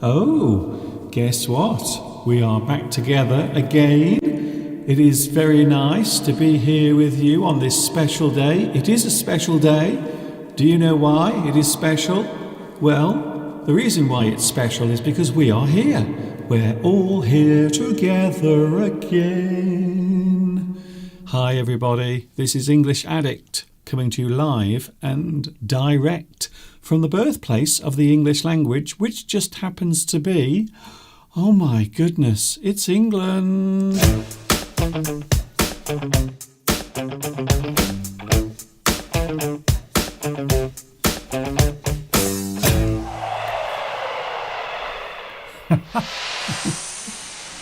Oh, guess what? We are back together again. It is very nice to be here with you on this special day. It is a special day. Do you know why it is special? Well, the reason why it's special is because we are here. We're all here together again. Hi everybody, this is English Addict coming to you live and direct from the birthplace of the English language, which just happens to be, oh my goodness, it's England.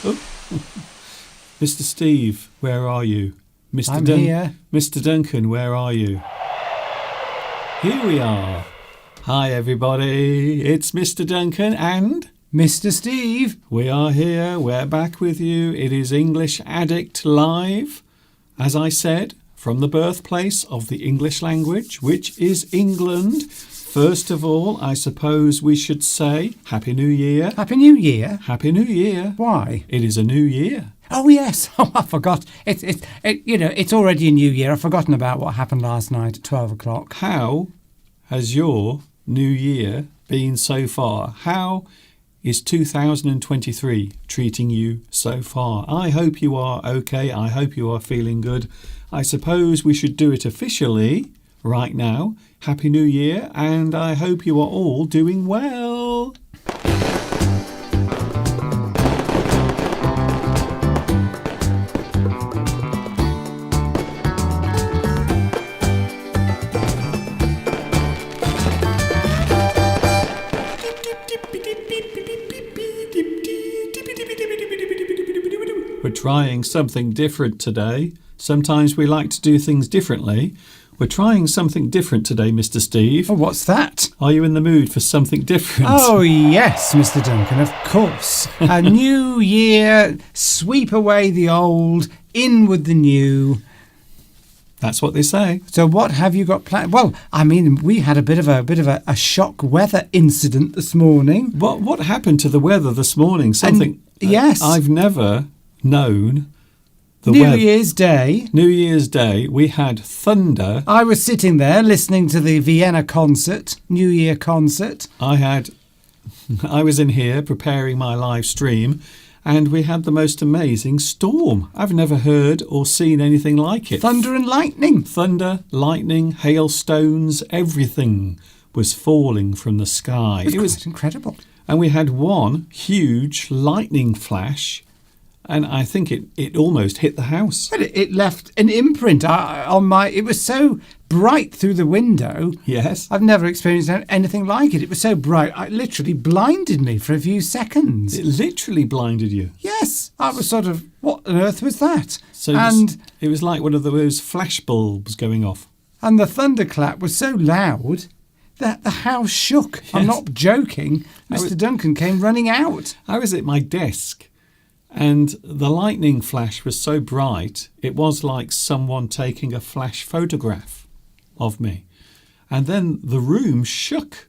Oh. Mr. Steve, where are you? I'm here. Mr. Duncan, where are you? Here we are. Hi everybody, it's Mr. Duncan and Mr. Steve. We are here, we're back with you. It is English Addict Live, as I said, from the birthplace of the English language, which is England. First of all, I suppose we should say Happy New Year. Happy New Year. Happy New Year. Why? It is a new year. Oh yes. Oh, I forgot. It's already a new year. I've forgotten about what happened last night at 12 o'clock. How has your new year been so far? How is 2023 treating you so far? I hope you are okay. I hope you are feeling good. I suppose we should do it officially right now. Happy New Year, and I hope you are all doing well. We're trying something different today. Sometimes we like to do things differently. We're trying something different today, Mr. Steve. Oh, what's that? Are you in the mood for something different? Oh, yes, Mr. Duncan, of course. A new year, sweep away the old, in with the new. That's what they say. So what have you got planned? Well, I mean, we had a bit of a shock weather incident this morning. What happened to the weather this morning? Something yes. I've never known. New Year's Day. New Year's Day, we had thunder. I was sitting there listening to the Vienna concert, New Year concert. I was in here preparing my live stream, and we had the most amazing storm. I've never heard or seen anything like it. Thunder and lightning. Thunder, lightning, hailstones, everything was falling from the sky. It was incredible. And we had one huge lightning flash, and I think it almost hit the house. But it left an imprint on my... It was so bright through the window. Yes. I've never experienced anything like it. It was so bright, it literally blinded me for a few seconds. It literally blinded you? Yes. I was sort of, what on earth was that? So it was like one of those flash bulbs going off. And the thunderclap was so loud that the house shook. Yes. I'm not joking. Mr. Duncan came running out. I was at my desk, and the lightning flash was so bright, it was like someone taking a flash photograph of me. And then the room shook.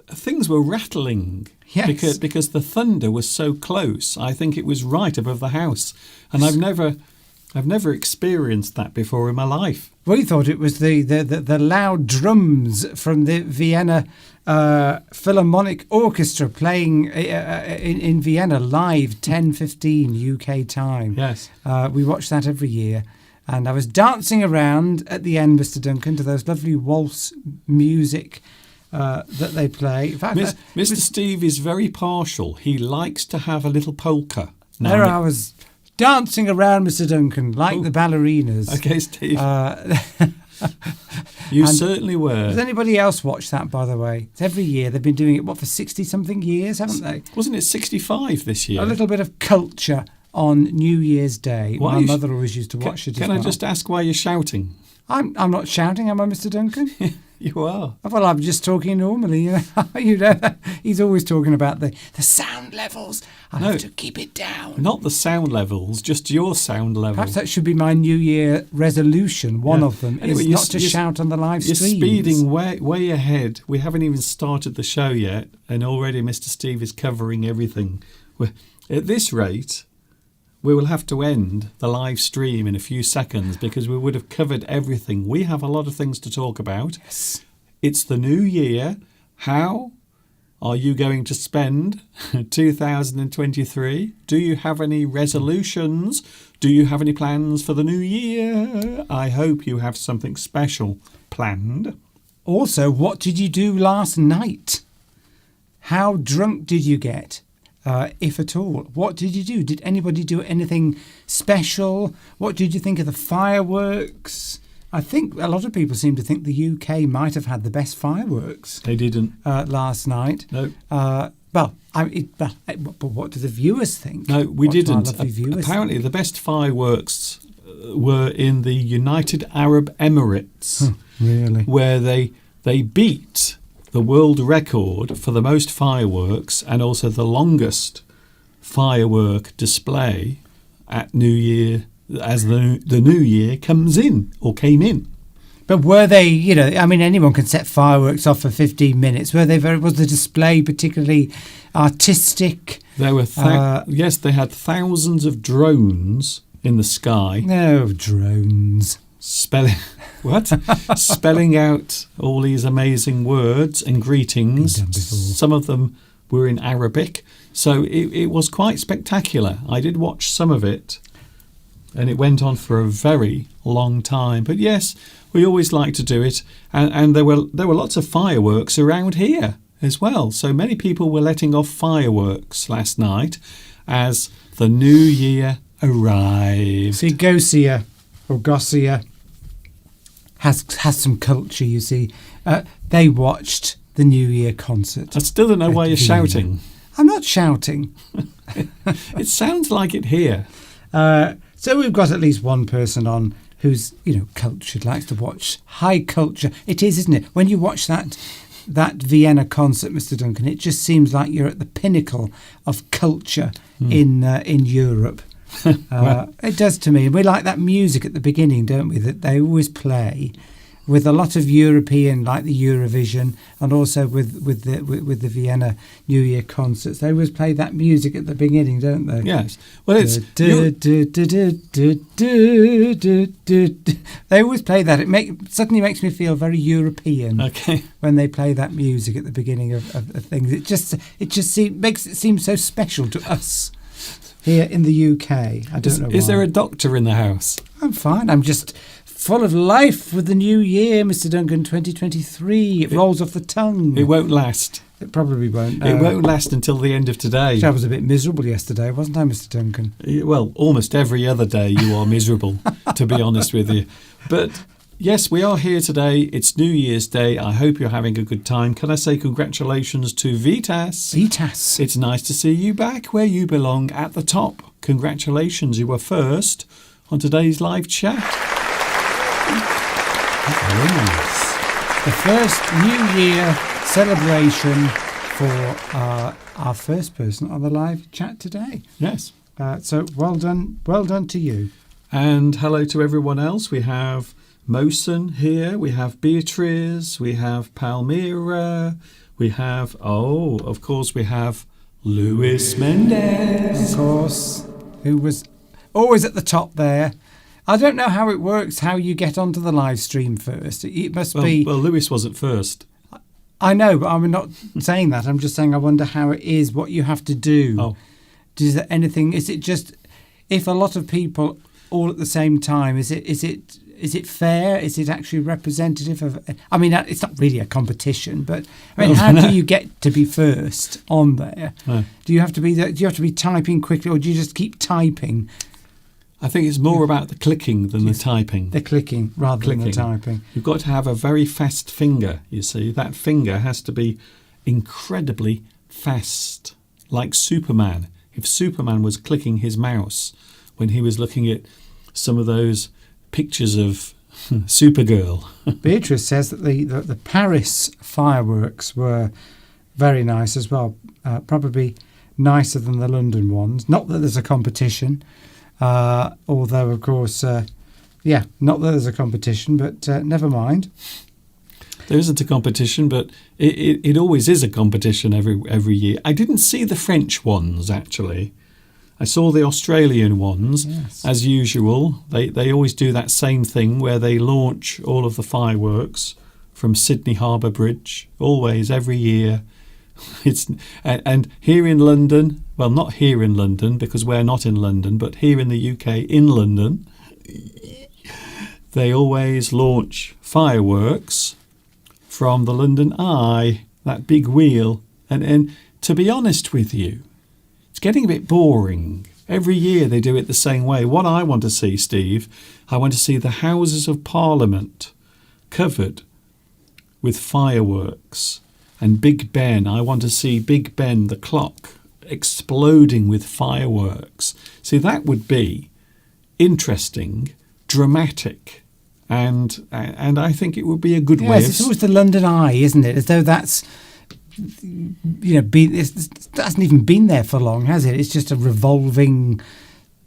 Things were rattling. Yes. Because the thunder was so close. I think it was right above the house. And I've never experienced that before in my life. We thought it was the loud drums from the Vienna Philharmonic Orchestra playing in Vienna live 10:15 UK time. Yes. We watch that every year. And I was dancing around at the end, Mr. Duncan, to those lovely waltz music that they play. In fact, Mr. Steve is very partial. He likes to have a little polka. There I was dancing around, Mr. Duncan, like the ballerinas. Okay, Steve. You certainly were. Does anybody else watch that, by the way? It's every year. They've been doing it, for 60-something years, haven't they? Wasn't it 65 this year? A little bit of culture on New Year's Day. My mother always used to watch it as well. Can I just ask why you're shouting? I'm not shouting, am I, Mr. Duncan? You are. Well, I'm just talking normally. You know, he's always talking about the sound levels. I have to keep it down. Not the sound levels, just your sound level. Perhaps that should be my New Year resolution. One of them is not to shout on the live streams. You're speeding way ahead. We haven't even started the show yet, and already Mr. Steve is covering everything. At this rate, we will have to end the live stream in a few seconds because we would have covered everything. We have a lot of things to talk about. Yes. It's the new year. How are you going to spend 2023? Do you have any resolutions? Do you have any plans for the new year? I hope you have something special planned. Also, what did you do last night? How drunk did you get? If at all. What did you do? Did anybody do anything special? What did you think of the fireworks? I think a lot of people seem to think the UK might have had the best fireworks. They didn't. Last night. No. But what do the viewers think? No, we didn't. Apparently, the best fireworks were in the United Arab Emirates. Really? Where they beat the world record for the most fireworks and also the longest firework display at New Year as the new year comes in or came in. But were they, anyone can set fireworks off for 15 minutes. Was the display particularly artistic? There were yes, they had thousands of drones in the sky. No, drones. Spelling out all these amazing words and greetings. Some of them were in Arabic, so it was quite spectacular. I did watch some of it, and it went on for a very long time. But yes, we always like to do it, and there were lots of fireworks around here as well. So many people were letting off fireworks last night as the new year arrived. See, Gosia has some culture, you see. They watched the New Year concert. I still don't know why you're shouting. I'm not shouting. It sounds like it here. So we've got at least one person on who's, cultured, likes to watch high culture. It is, isn't it? When you watch that Vienna concert, Mr. Duncan, it just seems like you're at the pinnacle of culture in Europe. It does to me. We like that music at the beginning, don't we? That they always play with a lot of European, like the Eurovision, and also with the Vienna New Year concerts. They always play that music at the beginning, don't they? Yes. Well, it's they always play that. It suddenly makes me feel very European. Okay. When they play that music at the beginning of things, it just makes it seem so special to us. Here in the UK, I don't know why. Is there a doctor in the house? I'm fine. I'm just full of life with the new year, Mr. Duncan, 2023. It rolls off the tongue. It won't last. It probably won't. It won't last until the end of today. I was a bit miserable yesterday, wasn't I, Mr. Duncan? Well, almost every other day you are miserable, to be honest with you. But yes, we are here today. It's New Year's Day. I hope you're having a good time. Can I say congratulations to Vitas? Vitas. It's nice to see you back where you belong, at the top. Congratulations. You were first on today's live chat. Very nice. The first New Year celebration for our first person on the live chat today. Yes. So well done to you. And hello to everyone else. We have Mosen here, we have Beatrice, we have Palmyra, we have, of course, we have Luis Mendez. Of course, who was always at the top there. I don't know how it works, how you get onto the live stream first. It must be... Well, Luis wasn't first. I know, but I'm not saying that. I'm just saying I wonder how it is, what you have to do. Oh. Is there anything... Is it just... If a lot of people all at the same time, is it fair? Is it actually representative of... I mean, it's not really a competition, but I mean, how do you get to be first on there? No. Do you have to be typing quickly, or do you just keep typing? I think it's more about the clicking than the typing. The clicking rather than the typing. You've got to have a very fast finger, you see. That finger has to be incredibly fast, like Superman. If Superman was clicking his mouse when he was looking at some of those pictures of Supergirl. Beatrice says that the Paris fireworks were very nice as well. Probably nicer than the London ones. Not that there's a competition, although of course, not that there's a competition, but never mind. There isn't a competition, but it always is a competition every year. I didn't see the French ones, actually. I saw the Australian ones, Yes. as usual. They always do that same thing where they launch all of the fireworks from Sydney Harbour Bridge, always, every year. And here in London, well, not here in London, because we're not in London, but here in the UK, in London, they always launch fireworks from the London Eye, that big wheel. And to be honest with you, it's getting a bit boring. Every year they do it the same way. What I want to see, Steve, I want to see the Houses of Parliament covered with fireworks. And Big Ben, I want to see Big Ben, the clock, exploding with fireworks. See, that would be interesting, dramatic, and I think it would be a good way. Yes, it's always the London Eye, isn't it? As though that's, it hasn't even been there for long, has it? It's just a revolving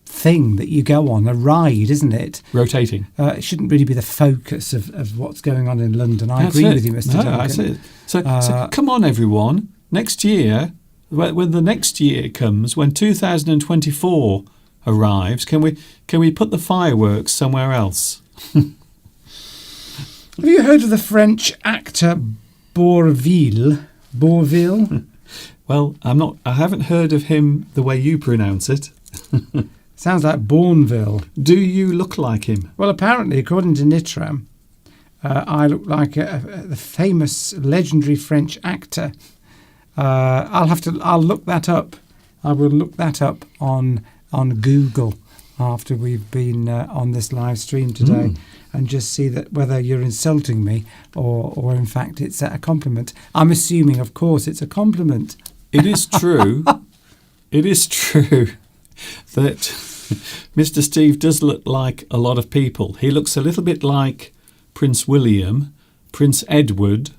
thing that you go on, a ride, isn't it? Rotating. It shouldn't really be the focus of what's going on in London. I That's agree it. with you, Mr. No, Duncan. that's it. So come on, everyone. Next year, when the next year comes, when 2024 arrives, can we put the fireworks somewhere else? Have you heard of the French actor Bourvil? Well, I haven't heard of him the way you pronounce it. Sounds like Bourneville. Do you look like him? Well, apparently, according to Nitram, I look like the famous, legendary French actor. I'll look that up. I will look that up on Google after we've been on this live stream today, and just see that whether you're insulting me or in fact it's a compliment. I'm assuming, of course, it's a compliment. It is true. It is true that Mr. Steve does look like a lot of people. He looks a little bit like Prince William, Prince Edward,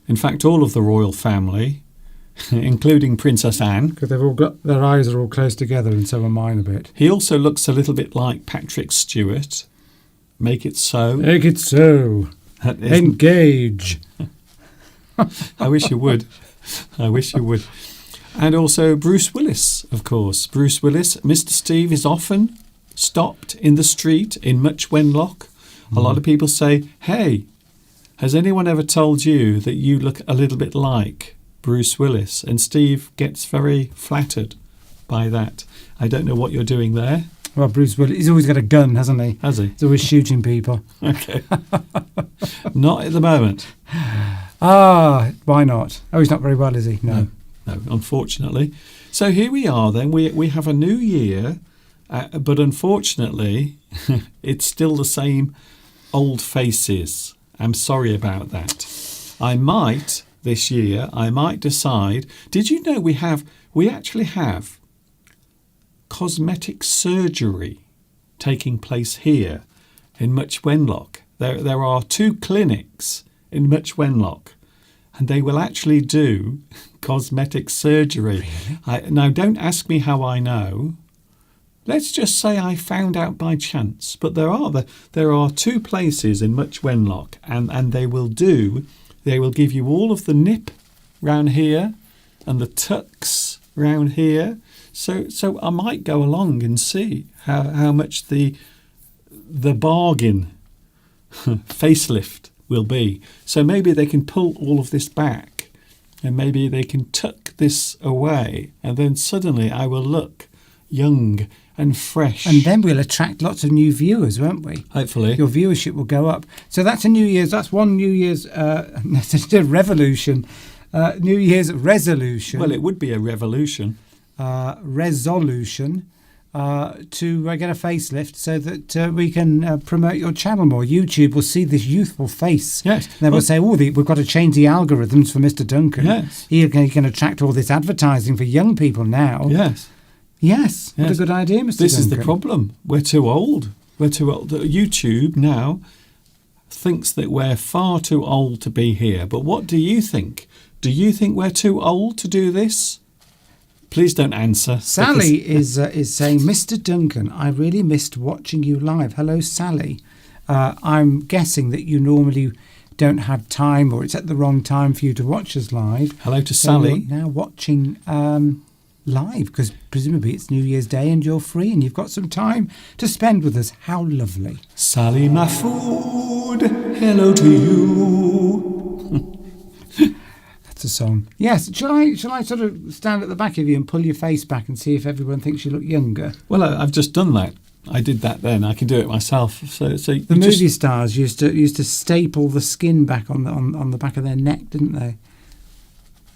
in fact, all of the royal family, including Princess Anne. Because they've all got their eyes are all close together, and so are mine a bit. He also looks a little bit like Patrick Stewart. Make it so. Make it so. Engage. I wish you would. I wish you would. And also Bruce Willis, of course. Bruce Willis. Mr. Steve is often stopped in the street in Much Wenlock. A lot of people say, hey, has anyone ever told you that you look a little bit like Bruce Willis? And Steve gets very flattered by that. I don't know what you're doing there. Well, Bruce Willis, he's always got a gun, hasn't he? Has he? He's always shooting people. Okay. Not at the moment. Why not? Oh, he's not very well, is he? No, unfortunately. So here we are then. We have a new year, but unfortunately, it's still the same old faces. I'm sorry about that. This year, I might decide. Did you know we actually have cosmetic surgery taking place here in Much Wenlock? There are 2 clinics in Much Wenlock, and they will actually do cosmetic surgery. Really? Now, don't ask me how I know. Let's just say I found out by chance. But there are 2 places in Much Wenlock, and they will give you all of the nip round here and the tucks round here. So I might go along and see how much the bargain facelift will be. So maybe they can pull all of this back, and maybe they can tuck this away, and then suddenly I will look young and fresh. And then we'll attract lots of new viewers, won't we? Hopefully. Your viewership will go up. So that's one New Year's revolution. New Year's resolution. Well, it would be a revolution. Resolution to get a facelift so that we can promote your channel more. YouTube will see this youthful face. Yes. They will say, we've got to change the algorithms for Mr. Duncan. Yes. He can attract all this advertising for young people now. Yes. Yes. What a good idea, Mr. This Duncan. is the problem. We're too old. YouTube now thinks that we're far too old to be here. But what do you think? Do you think we're too old to do this? Please don't answer. Sally is saying, Mr. Duncan, I really missed watching you live. Hello, Sally. I'm guessing that you normally don't have time, or it's at the wrong time for you to watch us live. Hello to So Sally. you're now watching live, because presumably it's New Year's Day and you're free and you've got some time to spend with us. How lovely. Sally Mahfood, hello to you. That's a song. Yes. Shall I sort of stand at the back of you and pull your face back and see if everyone thinks you look younger? Well, I've just done that. I did that then. I can do it myself. So The movie stars used to staple the skin back on the back of their neck, didn't they?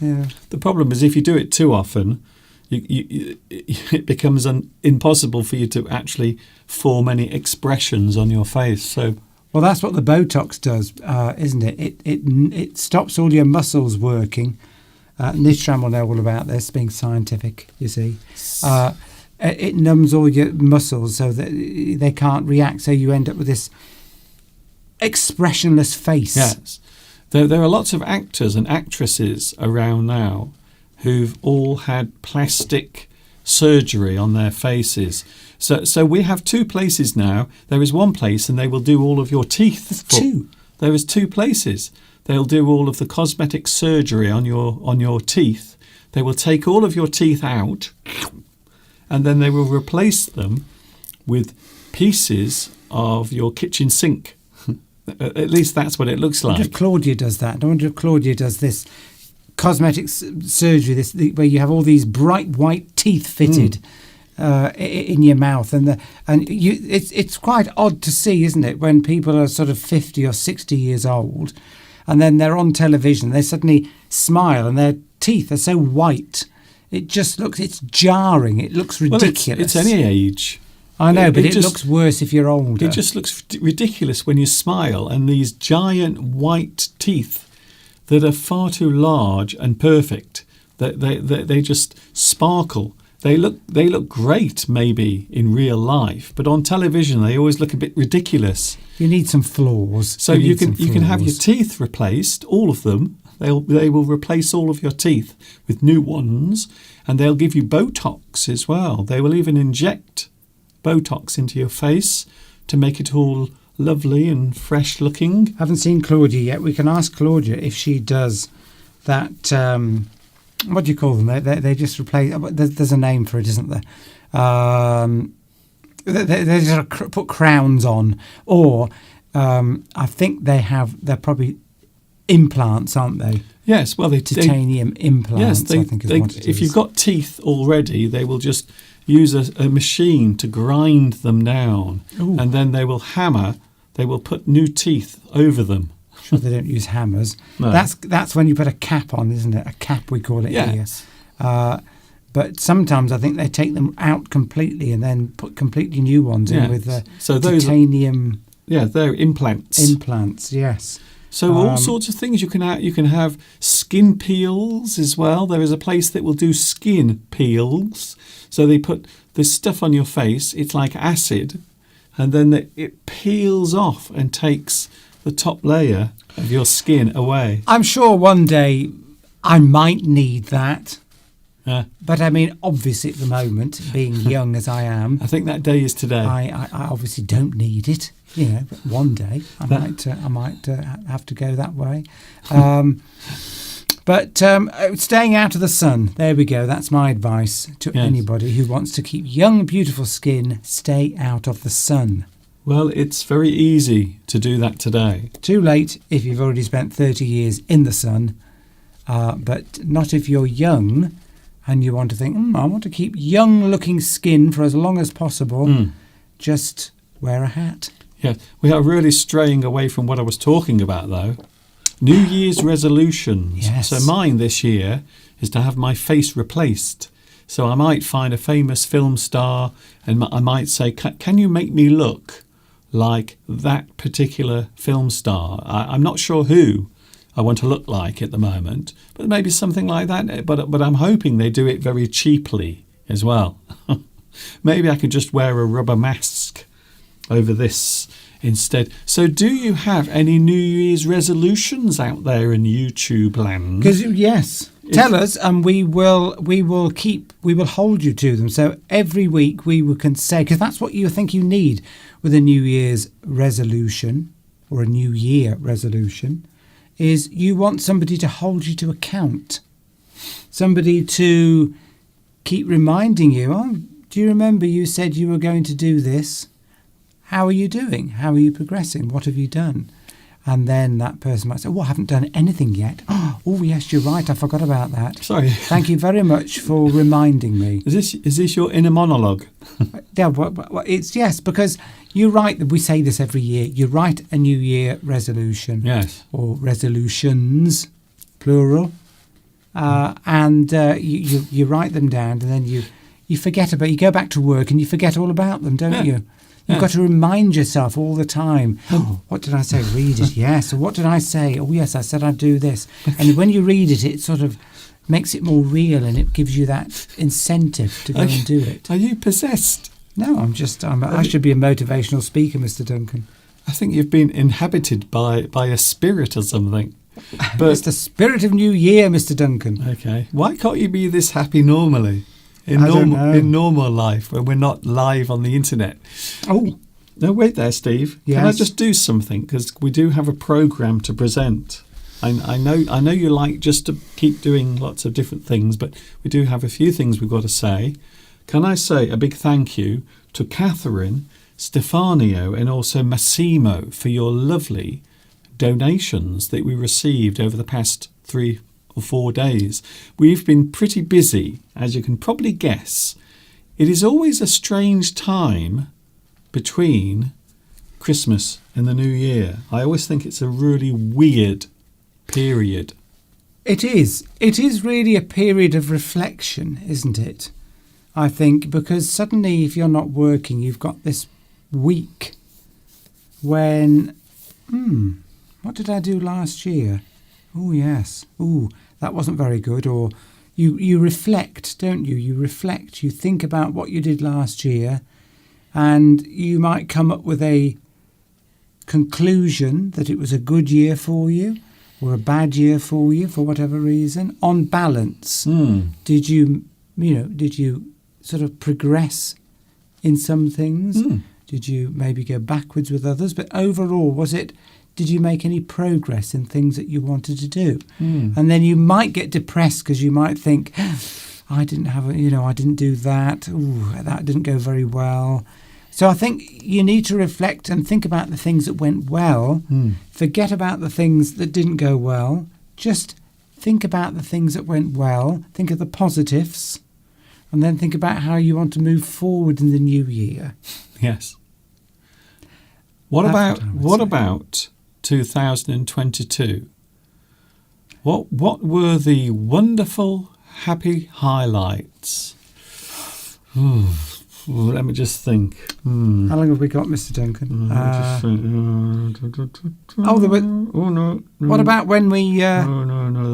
Yeah. The problem is if you do it too often, it becomes impossible for you to actually form any expressions on your face. So, Well, that's what the Botox does, isn't it? It stops all your muscles working. Nishram will know all about this, being scientific, you see. It numbs all your muscles so that they can't react, so you end up with this expressionless face. yes, there are lots of actors and actresses around now who've all had plastic surgery on their faces. So we have two places now. There is one place and they will do all of your teeth. Two? There is two places. They'll do all of the cosmetic surgery on your teeth. They will take all of your teeth out and then they will replace them with pieces of your kitchen sink. At least that's what it looks I wonder like. if Claudia does that. I wonder if Claudia does this cosmetic surgery, where you have all these bright white teeth fitted in your mouth, it's quite odd to see, isn't it, when people are sort of 50 or 60 years old, and then they're on television, they suddenly smile and their teeth are so white. It's jarring. It looks ridiculous. Well, it's any age. I know, but it just looks worse if you're older. It just looks ridiculous when you smile and these giant white teeth that are far too large and perfect. They just sparkle. They look great maybe in real life, but on television they always look a bit ridiculous. You need some flaws. So you can have your teeth replaced, all of them. They will replace all of your teeth with new ones, and they'll give you Botox as well. They will even inject Botox into your face to make it all lovely and fresh looking. Haven't seen Claudia yet. We can ask Claudia if she does that. What do you call them? They just replace. There's a name for it, isn't there? They just put crowns on, or I think they're probably implants, aren't they? Yes, well, titanium implants. Yes, I think is what it is. If you've got teeth already, they will just use a machine to grind them down. Ooh. And then they will hammer. They will put new teeth over them. Sure, they don't use hammers. No. That's when you put a cap on, isn't it? A cap, we call it Yes. here. But sometimes I think they take them out completely and then put completely new ones in with titanium. They're implants. Implants, yes. So all sorts of things you can have. You can have skin peels as well. There is a place that will do skin peels. So they put this stuff on your face. It's like acid, and then it peels off and takes the top layer of your skin away. I'm sure one day I might need that. But I mean, obviously at the moment, being young as I am, I think that day is today. I obviously don't need it. But one day I might have to go that way. But staying out of the sun, there we go. That's my advice to anybody who wants to keep young, beautiful skin. Stay out of the sun. Well, it's very easy to do that today. Too late if you've already spent 30 years in the sun, but not if you're young and you want to think, I want to keep young-looking skin for as long as possible. Just wear a hat. Yeah, we are really straying away from what I was talking about, though. New Year's resolutions. Yes. So mine this year is to have my face replaced. So I might find a famous film star and I might say, can you make me look like that particular film star? I'm not sure who I want to look like at the moment, but maybe something like that. But I'm hoping they do it very cheaply as well. Maybe I could just wear a rubber mask over this instead. So do you have any New Year's resolutions out there in YouTube land? Because yes, tell us, and we will hold you to them. So every week we can say, because that's what you think you need with a New Year's resolution or a New Year resolution, is you want somebody to hold you to account, somebody to keep reminding you. Oh, do you remember you said you were going to do this? How are you doing? How are you progressing? What have you done? And then that person might say, oh, I haven't done anything yet. Oh, yes, you're right. I forgot about that. Sorry. Thank you very much for reminding me. Is this your inner monologue? Yeah, well, it's yes, because you write, we say this every year, you write a New Year resolution. Yes. Or resolutions, plural. And you write them down, and then you forget about, you go back to work and you forget all about them, don't you? You've got to remind yourself all the time. Oh, what did I say? Read it. Yes. Or what did I say? Oh, yes, I said I'd do this. And when you read it, it sort of makes it more real, and it gives you that incentive to go and do it. Are you possessed? No, I should be a motivational speaker, Mr. Duncan. I think you've been inhabited by a spirit or something. But It's the spirit of New Year, Mr. Duncan. okay, why can't you be this happy normally? In normal life, when we're not live on the internet. Oh, No, wait there, Steve. Yes. Can I just do something? Because we do have a programme to present. I know you like just to keep doing lots of different things, but we do have a few things we've got to say. Can I say a big thank you to Catherine, Stefanio, and also Massimo for your lovely donations that we received over the past 3 or 4 days. We've been pretty busy, as you can probably guess. It is always a strange time between Christmas and the New Year. I always think it's a really weird period. it is. It is really a period of reflection, isn't it? I think, because suddenly if you're not working, you've got this week when, what did I do last year? Oh, yes. Oh, that wasn't very good. Or you reflect, don't you? You reflect. You think about what you did last year, and you might come up with a conclusion that it was a good year for you or a bad year for you for whatever reason. On balance, did you sort of progress in some things? Did you maybe go backwards with others? But overall, did you make any progress in things that you wanted to do? And then you might get depressed because you might think, I didn't do that. Ooh, that didn't go very well. So I think you need to reflect and think about the things that went well. Forget about the things that didn't go well. Just think about the things that went well. Think of the positives. And then think about how you want to move forward in the new year. Yes. What about 2022? What were the wonderful, happy highlights? Let me just think. How long have we got, Mr. Duncan? No. What about when we... No,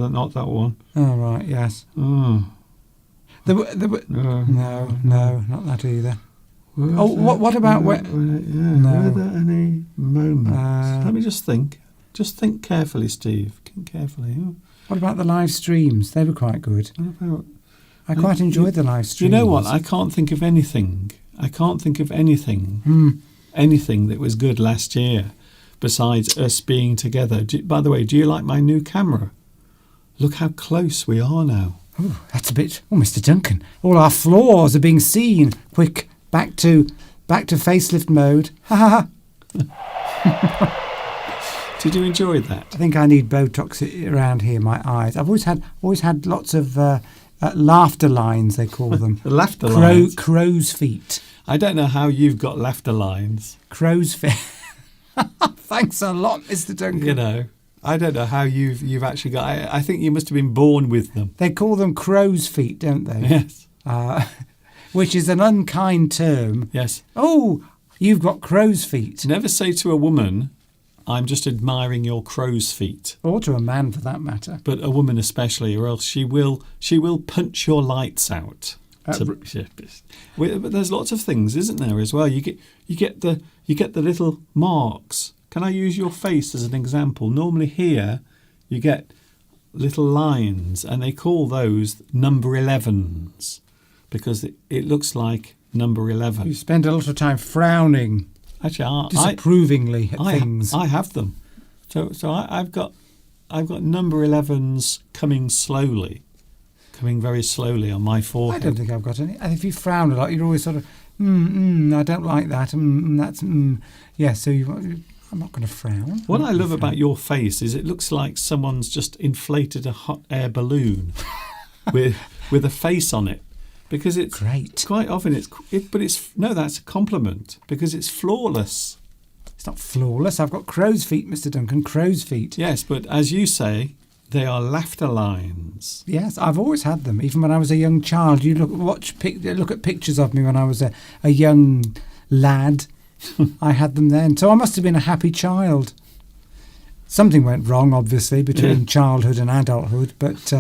not that one. Oh, right, yes. No, not that either. What about... Were there any moments? Let me just think. Just think carefully, Steve. Think carefully. What about the live streams? They were quite good. I quite enjoyed the live streams. You know what? I can't think of anything. Anything that was good last year besides us being together. By the way, do you like my new camera? Look how close we are now. Oh, that's a bit... Oh, Mr. Duncan, all our flaws are being seen. Quick, back to facelift mode. Ha ha ha. Did you enjoy that? I think I need Botox around here, my eyes. I've always had lots of laughter lines, they call them. The laughter lines? Crow's feet. I don't know how you've got laughter lines. Crow's feet. Thanks a lot, Mr. Duncan. You know, I don't know how you've actually got... I think you must have been born with them. They call them crow's feet, don't they? Yes. Which is an unkind term. Yes. Oh, you've got crow's feet. Never say to a woman, I'm just admiring your crow's feet. Or to a man, for that matter. But a woman especially, or else she will punch your lights out. But there's lots of things, isn't there, as well? You get you get the little marks. Can I use your face as an example? Normally here you get little lines, and they call those number 11s because it looks like number 11. You spend a lot of time frowning Actually, disapprovingly at things. I have them. So I've got number 11s coming very slowly on my forehead. I don't think I've got any. And if you frown a lot, you're always sort of, I don't like that. Yeah, so I'm not going to frown. What I love about your face is it looks like someone's just inflated a hot air balloon with a face on it, because it's great. Quite often that's a compliment because it's flawless. It's not flawless. I've got crow's feet, Mr. Duncan, crow's feet. Yes, but as you say, they are laughter lines. Yes, I've always had them. Even when I was a young child, you look at pictures of me when I was a young lad. I had them then. So I must have been a happy child. Something went wrong, obviously, between childhood and adulthood, but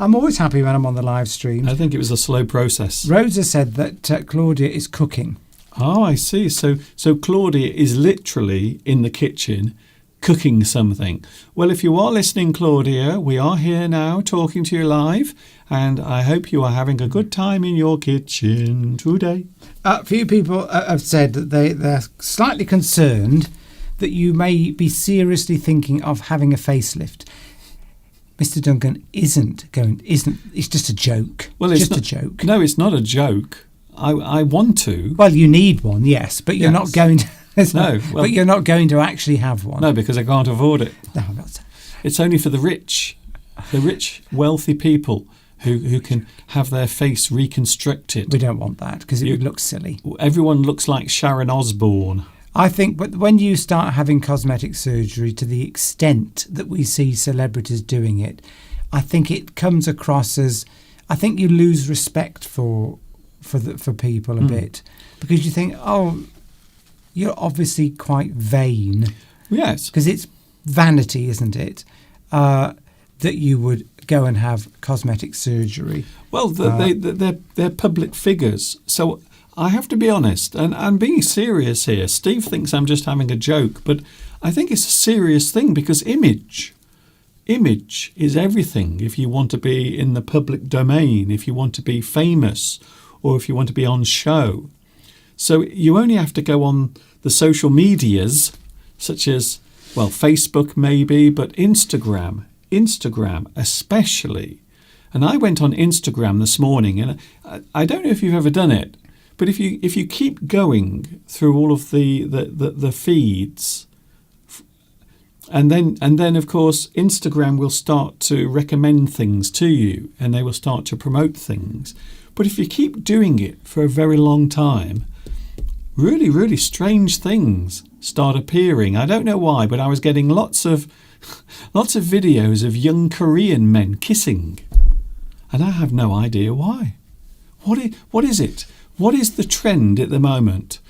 I'm always happy when I'm on the live stream. I think it was a slow process. Rosa said that Claudia is cooking. Oh, I see. So Claudia is literally in the kitchen cooking something. Well, if you are listening, Claudia, we are here now talking to you live, and I hope you are having a good time in your kitchen today. A few people have said that they're slightly concerned that you may be seriously thinking of having a facelift. Mr. Duncan isn't. It's just a joke. Well, it's just a joke. No, it's not a joke. I want to. Well, you need one, yes, but you're not going to. But you're not going to actually have one. No, because I can't afford it. No, not. It's only for the rich, wealthy people who can have their face reconstructed. We don't want that because it would look silly. Everyone looks like Sharon Osbourne. I think, but when you start having cosmetic surgery to the extent that we see celebrities doing it, I think it comes across as, I think you lose respect for people a bit, because you think, oh, you're obviously quite vain. Yes. Because it's vanity, isn't it? That you would go and have cosmetic surgery. Well, they're public figures. So I have to be honest, and I'm being serious here. Steve thinks I'm just having a joke, but I think it's a serious thing because image is everything. If you want to be in the public domain, if you want to be famous, or if you want to be on show. So you only have to go on the social medias, such as, well, Facebook maybe, but Instagram especially. And I went on Instagram this morning, and I don't know if you've ever done it, but if you keep going through all of the feeds, and then of course Instagram will start to recommend things to you, and they will start to promote things. But if you keep doing it for a very long time, really, really strange things start appearing. I don't know why, but I was getting lots of videos of young Korean men kissing, and I have no idea why. What is it? What is the trend at the moment?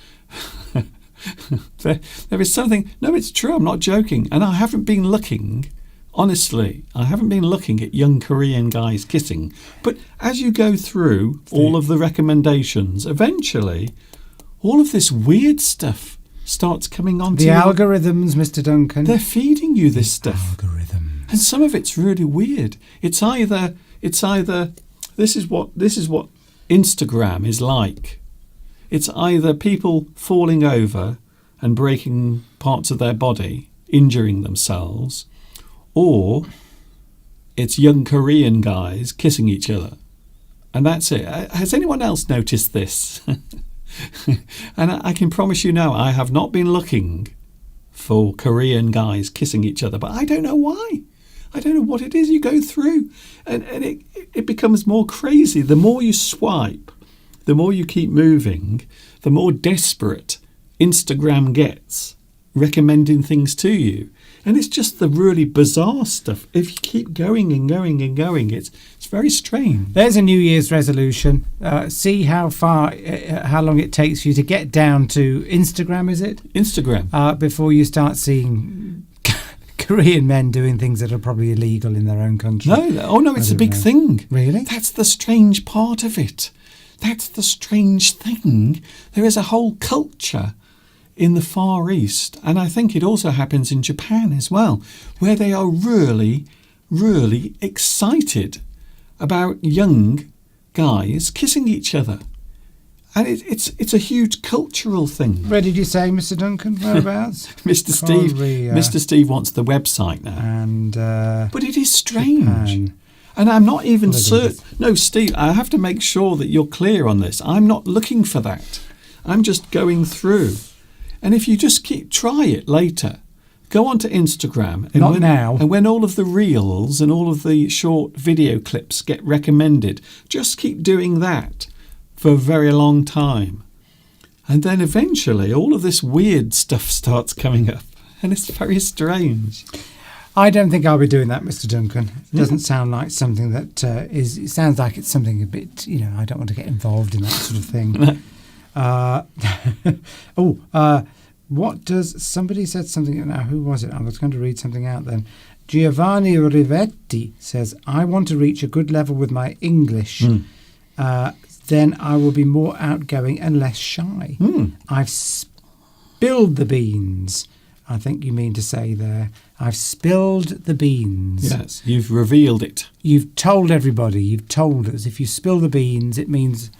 there is something. No, it's true. I'm not joking, and I haven't been looking. Honestly, I haven't been looking at young Korean guys kissing. But as you go through all of the recommendations, eventually, all of this weird stuff starts coming onto the algorithms, Mr. Duncan. They're feeding you this stuff. Algorithms. And some of it's really weird. It's either this is what Instagram is like. It's either people falling over and breaking parts of their body, injuring themselves, or it's young Korean guys kissing each other. And that's it. Has anyone else noticed this? And I can promise you now, I have not been looking for Korean guys kissing each other, but I don't know why. I don't know what it is you go through. And it becomes more crazy. The more you swipe, the more you keep moving, the more desperate Instagram gets, recommending things to you. And it's just the really bizarre stuff. If you keep going and going and going, it's very strange. There's a New Year's resolution. See how long it takes you to get down to Instagram, is it? Instagram. Before you start seeing Korean men doing things that are probably illegal in their own country. No, it's a big thing. Really? That's the strange part of it. That's the strange thing. There is a whole culture in the Far East, and I think it also happens in Japan as well, where they are really, really excited about young guys kissing each other. And it's a huge cultural thing. Where did you say, Mr. Duncan? Whereabouts? Mr. Steve wants the website now. And but it is strange. Japan. And I'm not even certain. No, Steve, I have to make sure that you're clear on this. I'm not looking for that. I'm just going through. And if you just try it later, go onto Instagram. And now. And when all of the reels and all of the short video clips get recommended, just keep doing that for a very long time. And then eventually all of this weird stuff starts coming up. And it's very strange. I don't think I'll be doing that, Mr. Duncan. It doesn't sound like something that is... It sounds like it's something a bit... I don't want to get involved in that sort of thing. What does... Somebody said something... Now, who was it? I was going to read something out then. Giovanni Rivetti says, I want to reach a good level with my English. Then I will be more outgoing and less shy. I've spilled the beans. I think you mean to say there. I've spilled the beans. Yes, you've revealed it. You've told everybody. You've told us. If you spill the beans, it means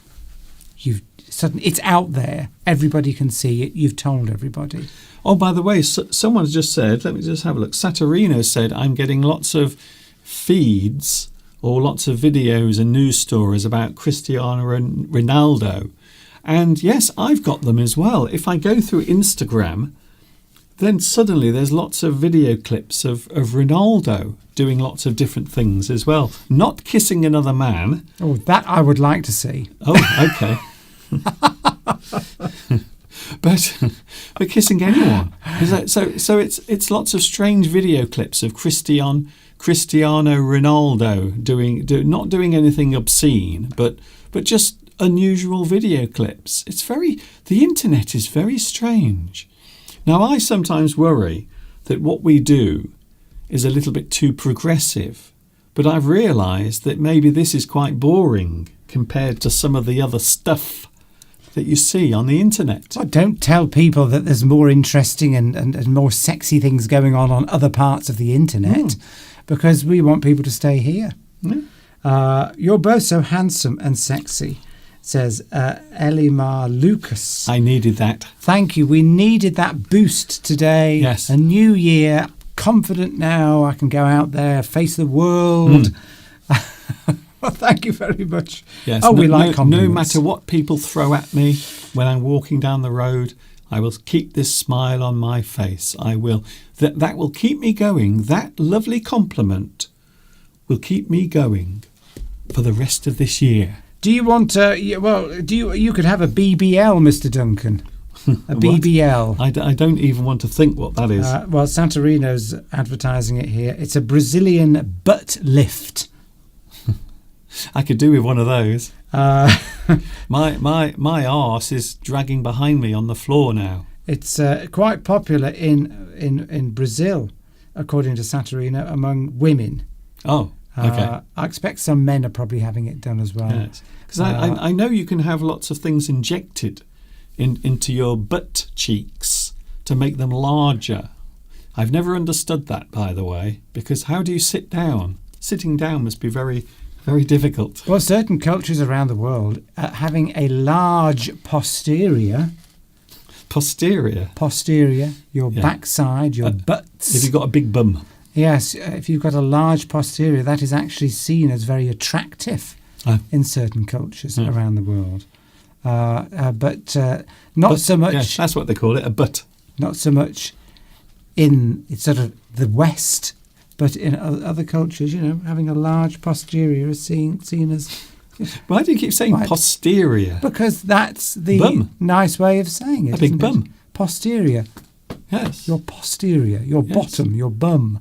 it's out there. Everybody can see it. You've told everybody. Oh, by the way, someone's just said, let me just have a look. Saturino said, I'm getting lots of feeds or lots of videos and news stories about Cristiano Ronaldo. And yes, I've got them as well. If I go through Instagram, then suddenly there's lots of video clips of Ronaldo doing lots of different things as well. Not kissing another man. Oh, that I would like to see. Oh, okay. but kissing anyone. So it's lots of strange video clips of Cristiano Ronaldo not doing anything obscene, but just unusual video clips. The internet is very strange. Now, I sometimes worry that what we do is a little bit too progressive, but I've realised that maybe this is quite boring compared to some of the other stuff that you see on the internet. Well, don't tell people that there's more interesting and more sexy things going on other parts of the internet, because we want people to stay here. You're both so handsome and sexy, says Elimar Lucas. I needed that. Thank you. We needed that boost today. Yes. A new year. Confident now. I can go out there, face the world. Well, thank you very much. Yes. We like compliments. No matter what people throw at me when I'm walking down the road, I will keep this smile on my face. I will. That will keep me going. That lovely compliment will keep me going for the rest of this year. Do you want you could have a BBL, Mr. Duncan. A BBL. I don't even want to think what that is. Well, Santorino's advertising it here. It's a Brazilian butt lift. I could do with one of those. My arse is dragging behind me on the floor now. It's quite popular in Brazil, according to Santorino, among women. Oh, okay. I expect some men are probably having it done as well. Yes. Because I know you can have lots of things injected into your butt cheeks to make them larger. I've never understood that, by the way, because how do you sit down? Sitting down must be very, very difficult. Well, certain cultures around the world having a large posterior. Posterior, your backside, your butts. If you've got a big bum. Yes, if you've got a large posterior, that is actually seen as very attractive in certain cultures around the world. But so much... Yes, that's what they call it, a butt. Not so much in sort of the West, but in other cultures, having a large posterior is seen as... Why do you keep saying posterior? Because that's the nice way of saying it. A big bum. Posterior. Yes. Your posterior, your bottom, your bum.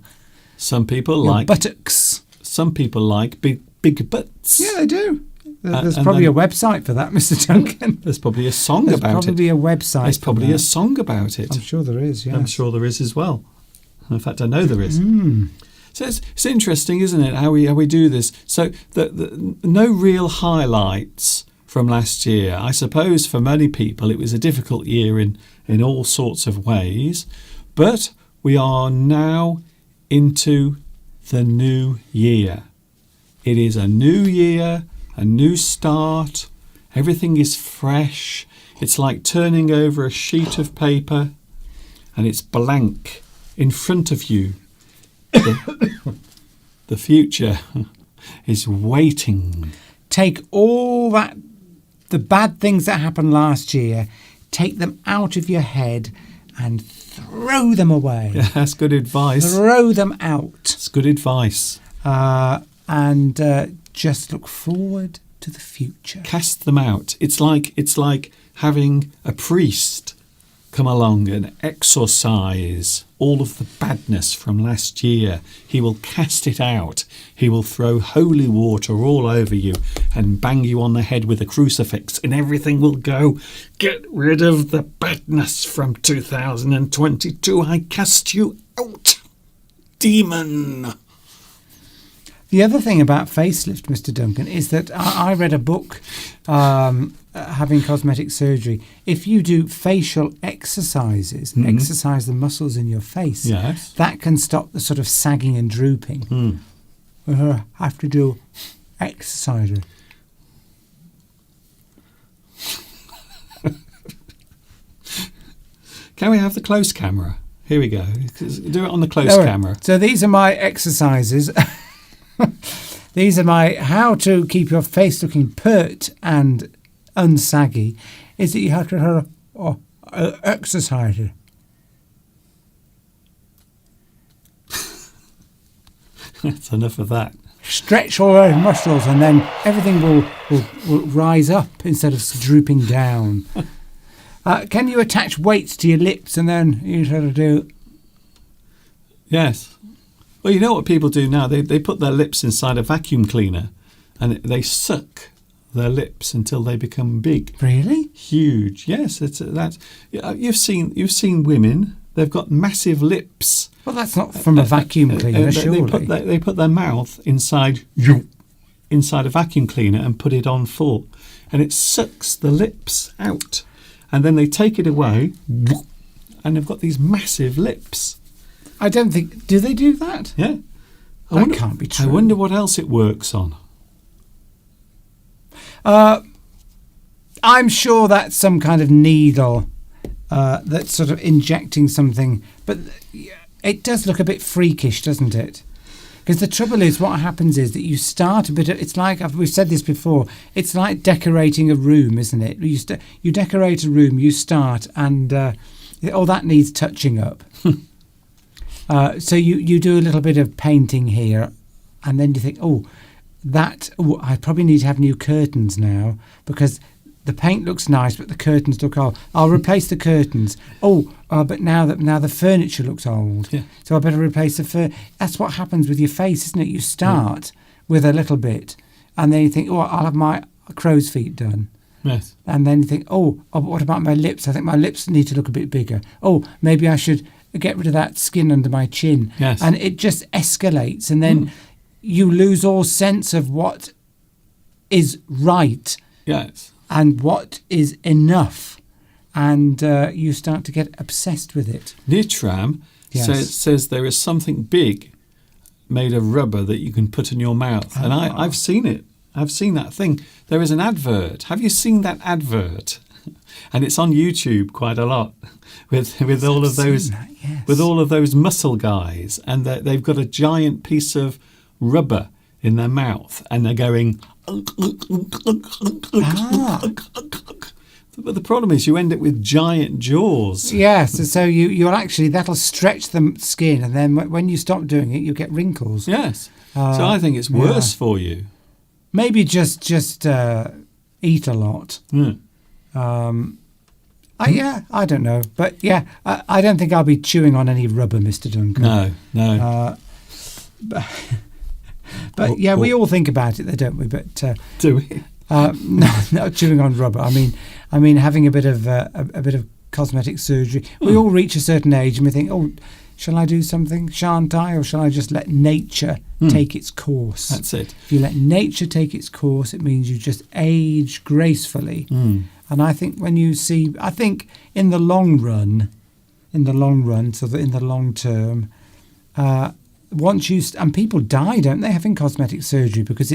Some people your like buttocks. Some people like big butts. Yeah, they do. There's probably a website for that, Mr. Duncan. There's probably a song about it. There's probably a website. There's probably a song about it. I'm sure there is, yes. I'm sure there is as well. In fact, I know there is. So it's interesting, isn't it, how we do this? So the no real highlights from last year. I suppose for many people it was a difficult year in all sorts of ways, but we are now into the new year. It is a new year, a new start. Everything is fresh. It's like turning over a sheet of paper and it's blank in front of you. The future is waiting. Take all the bad things that happened last year, take them out of your head and throw them away. Yeah, that's good advice. Throw them out. It's good advice. And just look forward to the future. Cast them out. It's like having a priest come along and exorcise all of the badness from last year. He will cast it out. He will throw holy water all over you and bang you on the head with a crucifix, and everything will go. Get rid of the badness from 2022. I cast you out, demon. The other thing about facelift, Mr. Duncan, is that I read a book having cosmetic surgery. If you do facial exercises, exercise the muscles in your face, Yes. that can stop the sort of sagging and drooping. Have to do exercises. Can we have the close camera? Here we go. Do it on the close camera. So these are my exercises. These are my how to keep your face looking pert and unsaggy. Is that you have to exercise it. That's enough of that. Stretch all those muscles, and then everything will rise up instead of drooping down. Can you attach weights to your lips and then you sort of do? Yes. Well, you know what people do now? They put their lips inside a vacuum cleaner and they suck their lips until they become big. Really? Huge. Yes, that's you've seen women. They've got massive lips. Well, that's not from a vacuum cleaner, surely. They put their mouth inside a vacuum cleaner and put it on full, and it sucks the lips out, and then they take it away, and they've got these massive lips. I don't think. Do they do that? Yeah. That can't be true. I wonder what else it works on. I'm sure that's some kind of needle that's sort of injecting something, but it does look a bit freakish, doesn't it? Because the trouble is, what happens is that you start a bit of, it's like, we've said this before, it's like decorating a room, isn't it? You decorate a room, you start, and that needs touching up. So you do a little bit of painting here, and then you think, I probably need to have new curtains now, because the paint looks nice, but the curtains look old. I'll replace the curtains. But now the furniture looks old, yeah. So I better replace the furniture. That's what happens with your face, isn't it? You start with a little bit, and then you think, I'll have my crow's feet done. Yes. And then you think, but what about my lips? I think my lips need to look a bit bigger. Maybe I should get rid of that skin under my chin. Yes. And it just escalates, and then you lose all sense of what is right. Yes. And what is enough, and you start to get obsessed with it. Nitram says there is something big made of rubber that you can put in your mouth, and I've seen it. I've seen that thing. There is an advert. Have you seen that advert? And it's on YouTube quite a lot with all of those with all of those muscle guys, and they've got a giant piece of rubber in their mouth, and they're going. But the problem is you end up with giant jaws. Yes, so you'll actually, that'll stretch the skin, and then when you stop doing it, you get wrinkles. Yes. So I think it's worse for you. Maybe just eat a lot. I don't know. But I don't think I'll be chewing on any rubber, Mr. Duncan. No. But we all think about it, though, don't we? But do we? No, chewing on rubber. I mean, having a bit of cosmetic surgery. We all reach a certain age, and we think, shall I do something? Shan't I? Or shall I just let nature take its course? That's it. If you let nature take its course, it means you just age gracefully. And I think in the long run, so that in the long term, and people die, don't they, having cosmetic surgery, because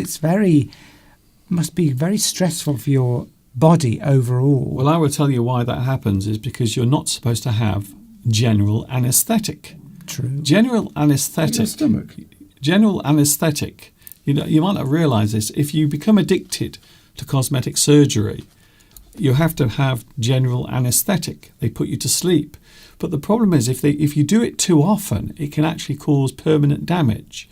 must be very stressful for your body overall. Well, I will tell you why that happens is because you're not supposed to have general anaesthetic. True. General anaesthetic. Your stomach. General anaesthetic. You might not realise this. If you become addicted to cosmetic surgery, you have to have general anaesthetic. They put you to sleep. But the problem is if you do it too often, it can actually cause permanent damage.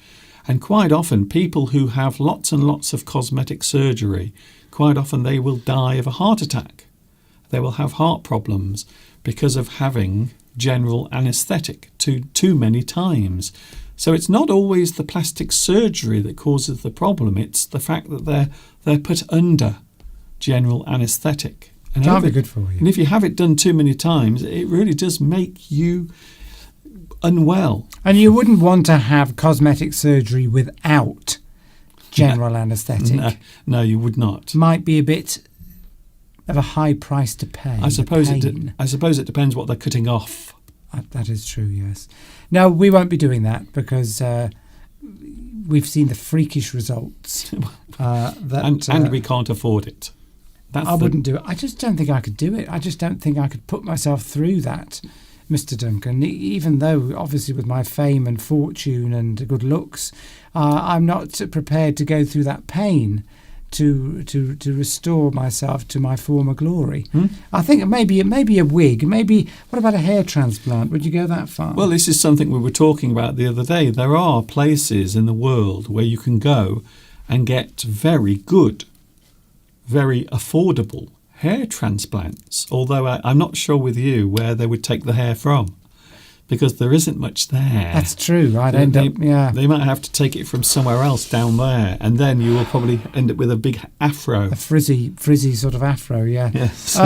And quite often, people who have lots and lots of cosmetic surgery, quite often they will die of a heart attack. They will have heart problems because of having general anaesthetic too many times. So it's not always the plastic surgery that causes the problem. It's the fact that they're put under general anaesthetic. And that'll be good for you. And if you have it done too many times, it really does make you unwell. And you wouldn't want to have cosmetic surgery without general anaesthetic. No, you would not. Might be a bit of a high price to pay. I suppose it depends what they're cutting off. That is true, yes. No, we won't be doing that because we've seen the freakish results. And we can't afford it. I wouldn't do it. I just don't think I could do it. I just don't think I could put myself through that, Mr. Duncan. Even though, obviously, with my fame and fortune and good looks, I'm not prepared to go through that pain to restore myself to my former glory. I think maybe a wig. Maybe what about a hair transplant? Would you go that far? Well, this is something we were talking about the other day. There are places in the world where you can go and get very good, very affordable hair transplants, although I'm not sure with you where they would take the hair from, because there isn't much there. That's true. They might have to take it from somewhere else down there, and then you will probably end up with a big afro. A frizzy sort of afro, yeah. Yes.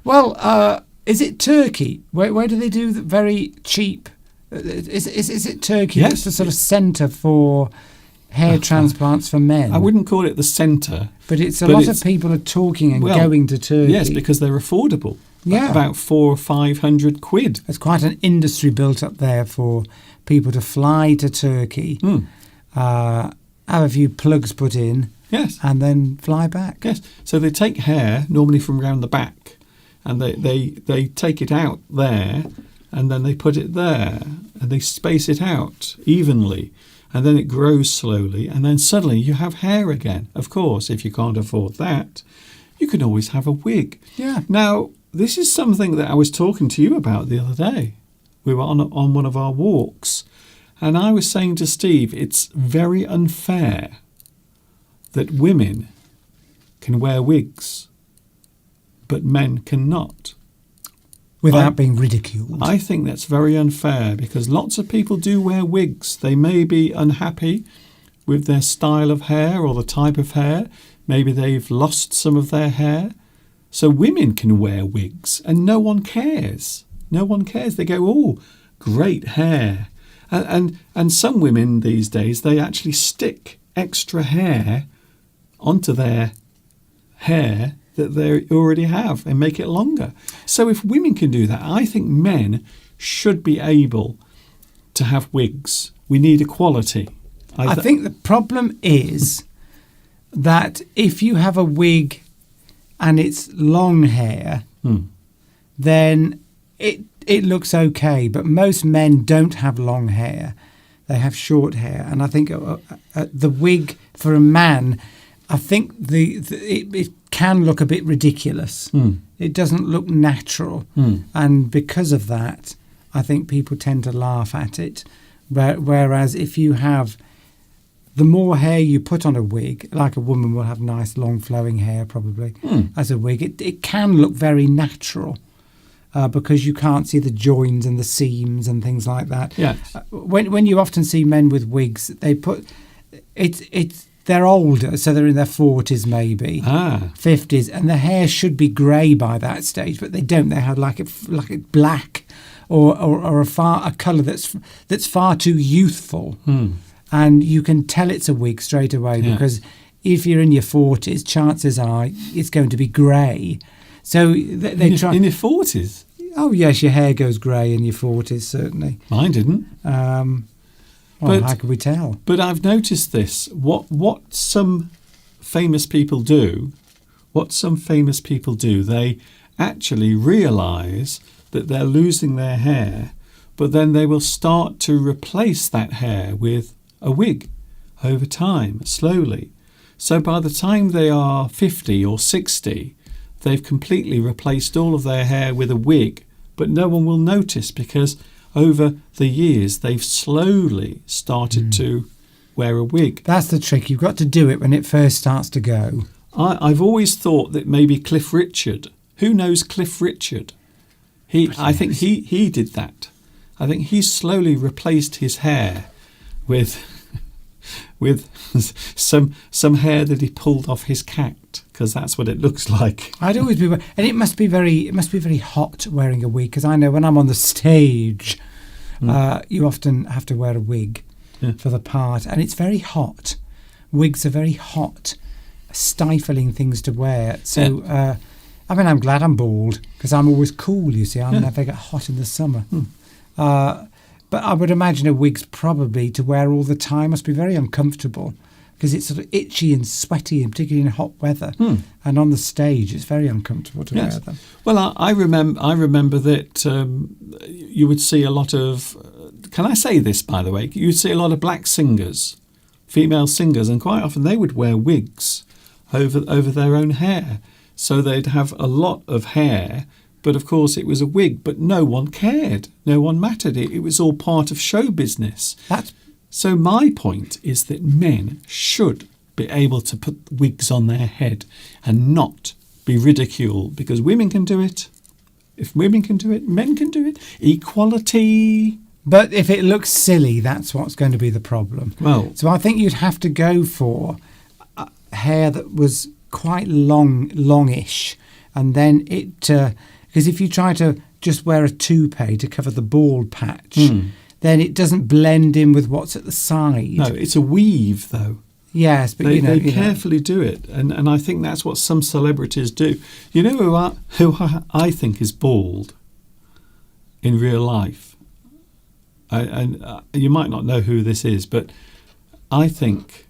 Well, is it Turkey? Where do they do the very cheap? Is it Turkey? Yes. It's the sort of centre for hair transplants for men. I wouldn't call it the centre. But a lot of people are talking and going to Turkey. Yes, because they're affordable. Yeah. About 400 or 500 quid. There's quite an industry built up there for people to fly to Turkey, have a few plugs put in, yes, and then fly back. Yes. So they take hair, normally from around the back, and they take it out there, and then they put it there, and they space it out evenly. And then it grows slowly, and then suddenly you have hair again. Of course, if you can't afford that, you can always have a wig. Yeah. Now, this is something that I was talking to you about the other day. We were on one of our walks, and I was saying to Steve, it's very unfair that women can wear wigs, but men cannot. Without being ridiculed. I think that's very unfair because lots of people do wear wigs. They may be unhappy with their style of hair or the type of hair. Maybe they've lost some of their hair. So women can wear wigs and no one cares. No one cares. They go, oh, great hair. And some women these days, they actually stick extra hair onto their hair that they already have and make it longer. So if women can do that, I think men should be able to have wigs. We need equality. I think the problem is that if you have a wig and it's long hair, then it looks okay. But most men don't have long hair. They have short hair. And I think the wig for a man, I think it can look a bit ridiculous. It doesn't look natural. And because of that, I think people tend to laugh at it. Whereas if you have the more hair you put on a wig, like a woman will have nice long flowing hair probably as a wig, it can look very natural because you can't see the joins and the seams and things like that. Yes. When you often see men with wigs, they put they're older, so they're in their 40s maybe, 50s, and the hair should be grey by that stage, but they don't. They have like it black or a colour that's far too youthful, and you can tell it's a wig straight away because if you're in your 40s, chances are it's going to be grey. So they try in your 40s. Oh yes, your hair goes grey in your 40s, certainly. Mine didn't. Well, how can we tell? But I've noticed this. What some famous people do, they actually realise that they're losing their hair, but then they will start to replace that hair with a wig over time, slowly. So by the time they are 50 or 60, they've completely replaced all of their hair with a wig, but no one will notice because over the years they've slowly started to wear a wig. That's the trick. You've got to do it when it first starts to go. I've always thought that maybe Cliff Richard. Who knows Cliff Richard? I think he did that. I think he slowly replaced his hair with some hair that he pulled off his cat, because that's what it looks like. I'd always be, and it must be very hot wearing a wig, because I know when I'm on the stage, you often have to wear a wig for the part, and it's very hot. Wigs are very hot, stifling things to wear. So, I mean, I'm glad I'm bald because I'm always cool. You see, I never get hot in the summer. But I would imagine a wig's probably to wear all the time must be very uncomfortable because it's sort of itchy and sweaty, and particularly in hot weather. And on the stage, it's very uncomfortable to wear them. Well, I remember that you would see a lot of. Can I say this, by the way? You'd see a lot of black singers, female singers, and quite often they would wear wigs over their own hair. So they'd have a lot of hair, but of course it was a wig, but no one cared. No one mattered. It was all part of show business. So my point is that men should be able to put wigs on their head and not be ridiculed, because women can do it. If women can do it, men can do it. Equality. But if it looks silly, that's what's going to be the problem. Well, so I think you'd have to go for hair that was quite longish, and then it because if you try to just wear a toupee to cover the bald patch, then it doesn't blend in with what's at the side. No, it's a weave though. Yes, but they carefully do it, and I think that's what some celebrities do. You know who I think is bald in real life, and you might not know who this is, but I think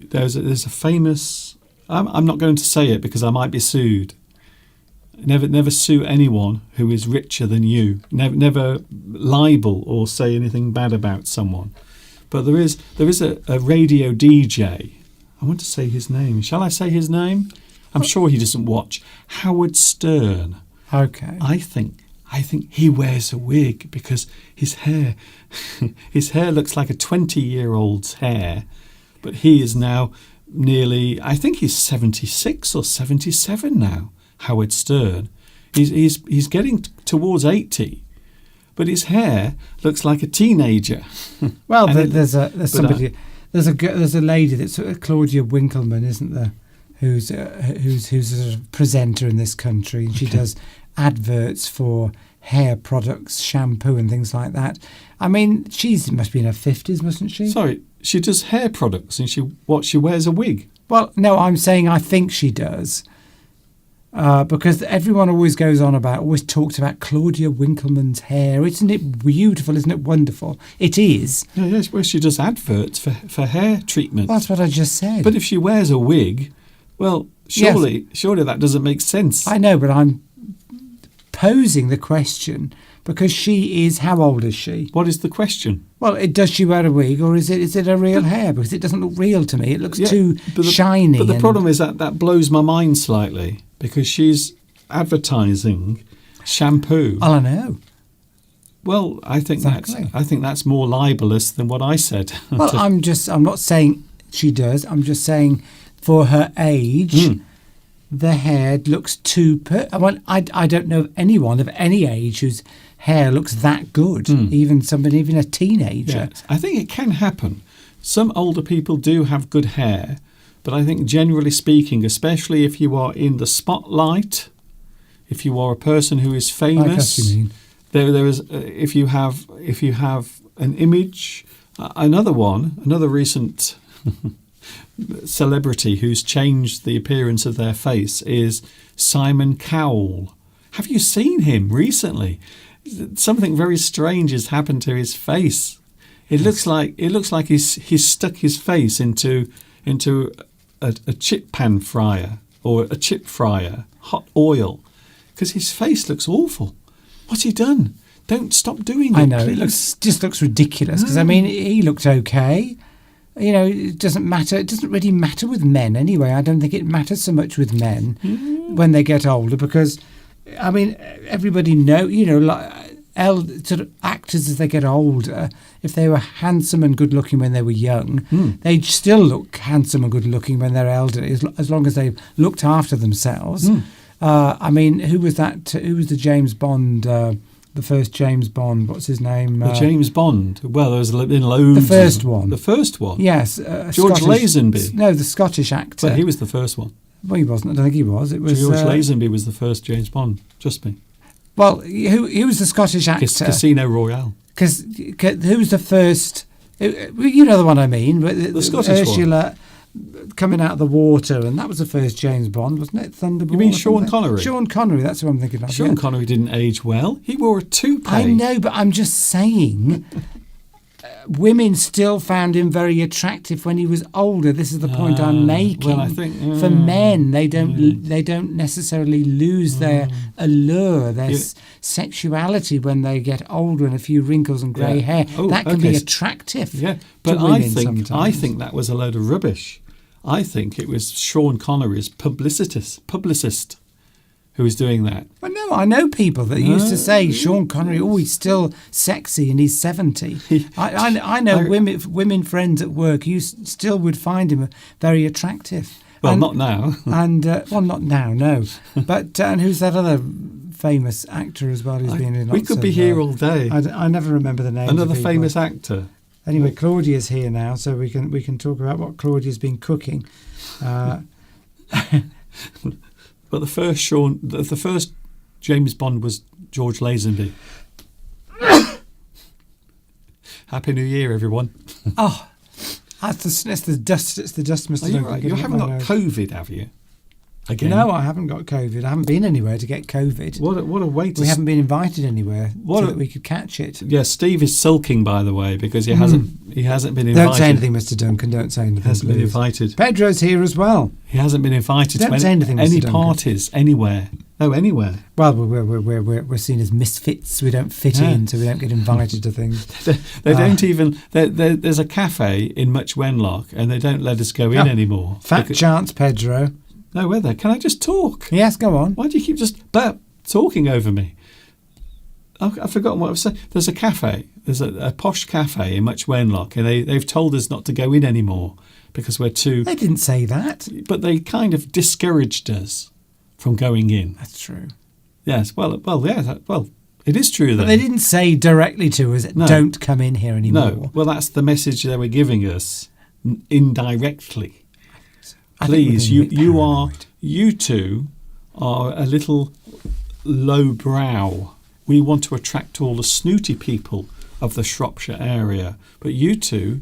there's a famous. I'm not going to say it because I might be sued. Never sue anyone who is richer than you. Never libel or say anything bad about someone. But there is a radio DJ. I want to say his name. Shall I say his name? I'm sure he doesn't watch. Howard Stern. Okay. I think he wears a wig because his hair looks like a 20-year-old's hair, but he is now nearly, I think he's 76 or 77 now, Howard Stern. He's getting towards 80, but his hair looks like a teenager. Well, there's a lady that's Claudia Winkleman, isn't there, who's a sort of presenter in this country, and she does adverts for hair products, shampoo and things like that. I mean, she must be in her 50s, mustn't she? Sorry, she does hair products, and she wears a wig. Well, no, I'm saying I think she does. Because everyone always talks about Claudia Winkleman's hair. Isn't it beautiful? Isn't it wonderful? It is. Yeah, well, she does adverts for hair treatment. That's what I just said. But if she wears a wig, well, surely that doesn't make sense. I know, but I'm posing the question because she is. How old is she? What is the question? Well, does she wear a wig, or is it her real hair? Because it doesn't look real to me. It looks too shiny. But the problem is that blows my mind slightly, because she's advertising shampoo. I know. Well, I think that's more libelous than what I said. Well, I'm not saying she does. I'm just saying for her age, the hair looks too. I don't know of anyone of any age whose hair looks that good. Even a teenager. Yes. I think it can happen. Some older people do have good hair, but I think generally speaking, especially if you are in the spotlight, if you are a person who is famous, There is if you have an image, another recent celebrity who's changed the appearance of their face is Simon Cowell. Have you seen him recently? Something very strange has happened to his face. It looks like he's stuck his face into a chip pan fryer or a chip fryer, hot oil, because his face looks awful. What's he done? Don't stop doing it. I know, please. it just looks ridiculous, because, I mean, he looked okay. You know, it doesn't matter. It doesn't really matter with men anyway. I don't think it matters so much with men when they get older, because, I mean, everybody sort of actors as they get older, if they were handsome and good looking when they were young, they still look handsome and good looking when they're elderly, as long as they've looked after themselves. I mean, who was that? Who was the James Bond? The first James Bond. What's his name? The James Bond. Well, there's been loads. The first one. The first one. Yes. George Lazenby. No, the Scottish actor. Well, he was the first one. Well, he wasn't. I don't think he was. It was George Lazenby was the first James Bond. Trust me. Well, who was the Scottish actor? Casino Royale. Because who was the first? You know the one I mean. The Scottish Ursula coming out of the water, and that was the first James Bond, wasn't it? Thunderball. You mean Sean Connery? Sean Connery. That's what I'm thinking of. Sean Connery didn't age well. He wore a toupee. I know, but I'm just saying. Women still found him very attractive when he was older. This is the point I'm making. Well, I think for men, they don't necessarily lose their allure, their sexuality when they get older and a few wrinkles and grey hair. That can be attractive. Yeah, but I think that was a load of rubbish. I think it was Sean Connery's publicist who was doing that. Well, no, I know people that used to say Sean Connery, he's still sexy and he's 70. I know women friends at work who still would find him very attractive. Well, not now. And not now, no. But and who's that other famous actor as well who's been in lots we could be here all day. I never remember the name. Another famous actor. Anyway, Claudia's here now, so we can talk about what Claudia's been cooking. But the first James Bond was George Lazenby. Happy New Year, everyone. Oh, it's the dust. It's the dust, Mr. Duncan. Right? You haven't got COVID, have you? Again? No, I haven't got COVID. I haven't been anywhere to get COVID. What a way to... We haven't been invited anywhere so that we could catch it. Yeah, Steve is sulking, by the way, because he hasn't been invited. Don't say anything, Mr. Duncan. Don't say anything. He hasn't been invited. Pedro's here as well. He hasn't been invited Don't to say anything, any Mr. Duncan. parties, anywhere. No, anywhere. Well, we're seen as misfits. We don't fit in, so we don't get invited to things. They don't even... There's a cafe in Much Wenlock, and they don't let us go in anymore. Fat chance, Pedro. No, whether. Can I just talk? Yes, go on. Why do you keep just talking over me? I've forgotten what I was saying. There's a cafe. There's a posh cafe in Much Wenlock, and they've told us not to go in anymore because we're too... They didn't say that. But they kind of discouraged us from going in. That's true. Yes, well, it is true then. But they didn't say directly to us, don't come in here anymore. No, well, that's the message they were giving us indirectly. Please, you two are a little lowbrow. We want to attract all the snooty people of the Shropshire area, but you two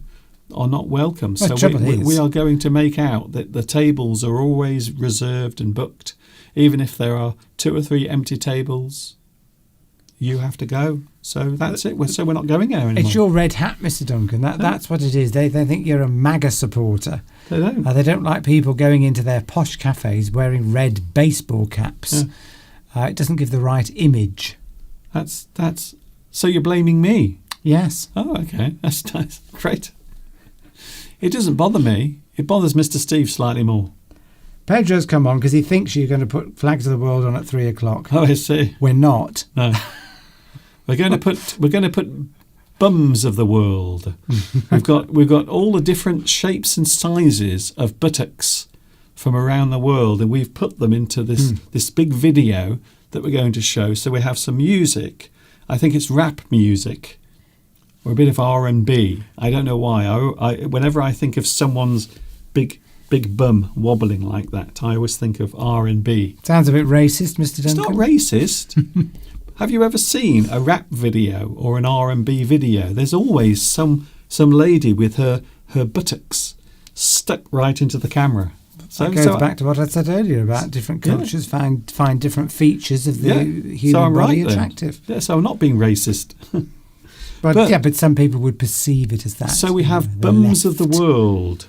are not welcome. Well, so we are going to make out that the tables are always reserved and booked, even if there are 2 or 3 empty tables. You have to go. So that's it. So we're not going there anymore. It's your red hat, Mr. Duncan. That's what it is. They think you're a MAGA supporter. They don't. They don't like people going into their posh cafes wearing red baseball caps. Yeah. It doesn't give the right image. That's. So you're blaming me? Yes. Oh, okay. That's nice. Great. It doesn't bother me. It bothers Mr. Steve slightly more. Pedro's come on because he thinks you're going to put Flags of the World on at 3:00. Oh, I see. We're not. No. We're going to put bums of the world. we've got all the different shapes and sizes of buttocks from around the world, and we've put them into this big video that we're going to show. So we have some music. I think it's rap music or a bit of R&B. I don't know why. Whenever I think of someone's big bum wobbling like that, I always think of R&B. Sounds a bit racist, Mr. Duncan. It's not racist. Have you ever seen a rap video or an R&B video? There's always some lady with her buttocks stuck right into the camera. So it goes back to what I said earlier about different cultures find different features of the human body attractive. Yeah, so I'm not being racist. but some people would perceive it as that. So we have bums of the world.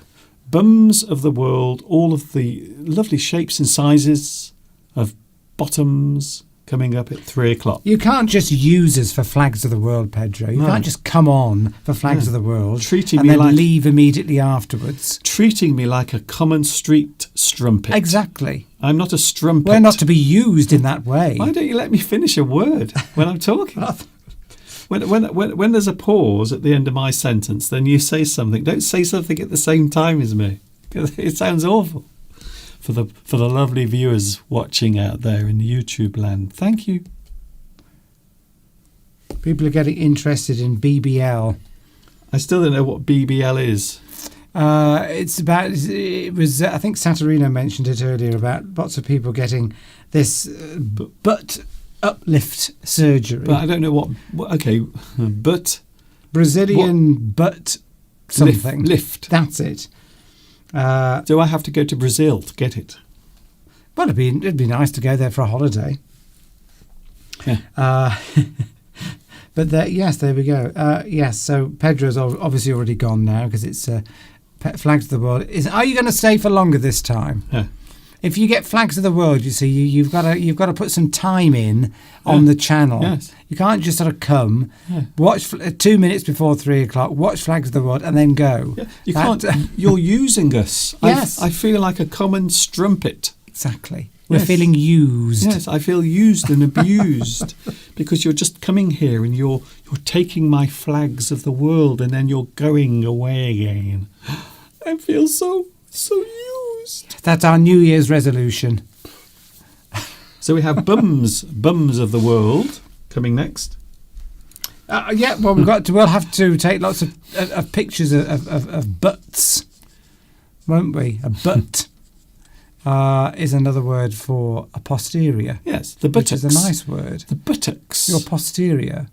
Bums of the world, all of the lovely shapes and sizes of bottoms coming up at 3:00. You can't just use us for flags of the world, Pedro. You can't just come on for flags of the world and then leave immediately afterwards. Treating me like a common street strumpet. Exactly. I'm not a strumpet. We're not to be used in that way. Why don't you let me finish a word when I'm talking? When there's a pause at the end of my sentence, then you say something. Don't say something at the same time as me. It sounds awful. For the lovely viewers watching out there in YouTube land, thank you. People are getting interested in BBL. I still don't know what BBL is. It's about. It was. I think Saturino mentioned it earlier about lots of people getting this butt uplift surgery. But I don't know what. Okay, but Brazilian butt something lift. That's it. Do I have to go to Brazil to get it? Well, it'd be nice to go there for a holiday. Yeah. But there we go. Yes, so Pedro's obviously already gone now because it's Flags of the World. Are you going to stay for longer this time? Yeah. If you get Flags of the World, you see, you've got to put some time in on the channel. Yes. You can't just sort of come, watch 2 minutes before 3:00, watch Flags of the World, and then go. Yeah. You can't. You're using us. Yes. I feel like a common strumpet. Exactly. We're feeling used. Yes, I feel used and abused because you're just coming here and you're taking my flags of the world and then you're going away again. I feel so used. That's our New Year's resolution. So we have bums of the world coming next. Well, we'll have to take lots of pictures of butts, won't we? A butt. Is another word for a posterior. Yes, the buttocks. Which is a nice word. The buttocks. Your posterior.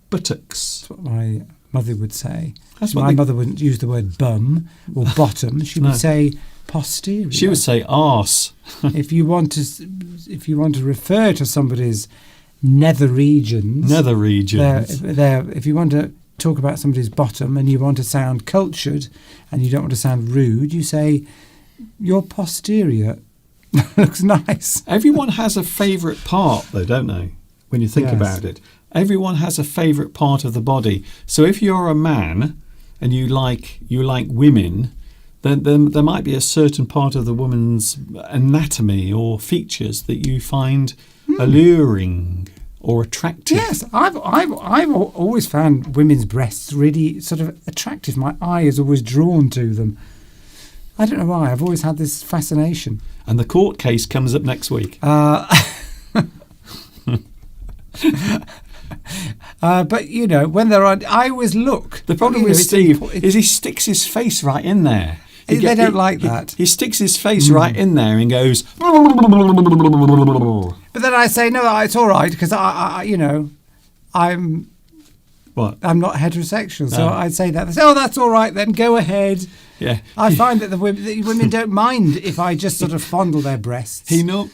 Buttocks. That's what my mother would say. That's my mother wouldn't use the word bum or bottom. She would say posterior. She would say arse. If you want to refer to somebody's nether regions. If you want to talk about somebody's bottom and you want to sound cultured and you don't want to sound rude, you say your posterior looks nice. Everyone has a favourite part, though, don't they? When you think about it, everyone has a favourite part of the body. So if you're a man and you like women, then there might be a certain part of the woman's anatomy or features that you find alluring or attractive. Yes, I've always found women's breasts really sort of attractive. My eye is always drawn to them. I don't know why. I've always had this fascination. And the court case comes up next week. But, when they're on, I always look. The problem with Steve is he sticks his face right in there. They don't like that. He sticks his face right in there and goes... But then I say, no, it's all right, because I'm... What? I'm not heterosexual, so I'd say that. They say, oh, that's all right then, go ahead. Yeah. I find that the women don't mind if I just sort of fondle their breasts.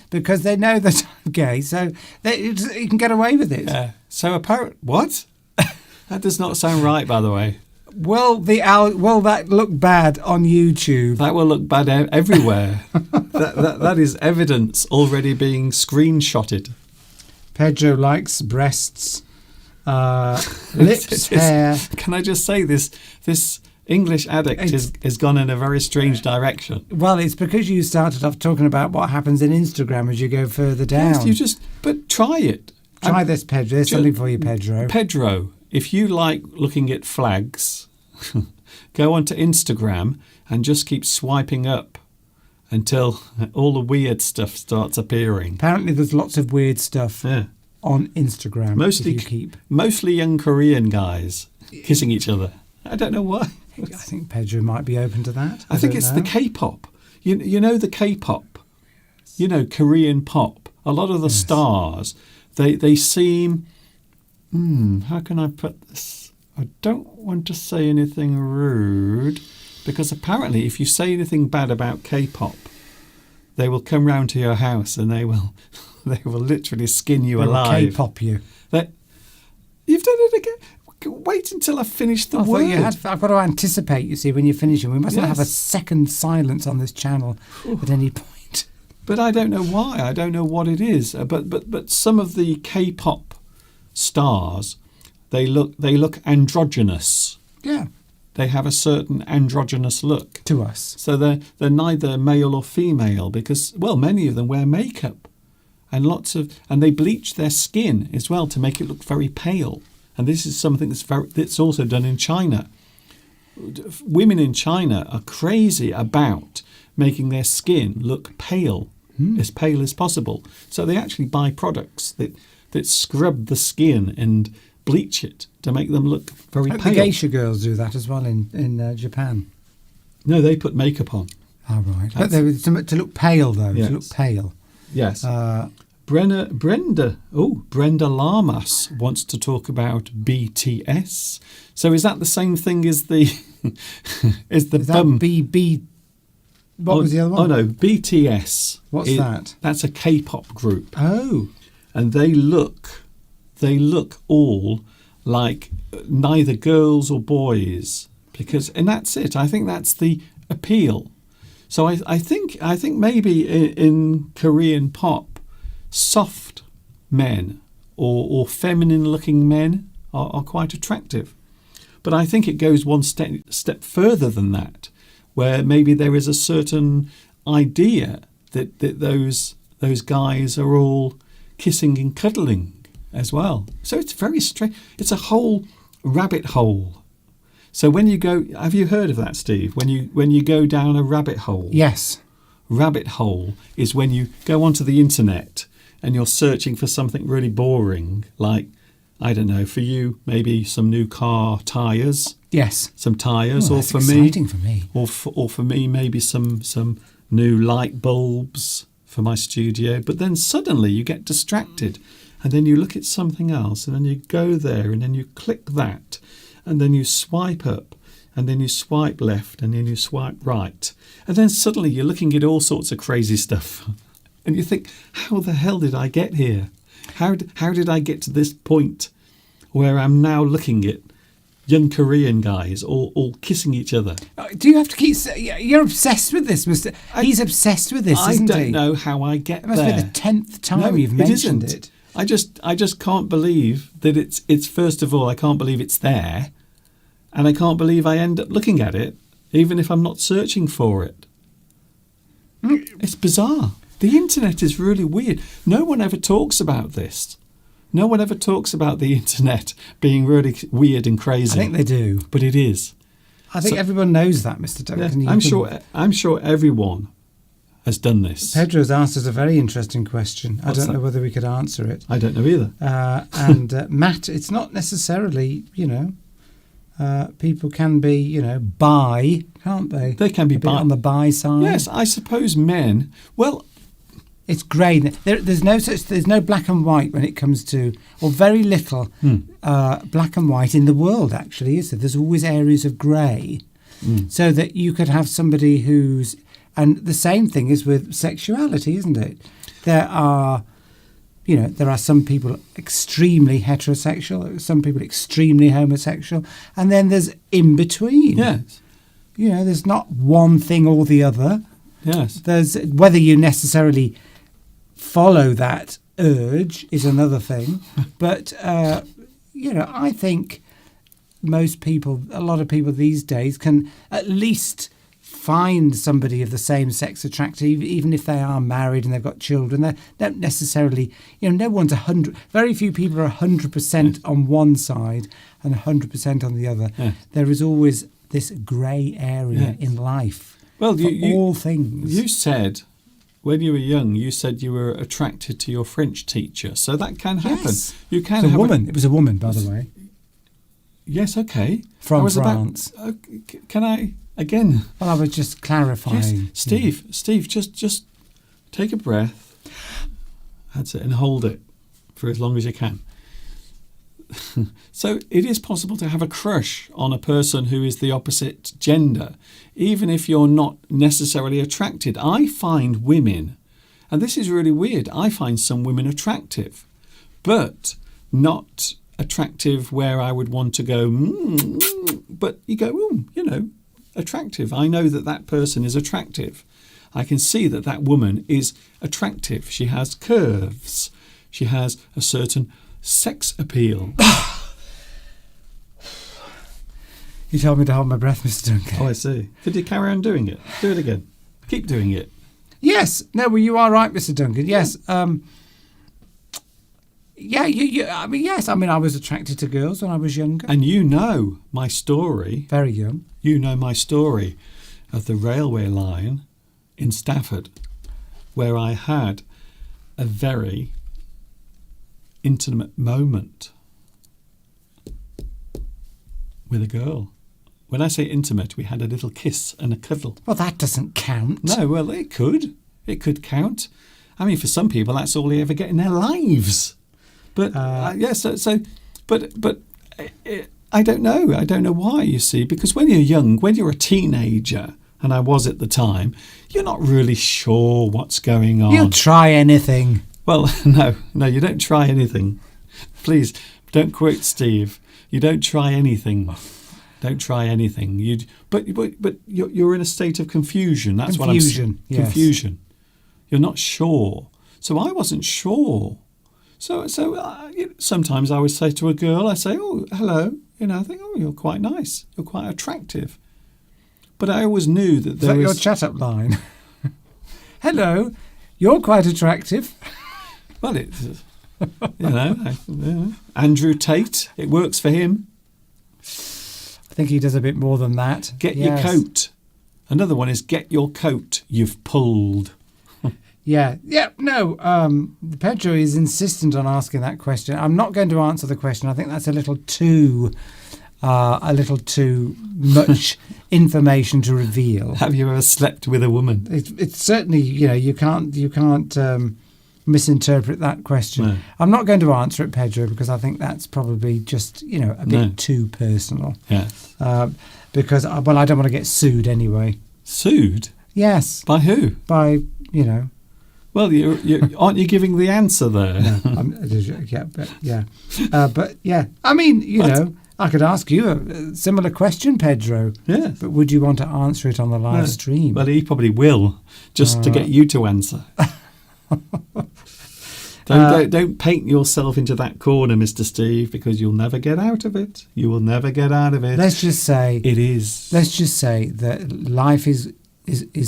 Because they know that I'm gay, so you can get away with it. Yeah. So what? That does not sound right, by the way. Will that look bad on YouTube? That will look bad everywhere. that is evidence already being screenshotted. Pedro likes breasts. Lips, hair. Can I just say this English addict has gone in a very strange direction. Well, it's because you started off talking about what happens in Instagram as you go further down. Yes, but try it. Try this, Pedro. There's something for you, Pedro. Pedro, if you like looking at flags, go onto Instagram and just keep swiping up until all the weird stuff starts appearing. Apparently there's lots of weird stuff. Yeah. On Instagram, mostly young Korean guys kissing each other. I don't know why. I think Pedro might be open to that. I think it's the K-pop. You know the K-pop. Korean pop. A lot of the stars, they seem. How can I put this? I don't want to say anything rude, because apparently, if you say anything bad about K-pop, they will come round to your house and they will literally skin you alive. K-pop you. You've done it again. Wait until I finish the word. I've got to anticipate, you see, when you're finishing. We mustn't Yes. have a second silence on this channel at any point. But I don't know why. I don't know what it is. But some of the K-pop stars, they look androgynous. Yeah. They have a certain androgynous look. To us. So they're neither male or female because, well, many of them wear makeup and they bleach their skin as well to make it look very pale. And this is something that's also done in China. Women in China are crazy about making their skin look pale as possible. So they actually buy products that scrub the skin and bleach it to make them look very pale. The geisha girls do that as well in Japan. No, they put makeup on. Oh, right. But to look pale, though. Yes. To look pale. Yes. Brenda Lamas wants to talk about BTS. So is that the same thing as the Is that BB? What was the other one? Oh no, BTS. What's that? That's a K-pop group, Oh. and they look all like neither girls or boys and that's it. I think that's the appeal. So I think maybe in Korean pop, soft men or feminine-looking men are quite attractive. But I think it goes one step further than that, where maybe there is a certain idea that those guys are all kissing and cuddling as well. So it's very strange. It's a whole rabbit hole. So when you go, have you heard of that, Steve? When you go down a rabbit hole? Yes. Rabbit hole is when you go onto the internet and you're searching for something really boring, like, I don't know, for you, maybe some new car tyres. Yes. Some tyres, Oh, or that's for exciting for me. or for me, maybe some new light bulbs for my studio. But then suddenly you get distracted, and then you look at something else, and then you go there, and then you click that, and then you swipe up, and then you swipe left, and then you swipe right, and then suddenly you're looking at all sorts of crazy stuff, and you think, how the hell did I get here? How did I get to this point where I'm now looking at young Korean guys all kissing each other? Do you have to keep... You're obsessed with this, Mr... He's obsessed with this, isn't he? I don't know how I get there. It must be the 10th time you've mentioned it. I just can't believe that it's first of all, I can't believe it's there, and I can't believe I end up looking at it, even if I'm not searching for it. It's bizarre. The internet is really weird. No one ever talks about this. No one ever talks about the internet being really weird and crazy. I think they do. But it is. I think everyone knows that, Mr. Duncan. Yeah, I'm sure everyone has done this. Pedro's asked us a very interesting question. What's I don't know that? whether we could answer it. I don't know either. And Matt, it's not necessarily, people can be, bi, can't they? They can be a bit bi. on the bi side. Yes, I suppose men. Well, it's grey. There's no black and white when it comes to, or very little black and white in the world, actually, is there? There's always areas of grey. So that you could have somebody who's, and the same thing is with sexuality, isn't it? There are some people extremely heterosexual, some people extremely homosexual, and then there's in between. yes, There's not one thing or the other. yes. There's whether you necessarily follow that urge is another thing, but I think a lot of people these days can at least find somebody of the same sex attractive, even if they are married and they've got children. They don't necessarily, no one's 100. Very few people are 100% on one side and 100% on the other. Yeah. There is always this grey area in life. Well, for all things. You said when you were young, you said you were attracted to your French teacher, so that can happen. Yes. You can It's have a woman. It was a woman, by the way. Yes, okay. From I was France. Can I again? Well, I was just clarifying. Yes. Steve, just take a breath. That's it, and hold it for as long as you can. So it is possible to have a crush on a person who is the opposite gender, even if you're not necessarily attracted. I find women, and this is really weird, I find some women attractive, but not attractive where I would want to go, but you go, attractive. I know that person is attractive. I can see that woman is attractive. She has curves. She has a certain sex appeal. You told me to hold my breath, Mr. Duncan. Oh, I see. Could you carry on doing it? Do it again. Keep doing it. Yes. No, well, you are right, Mr. Duncan. Yes. Yes. I mean, I was attracted to girls when I was younger. And you know my story. Very young. You know my story of the railway line in Stafford, where I had a very intimate moment with a girl. When I say intimate, we had a little kiss and a cuddle. Well, that doesn't count. No, well, it could. It could count. I mean, for some people, that's all they ever get in their lives. But but I don't know. I don't know why, you see, because when you're young, when you're a teenager, and I was at the time, you're not really sure what's going on. You'll try anything. Well, no, you don't try anything. Please, don't quote Steve. You don't try anything. Don't try anything. But you're in a state of confusion. That's what I'm saying. Yes. Confusion. You're not sure. So I wasn't sure. So sometimes I would say to a girl, I say, "Oh, hello." I think, "Oh, you're quite nice. You're quite attractive." But I always knew that there was your chat-up line. "Hello, you're quite attractive." Well, it's Andrew Tate. It works for him. I think he does a bit more than that. Get your coat. Another one is get your coat. You've pulled. Pedro is insistent on asking that question. I'm not going to answer the question. I think that's a little too much information to reveal. Have you ever slept with a woman? It's certainly, you can't misinterpret that question. No. I'm not going to answer it, Pedro, because I think that's probably just a bit too personal. Yes. Because I don't want to get sued anyway. Sued? Yes. By who? By Well, you aren't you giving the answer there? No, I mean, I could ask you a similar question, Pedro. Yes. But would you want to answer it on the live stream? Well, he probably will, just to get you to answer. Don't paint yourself into that corner, Mr. Steve, because you'll never get out of it. You will never get out of it. Let's just say it is. Let's just say that life is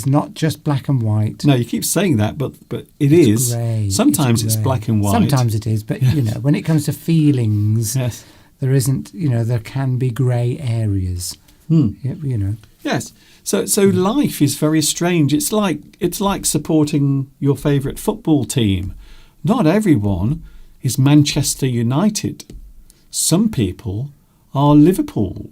not just black and white. No, you keep saying that, but it's is. Grey. Sometimes it's black and white. Sometimes it is, but when it comes to feelings, yes. There isn't. There can be grey areas. Yes. So life is very strange. It's like supporting your favourite football team. Not everyone is Manchester United. Some people are Liverpool.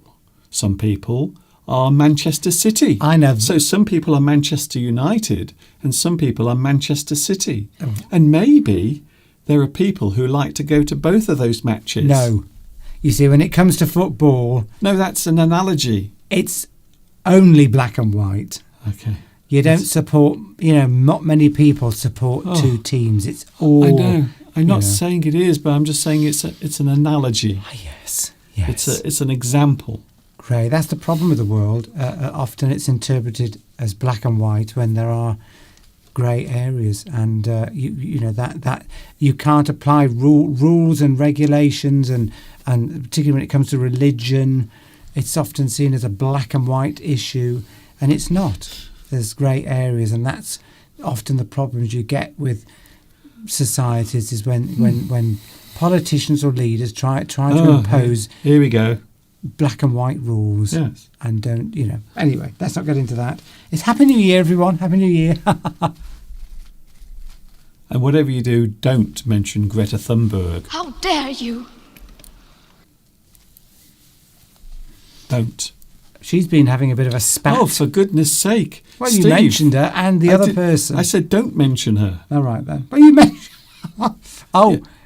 Some people are Manchester City. I know. So some people are Manchester United and some people are Manchester City. Oh. And maybe there are people who like to go to both of those matches. No. You see, when it comes to football... No, that's an analogy. It's only black and white. Okay. You don't support, not many people support two teams. It's all... I know. I'm not saying it is, but I'm just saying it's an analogy. Ah, yes. It's an example. Grey. That's the problem with the world. Often it's interpreted as black and white when there are grey areas, and that you can't apply rules and regulations, and particularly when it comes to religion, it's often seen as a black and white issue, and it's not. There's grey areas, and that's often the problems you get with societies is when politicians or leaders try to impose. Here we go. Black and white rules. Yes. And don't, Anyway, let's not get into that. It's Happy New Year, everyone. Happy New Year. And whatever you do, don't mention Greta Thunberg. How dare you? Don't. She's been having a bit of a spat. Oh, for goodness sake. Well, Steve, you mentioned her and the other person. I said don't mention her. All right, then. But you mentioned...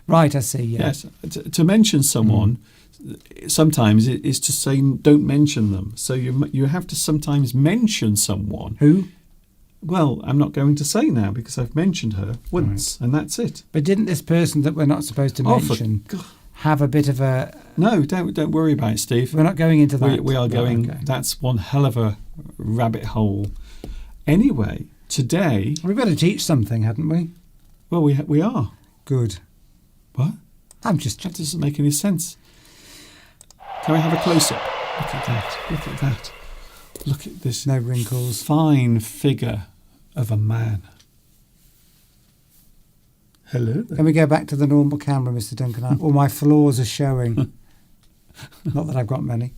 Right, I see. Yeah. Yes, to mention someone, sometimes it's to say don't mention them. So you have to sometimes mention someone. Who? Well, I'm not going to say now because I've mentioned her once, and that's it. But didn't this person that we're not supposed to mention have a bit of a? No, don't worry about it, Steve. We're not going into that. We are going. Okay. That's one hell of a rabbit hole. Anyway, today. We've got to teach something, hadn't we? Well, we are. Good. What? I'm just. That doesn't make any sense. Can we have a close-up? Look at that. Look at that. Look at this. No wrinkles. Fine figure of a man. Hello there. Can we go back to the normal camera, Mr. Duncan? All my flaws are showing. Not that I've got many.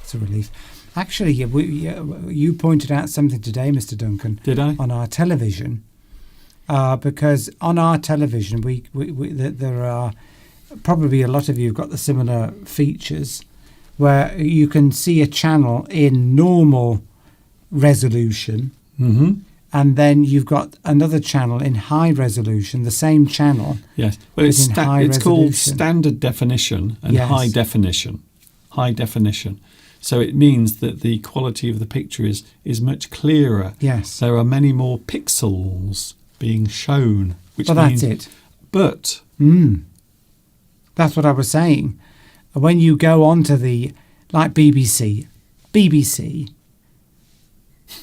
It's a relief. Actually, you pointed out something today, Mr. Duncan. Did I? On our television. Because on our television, there are probably a lot of you have got the similar features where you can see a channel in normal resolution, and then you've got another channel in high resolution, the same channel. Yes, well, it's resolution. called standard definition and high definition. High definition. So it means that the quality of the picture is much clearer. Yes. There are many more pixels being shown. Well, that's it. But... That's what I was saying. When you go on to like BBC,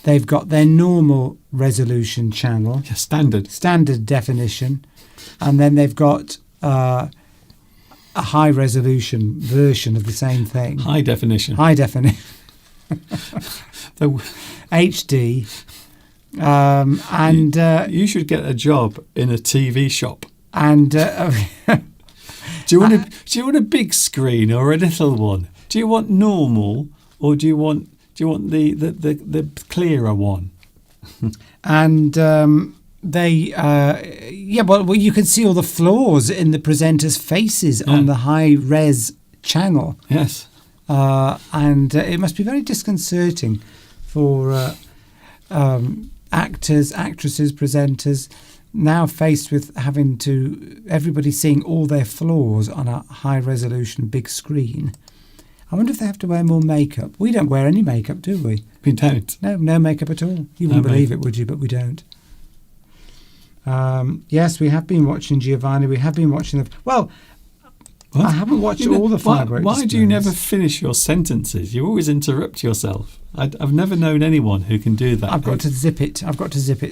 they've got their normal resolution channel. Yeah, standard definition. And then they've got a high resolution version of the same thing. High definition. HD. And you should get a job in a TV shop. And do you want a big screen or a little one? Do you want normal or do you want the clearer one? And they well you can see all the flaws in the presenters' faces on the high res channel. Yes. And it must be very disconcerting for actors, actresses, presenters, now faced with having to everybody seeing all their flaws on a high resolution big screen. I wonder if they have to wear more makeup. We don't wear any makeup, do we? We don't. No makeup at all. You wouldn't believe it, would you? But we don't. Yes, we have been watching Giovanni. We have been watching the... Well, what? I haven't watched all the fireworks. Why do you never finish your sentences? You always interrupt yourself. I've never known anyone who can do that. I've got to zip it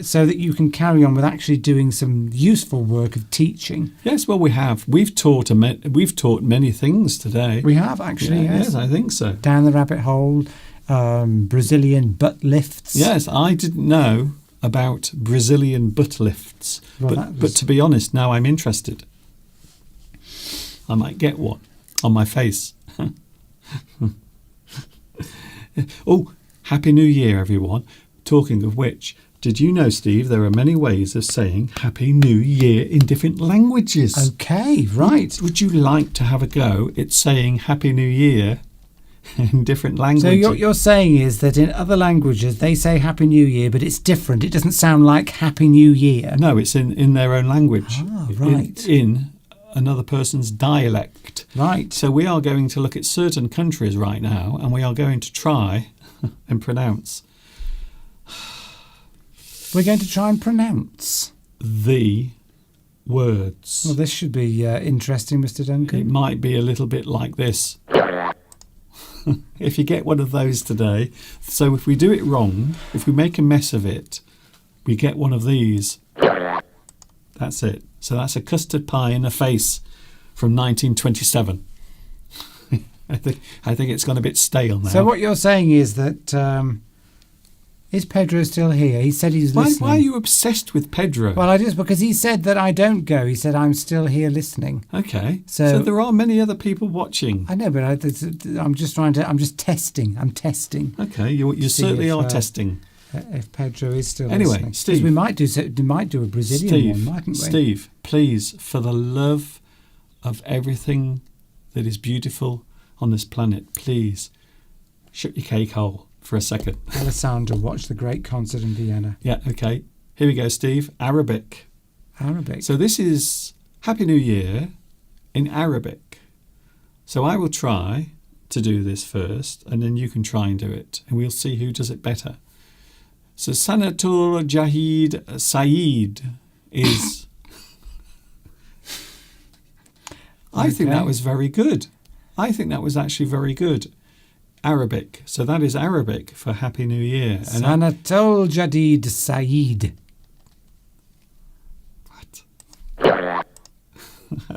so that you can carry on with actually doing some useful work of teaching. Yes, well, we have. We've taught many things today. We have, actually, yes. Yes, I think so. Down the rabbit hole, Brazilian butt lifts. Yes, I didn't know about Brazilian butt lifts. Well, but to be honest, now I'm interested. I might get one on my face. Oh, Happy New Year, everyone. Talking of which, did you know, Steve, there are many ways of saying Happy New Year in different languages? Okay, right. Would you like to have a go at saying Happy New Year in different languages? So what you're saying is that in other languages they say Happy New Year, but it's different. It doesn't sound like Happy New Year. No, it's in their own language. Ah, right. In another person's dialect. Right. So we are going to look at certain countries right now, and we are going to try and pronounce. We're going to try and pronounce the words. Well, this should be interesting, Mr. Duncan. It might be a little bit like this. If you get one of those today. So if we do it wrong, if we make a mess of it, we get one of these. That's it. So that's a custard pie in a face from 1927. I think it's gone a bit stale now. So what you're saying is that is Pedro still here? He said he's listening. Why are you obsessed with Pedro? Well, because he said that I don't go. He said I'm still here listening. Okay. So there are many other people watching. I know, but I'm just testing. I'm testing. Okay, you certainly are testing. If Pedro is still listening. Anyway, Steve, we might do a Brazilian one, mightn't we? Steve, please, for the love of everything that is beautiful on this planet, please shut your cake hole for a second. Alessandro watched the great concert in Vienna. Yeah, okay. Here we go, Steve. Arabic. Arabic. So this is Happy New Year in Arabic. So I will try to do this first, and then you can try and do it, and we'll see who does it better. So Sanatul Jahid Saeed is... I think that was very good. I think that was actually very good. Arabic. So that is Arabic for Happy New Year. And Sanatul Jadid Saeed. What?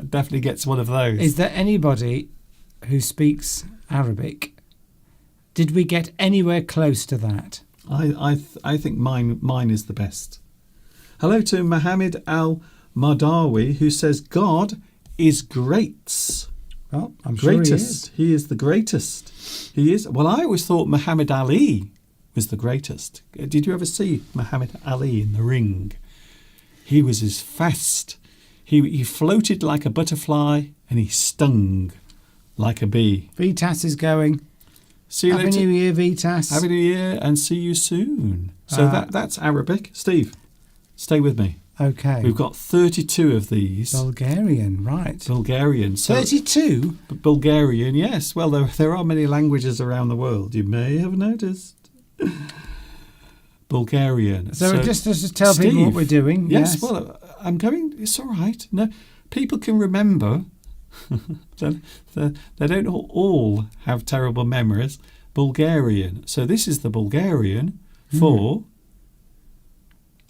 Definitely gets one of those. Is there anybody who speaks Arabic? Did we get anywhere close to that? I think mine is the best. Hello to Mohammed Al Mardawi, who says God is great. Well, I'm sure Greatest. He is the greatest. He is. Well, I always thought Muhammad Ali was the greatest. Did you ever see Muhammad Ali in the ring? He was as fast. He floated like a butterfly and he stung like a bee. Vitas is going. See you Happy later. New Year, Vitas. Happy New Year and see you soon. So that's Arabic. Steve, stay with me. Okay. We've got 32 of these. Bulgarian, right. Bulgarian. So 32? Bulgarian, yes. Well, there are many languages around the world. You may have noticed. Bulgarian. So just tell Steve, people what we're doing. Yes, well, I'm going... It's all right. No, people can remember. They don't all have terrible memories. Bulgarian. So this is the Bulgarian for...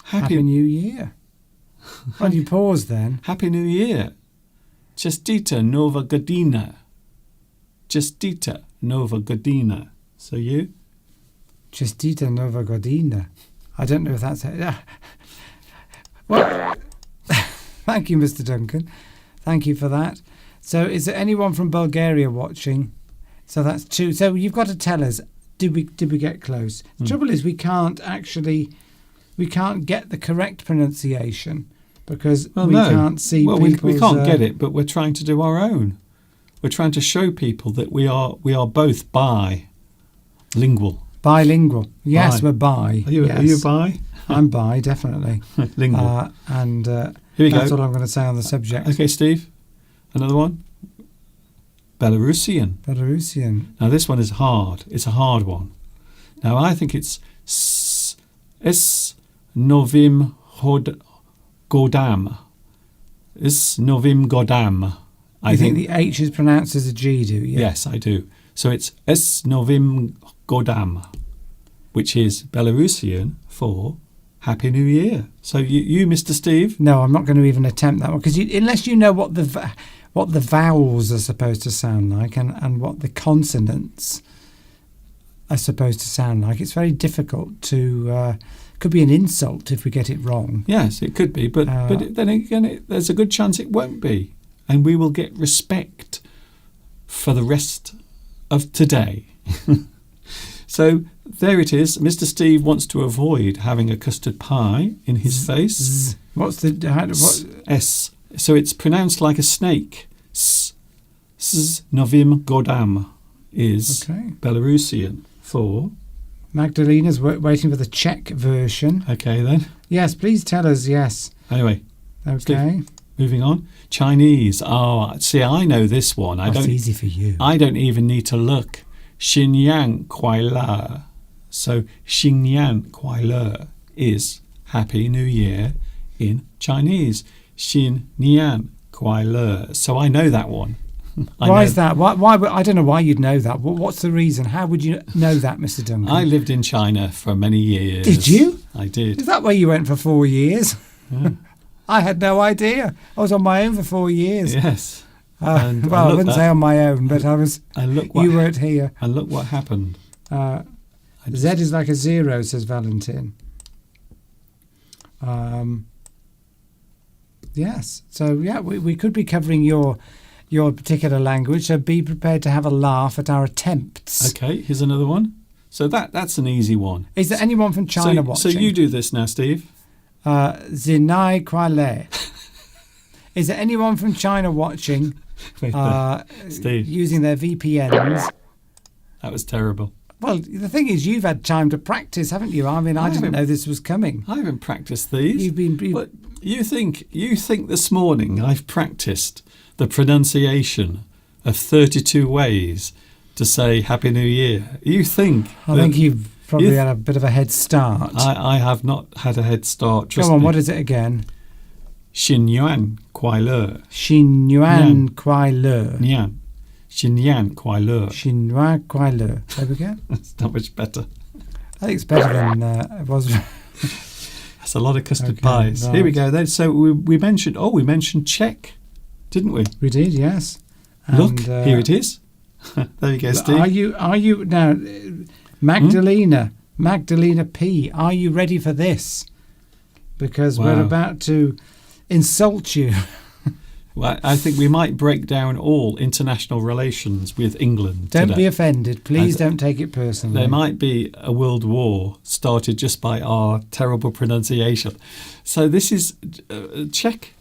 Happy New Year. Why do you pause then? Happy New Year. Chestita Nova Godina. Chestita Nova Godina. So you? Chestita Nova Godina. I don't know if that's it. Well, thank you, Mr. Duncan. Thank you for that. So is there anyone from Bulgaria watching? So that's two. So you've got to tell us, did we get close? The trouble is we can't get the correct pronunciation because can't see people's... we can't get it, but we're trying to do our own. We're trying to show people that we are both bilingual. Bilingual. Yes, Bi. we're bi. Are you, yes. Are you bi? I'm bi, definitely. Lingual. And Here we that's go. all I'm going to say on the subject. Okay, Steve. Another one. Belarusian. Belarusian. Now this one is hard. It's a hard one. Now I think it's S Novim Godam. S Novim Godam. I think the H is pronounced as a G, do you? Yes, I do. So it's S Novim Godam, which is Belarusian for Happy New Year. So you Mr. Steve? No, I'm not going to even attempt that one because unless you know what the vowels are supposed to sound like and what the consonants are supposed to sound like, it's very difficult to. Could be an insult if we get it wrong. Yes, it could be, but then again, there's a good chance it won't be, and we will get respect for the rest of today. So there it is. Mr. Steve wants to avoid having a custard pie in his face. What's the S? So it's pronounced like a snake. S Novim Godam is Belarusian for... Magdalena's waiting for the Czech version. Okay, then. Yes, please tell us, yes. Anyway. Okay. Steve, moving on. Chinese. Oh, see, I know this one. That's easy for you. I don't even need to look. Xinyan Kuai Le. So Xinyan Kuai Le is Happy New Year in Chinese. Xinyan Kuai Le. So I know that one. Why is that? Why? I don't know why you'd know that. What's the reason? How would you know that, Mr. Duncan? I lived in China for many years. Did you? I did. Is that where you went for 4 years? Yeah. I had no idea. I was on my own for 4 years. Yes. Well, I wouldn't say on my own, but I was. And look you weren't here. And look what happened. Z is like a 0, says Valentin. Yes. So yeah, we could be covering your particular language. So be prepared to have a laugh at our attempts. Okay. Here's another one. So that's an easy one. Is there anyone from China watching? So you do this now, Steve. Zinai Kwale. Is there anyone from China watching? Steve, using their VPNs. that was terrible. Well, the thing is, you've had time to practice, haven't you? I mean, I didn't know this was coming. I haven't practiced these. You've But you think this morning I've practiced the pronunciation of 32 ways to say Happy New Year? You think? I think you've probably had a bit of a head start. I have not had a head start. Trust Go on, me. what is it again? Xin Yuan Kuai Le. Xin Yuan Kuai Le. Nian. Xin Yan Kuai Le. Xin Yuan Kuai Le. There we go. That's not much better. I think it's better than it was. That's a lot of custard Okay, pies. right. Here we go then. So we mentioned Czech, didn't we? We did, yes. Look, And, here it is. There you go, Steve. Are you now, Magdalena P? Are you ready for this? Because we're Wow. about to insult you. Well, I think we might break down all international relations with England Don't today. be offended. Please And don't take it personally. There might be a world war started just by our terrible pronunciation. So this is Czech,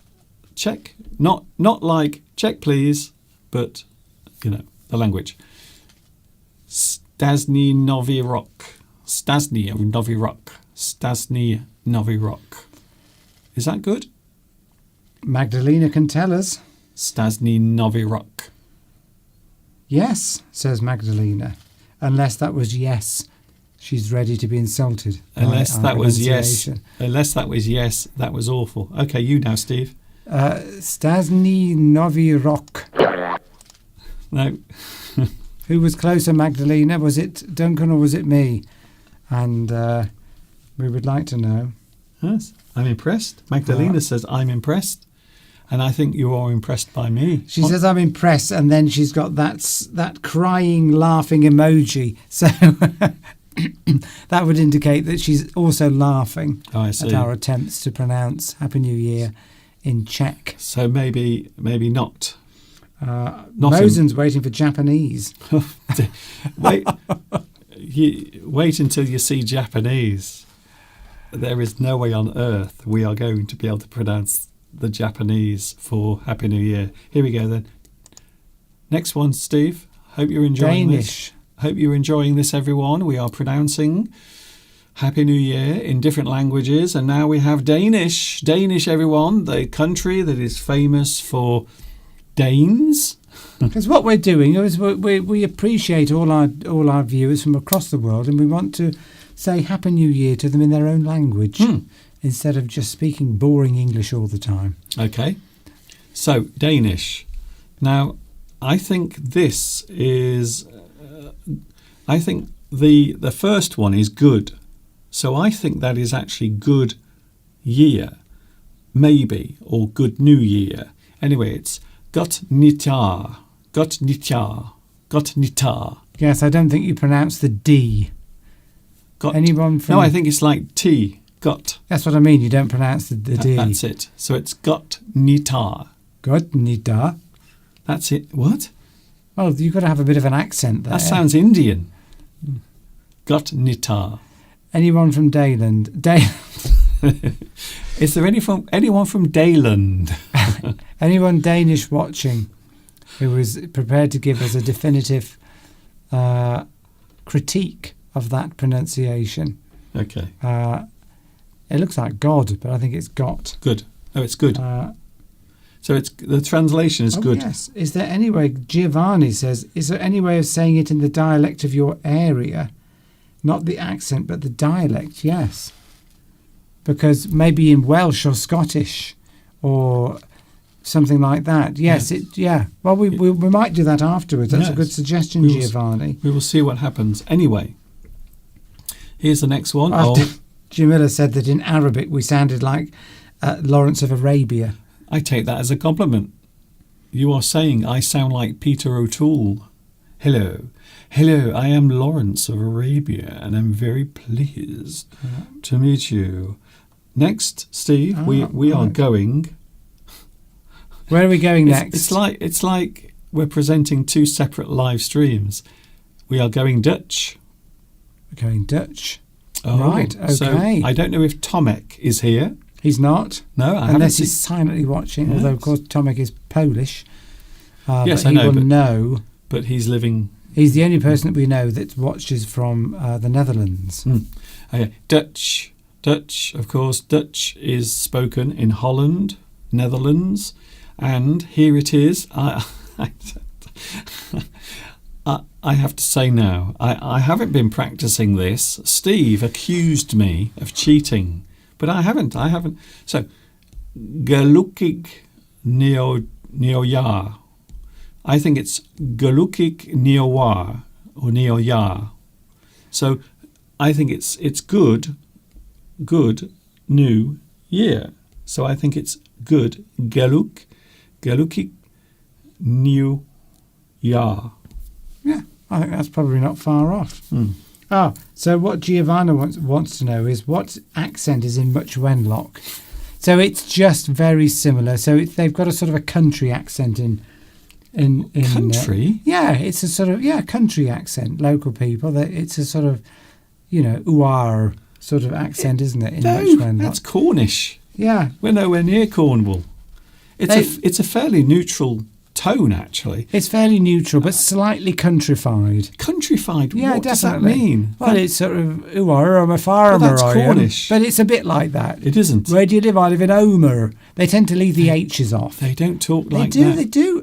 not like Czech, please, but the language. Stasny Nový Rok. Stasny Nový Rok. Stasny Nový Rok. Is that good? Magdalena can tell us. Stasny Nový Rok. Yes, says Magdalena. Unless that was yes. She's ready to be insulted. by Unless our that was yes. pronunciation. Unless that was yes, that was awful. Okay, you now, Steve. Stasny Nový Rok. No. Who was closer, Magdalena? Was it Duncan or was it me? And we would like to know. Yes, I'm impressed. Magdalena says I'm impressed. And I think you are impressed by me. She says I'm impressed, and then she's got that crying, laughing emoji. So that would indicate that she's also laughing at our attempts to pronounce Happy New Year in Czech. So maybe not. Mosen's waiting for Japanese. Wait until you see Japanese. There is no way on earth we are going to be able to pronounce the Japanese for Happy New Year. Here we go then. Next one, Steve. Hope you're enjoying Danish. this. Hope you're enjoying this, everyone. We are pronouncing Happy New Year in different languages, and now we have Danish. Danish, everyone, the country that is famous for Danes. Because what we're doing is we appreciate all our viewers from across the world, and we want to say Happy New Year to them in their own language instead of just speaking boring English all the time. Okay. So, Danish. Now, I think this is... I think the first one is good. So I think that is actually good year, maybe, or good new year. Anyway, it's Gott Nyttår. Gott Nyttår. Gott Nyttår. Yes, I don't think you pronounce the D. Gott. Anyone from... No, I think it's like T. Gott. That's what I mean. You don't pronounce the D. That's it. So it's Gott Nyttår. Gott Nyttår. That's it. What? Well, you've got to have a bit of an accent there. That sounds Indian. Gott Nyttår. Anyone from Dayland? Is there anyone from Dayland? Anyone Danish watching who is prepared to give us a definitive critique of that pronunciation? Okay. It looks like God, but I think it's got. Good. Oh, it's good. So it's the translation is good. Yes. Is there any way, Giovanni says, is there any way of saying it in the dialect of your area? Not the accent, but the dialect, yes. Because maybe in Welsh or Scottish or something like that. Yes, yeah. Well, we might do that afterwards. That's a good suggestion, Giovanni. We will see what happens. Anyway, here's the next one. Jamila said that in Arabic we sounded like Lawrence of Arabia. I take that as a compliment. You are saying I sound like Peter O'Toole. Hello, I am Lawrence of Arabia, and I'm very pleased to meet you. Next, Steve, we are going... Where are we going next? It's like we're presenting two separate live streams. We are going Dutch. We're going Dutch. Oh, right, okay. So I don't know if Tomek is here. He's not. No, I haven't. Unless he's silently watching, although, of course, Tomek is Polish. Yes, but I know. He will know. But he's living He's the only person that we know that watches from the Netherlands. Okay. Dutch. Dutch, of course. Dutch is spoken in Holland, Netherlands, and here it is. I have to say now, I haven't been practicing this. Steve accused me of cheating, but I haven't. So, gelukkig nieuwjaar. I think it's gelukkig nieuwjaar or nieuwjaar. So, I think it's good new year. So I think it's good gelukkig nieuwjaar. Yeah, I think that's probably not far off. So what Giovanna wants to know is what accent is in Much Wenlock. So it's just very similar. So they've got a sort of a country accent in country. Yeah, it's a sort of country accent. Local people. It's a sort of uar sort of accent, isn't it? In Much Wenlock. That's Cornish. Yeah, We're nowhere near Cornwall. It's a fairly neutral tone, actually. it's fairly neutral but slightly countrified. Countrified. Yeah, what does that definitely. mean? Well, it's sort of uar. I'm a farmer. Well, that's I am. Cornish. But it's a bit like that. It isn't. Where do you live? I live in Omer. They tend to leave the H's off. They don't talk like They do. that. They do.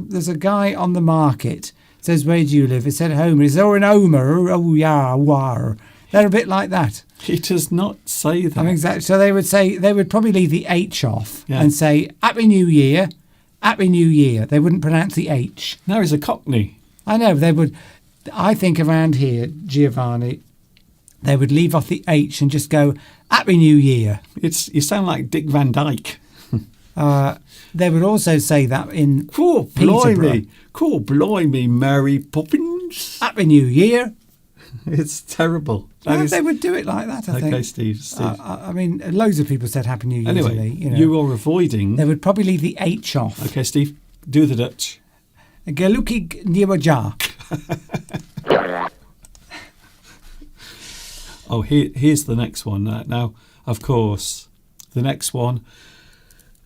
There's a guy on the market says, "Where do you live?" He said, "Homer." He says, "Oh, in Omer. Oh, yeah, war." They're a bit like that. He does not say that. I mean, exactly. So they would probably leave the H off Yeah. and say, "Happy New Year, Happy New Year." They wouldn't pronounce the H. Now he's a Cockney. I know they would. I think around here, Giovanni, they would leave off the H and just go, "Happy New Year." You sound like Dick Van Dyke. They would also say that in Cool, Peterborough. blimey. Cool, blimey, Mary Poppins. Happy New Year. It's terrible. Yeah, they would do it like that, I think. Okay, Steve. I mean, loads of people said Happy New Year to me. Anyway, you are avoiding. They would probably leave the H off. Okay, Steve, do the Dutch. Gelukkig nieuwjaar. Oh, here's the next one. Now, of course, the next one.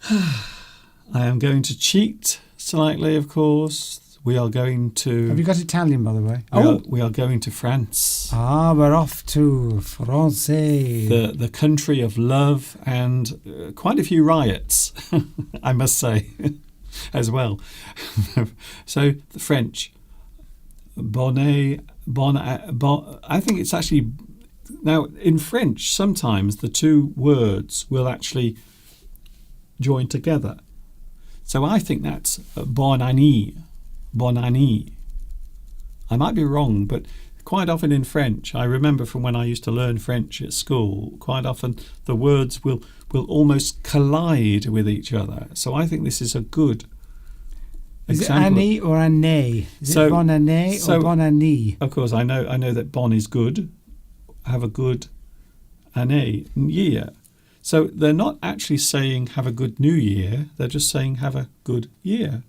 I am going to cheat slightly, of course. We are going to. Have you got Italian, by the way? We are going to France. We're off to France. The country of love and quite a few riots, I must say, as well. So the French, bonnet, I think it's actually now in French. Sometimes the two words will actually join together. So I think that's bon année. Bon année. I might be wrong, but quite often in French, I remember from when I used to learn French at school, quite often the words will almost collide with each other. So I think this is a good example. Is it année or année? Is it bon année or bon année? Of course, I know that bon is good. Have a good année, year. So they're not actually saying have a good new year. They're just saying have a good year,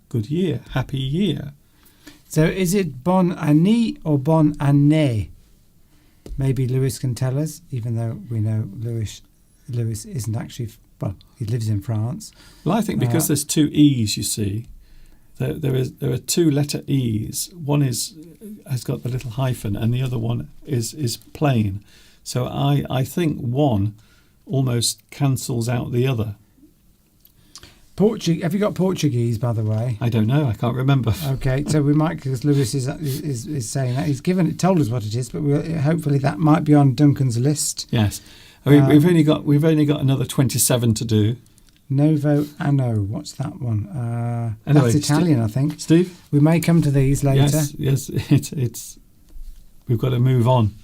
happy year. So is it bon année or bon année? Maybe Lewis can tell us, even though we know Lewis isn't actually, well, he lives in France. Well, I think because there's two E's, you see, there are two letter E's. One has got the little hyphen and the other one is plain. So I think one almost cancels out the other. Have you got Portuguese, by the way? I don't know. I can't remember. Okay, so we might, because Lewis is saying that. He's told us what it is, but hopefully that might be on Duncan's list. Yes. We've only got another 27 to do. Novo Anno. What's that one? Anyway, that's Italian, I think. Steve? We may come to these later. Yes. It's we've got to move on.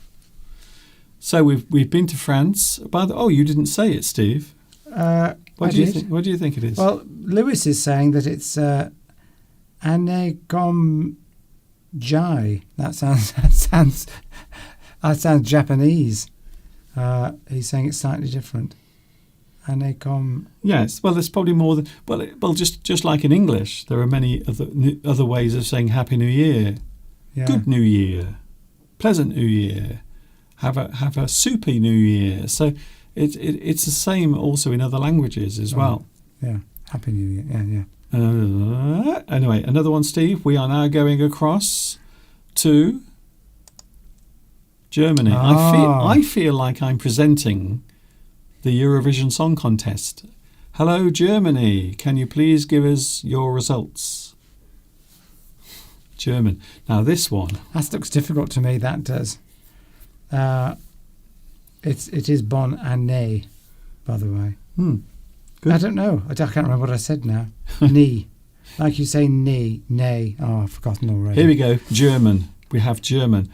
So we've been to France. You didn't say it, Steve. What do you think? What do you think it is? Well, Lewis is saying that it's Anegom Jai. That sounds Japanese. He's saying it's slightly different. Anegom. Yes. Well, there's probably more than well. Just like in English, there are many other ways of saying Happy New Year. Yeah. Good New Year. Pleasant New Year. Have a soupy New Year. So it's the same also in other languages as well. Yeah. Happy New Year. Yeah. Anyway, another one, Steve. We are now going across to Germany. I feel like I'm presenting the Eurovision Song Contest. Hello, Germany. Can you please give us your results? German. Now this one. That looks difficult to me. That does. It is bon année, by the way. Good. I don't know. I can't remember what I said now. Knee. Like you say knee, nay. Oh, I've forgotten already. Here we go. German. We have German.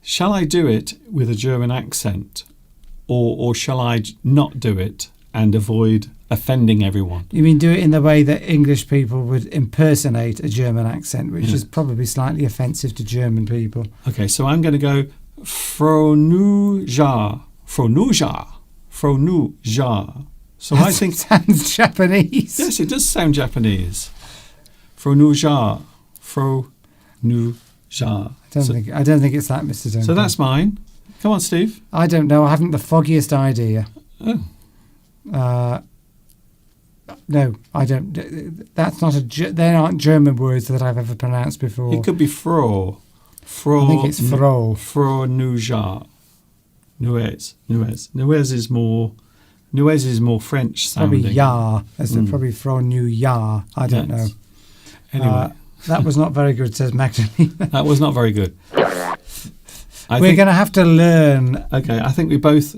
Shall I do it with a German accent? Or shall I not do it and avoid offending everyone? You mean do it in the way that English people would impersonate a German accent, which is probably slightly offensive to German people. Okay, so I'm going to go Fronuja. Fronuja. Fronuja. So I think sounds Japanese. Yes, it does sound Japanese. Fronuja. Fronuja. I don't think it's that, Mr. Duncan. So that's mine. Come on, Steve. I don't know. I haven't the foggiest idea. Oh. No, I don't. That's not they aren't German words that I've ever pronounced before. It could be fro. I think it's fro. Fronuja. Nuez is more French sounding. Probably ya. Probably Fronuja. I don't know. Anyway. That was not very good, says Magdalena. That was not very good. We're going to have to learn. Okay, I think we both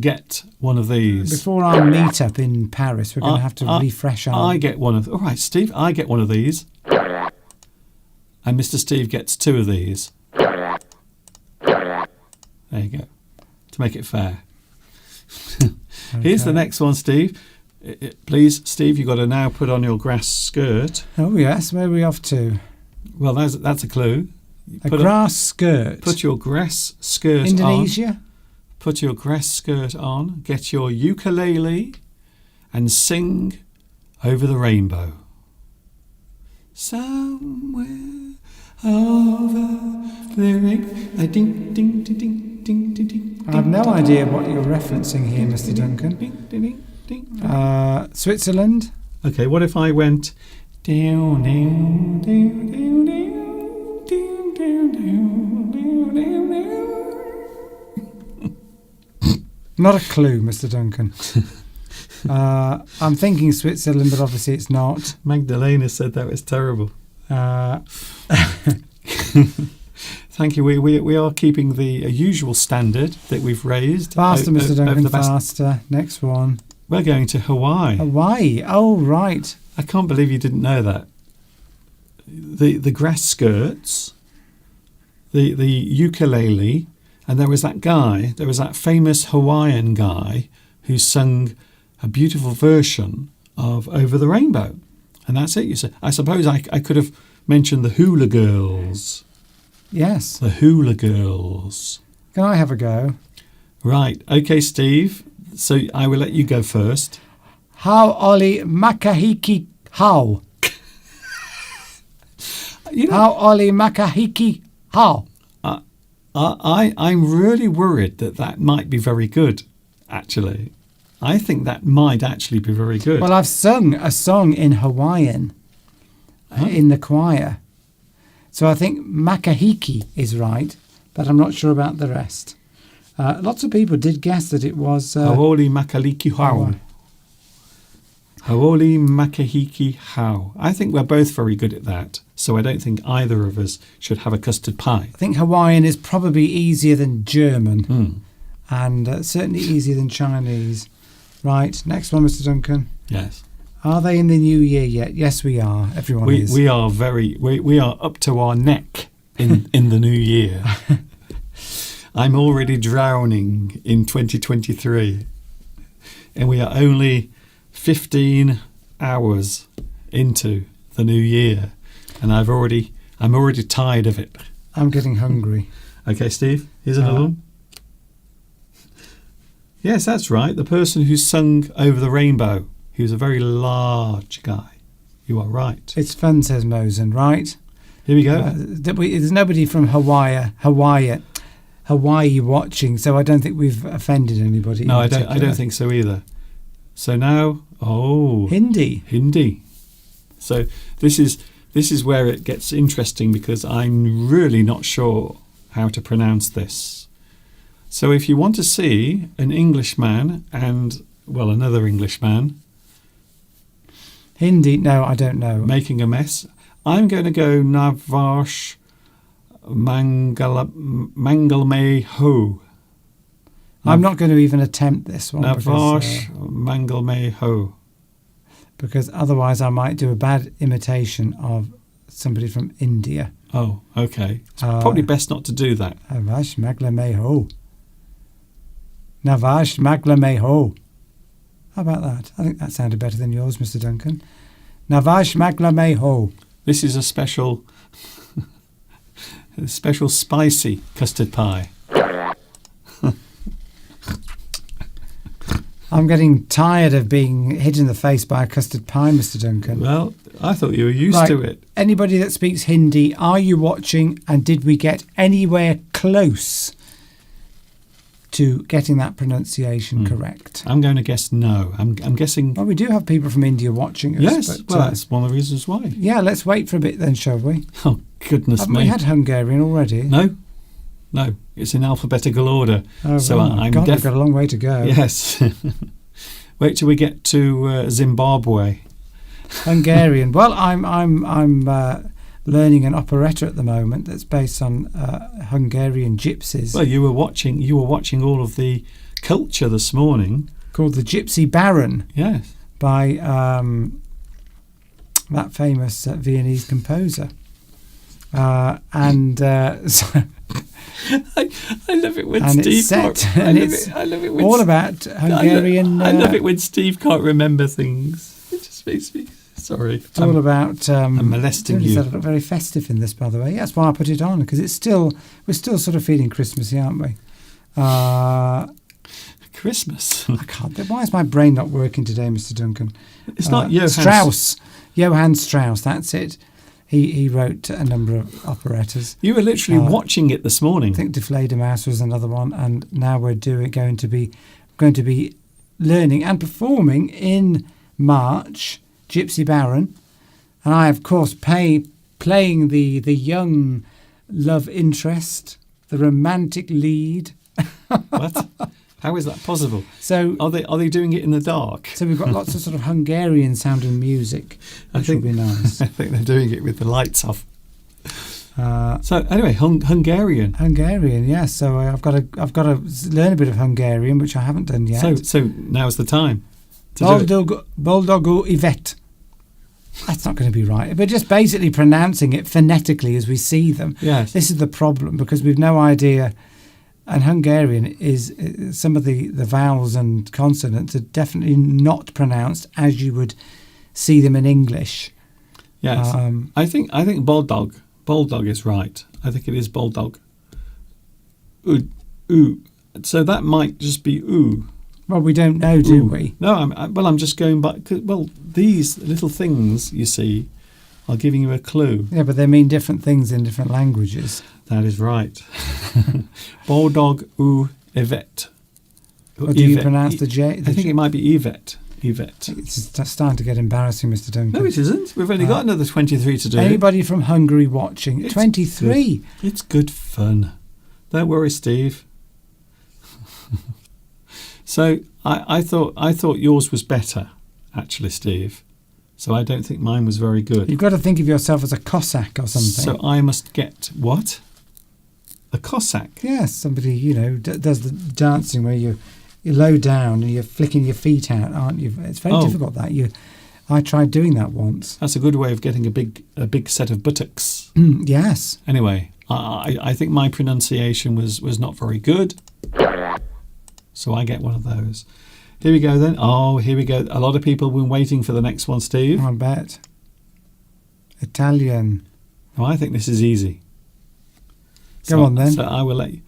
get one of these. Before our meet-up in Paris, we're going to have to refresh our... I get one of... All right, Steve, I get one of these. And Mr. Steve gets two of these. There you go. To make it fair. Here's the next one, Steve. Please, Steve, you've got to now put on your grass skirt. Oh, yes. Where are we off to? Well, that's a clue. Grass skirt. Put your grass skirt Indonesia? on. Put your grass skirt on. Get your ukulele and sing Over the Rainbow. Somewhere over the rainbow. Ding, ding, ding, ding, ding, ding, ding. I have no idea what you're referencing here, Mr. Duncan. Ding, ding, ding, ding. Switzerland? Okay, what if I went down, down, down, down, down, down, down, down, down, down. Not a clue, Mr. Duncan. I'm thinking Switzerland, but obviously it's not. Magdalena said that was terrible. Thank you. We are keeping the usual standard that we've raised. Faster, Mr. Duncan, faster. Next one. We're going to Hawaii. Hawaii. Oh, right. I can't believe you didn't know that. The grass skirts, the ukulele, and there was that famous Hawaiian guy who sung a beautiful version of Over the Rainbow. And that's it. I suppose I could have mentioned the Hula Girls. Yes. The Hula Girls. Can I have a go? Right. Okay, Steve. So I will let you go first. How Oli Makahiki How? How Oli Makahiki How? I'm really worried that might be very good, actually. I think that might actually be very good. Well, I've sung a song in Hawaiian in the choir. So I think Makahiki is right, but I'm not sure about the rest. Lots of people did guess that it was... Haoli Makaliki Hau. Haoli Makahiki Hau. I think we're both very good at that, so I don't think either of us should have a custard pie. I think Hawaiian is probably easier than German, and certainly easier than Chinese. Right, next one, Mr. Duncan. Yes. Are they in the new year yet? Yes, we are. Everyone is. We are we are up to our neck in the new year. I'm already drowning in 2023, and we are only 15 hours into the new year, and I'm already tired of it. I'm getting hungry. Okay, Steve, here's another one. Yes, that's right. The person who sung Over the Rainbow. He was a very large guy. You are right. It's fun, says Mosen, right? Here we go. There's nobody from Hawaii watching, so I don't think we've offended anybody. No, I don't think so either. So now, Hindi. So this is this is where it gets interesting because I'm really not sure how to pronounce this. So if you want to see an Englishman and, well, another Englishman Hindi, no, I don't know. making a mess, I'm going to go Navash Mangalme Ho. I'm not going to even attempt this one Navash Mangalme Ho. because otherwise I might do a bad imitation of somebody from India. Oh, okay. It's probably best not to do that. Navash Maglame Ho. Navash Maglame Ho. How about that? I think that sounded better than yours, Mr. Duncan. Navash Maglame Ho. This is a special spicy custard pie. I'm getting tired of being hit in the face by a custard pie, Mr. Duncan. Well, I thought you were used Right. to it. Anybody that speaks Hindi, are you watching and did we get anywhere close to getting that pronunciation correct? I'm going to guess no. I'm guessing. Well, we do have people from India watching us. Yes, but, well, that's one of the reasons why. yeah, let's wait for a bit then, shall we? Oh, goodness Haven't me. we had Hungarian already? No, it's in alphabetical order. Oh, so right. I'm God, we've got a long way to go. Yes. Wait till we get to Zimbabwe. Hungarian. Well, I'm learning an operetta at the moment that's based on Hungarian gypsies Well, you were watching all of the culture this morning. called The Gypsy Baron Yes. by that famous Viennese composer. So, I love it when and Steve it's set, can't. and it's I love it when all about Hungarian. I love it when Steve can't remember things. It just makes me sorry. It's all about. I'm molesting really you. sort of very festive in this, by the way. That's why I put it on because we're still sort of feeling Christmassy, aren't we? Christmas. I can't. Why is my brain not working today, Mr. Duncan? It's not Johann Strauss. Johann Strauss. That's it. He wrote a number of operettas. You were literally watching it this morning. I think Die Fledermaus was another one, and now we're going to be learning and performing in March, Gypsy Baron, and I of course playing the young love interest, the romantic lead. What? How is that possible? So Are they doing it in the dark? so we've got lots of sort of Hungarian sounding music, which will be nice. I think they're doing it with the lights off. Uh, So anyway, Hungarian. Hungarian, yes. So I've got to learn a bit of Hungarian, which I haven't done yet. So now's the time to do it. Boldogu Ivet. That's not going to be right. But just basically pronouncing it phonetically as we see them. Yes. This is the problem because we've no idea. And Hungarian is some of the vowels and consonants are definitely not pronounced as you would see them in English. Yes. I think bulldog. Bulldog is right. I think it is bulldog. Ooh. So that might just be ooh. Well, we don't know, do we? No, I'm just going back. Well, these little things you see are giving you a clue. Yeah, but they mean different things in different languages. That is right. Bulldog ou Yvette. Or do you pronounce the J? I think it might be Yvette. Yvette. It's starting to get embarrassing, Mr. Duncan. No, it isn't. We've only got another 23 to do. Anybody from Hungary watching? It's 23. It's good fun. Don't worry, Steve. So I thought yours was better, actually, Steve. So I don't think mine was very good. You've got to think of yourself as a Cossack or something. So I must get what? A Cossack. Yes, somebody, does the dancing where you're low down and you're flicking your feet out, aren't you? It's very difficult that. I tried doing that once. That's a good way of getting a big set of buttocks. Yes. Anyway, I think my pronunciation was not very good. So I get one of those. Here we go then. Oh, here we go. A lot of people have been waiting for the next one, Steve. I bet. Italian. Oh, I think this is easy. Go on then. So I will let you.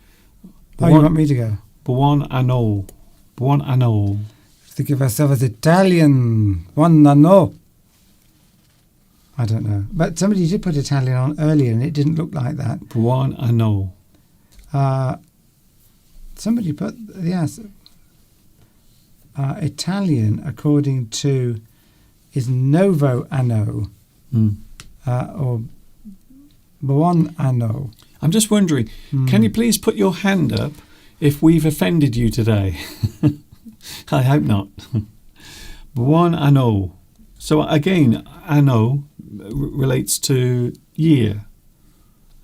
You want me to go? Buon anno. Buon anno. Think of yourself as Italian. Buon anno. I don't know. But somebody did put Italian on earlier and it didn't look like that. Buon anno. Somebody put, yes. Italian, according to, is Novo Anno. or buon anno. I'm just wondering, can you please put your hand up if we've offended you today? I hope not. Buon anno. So again, anno relates to year.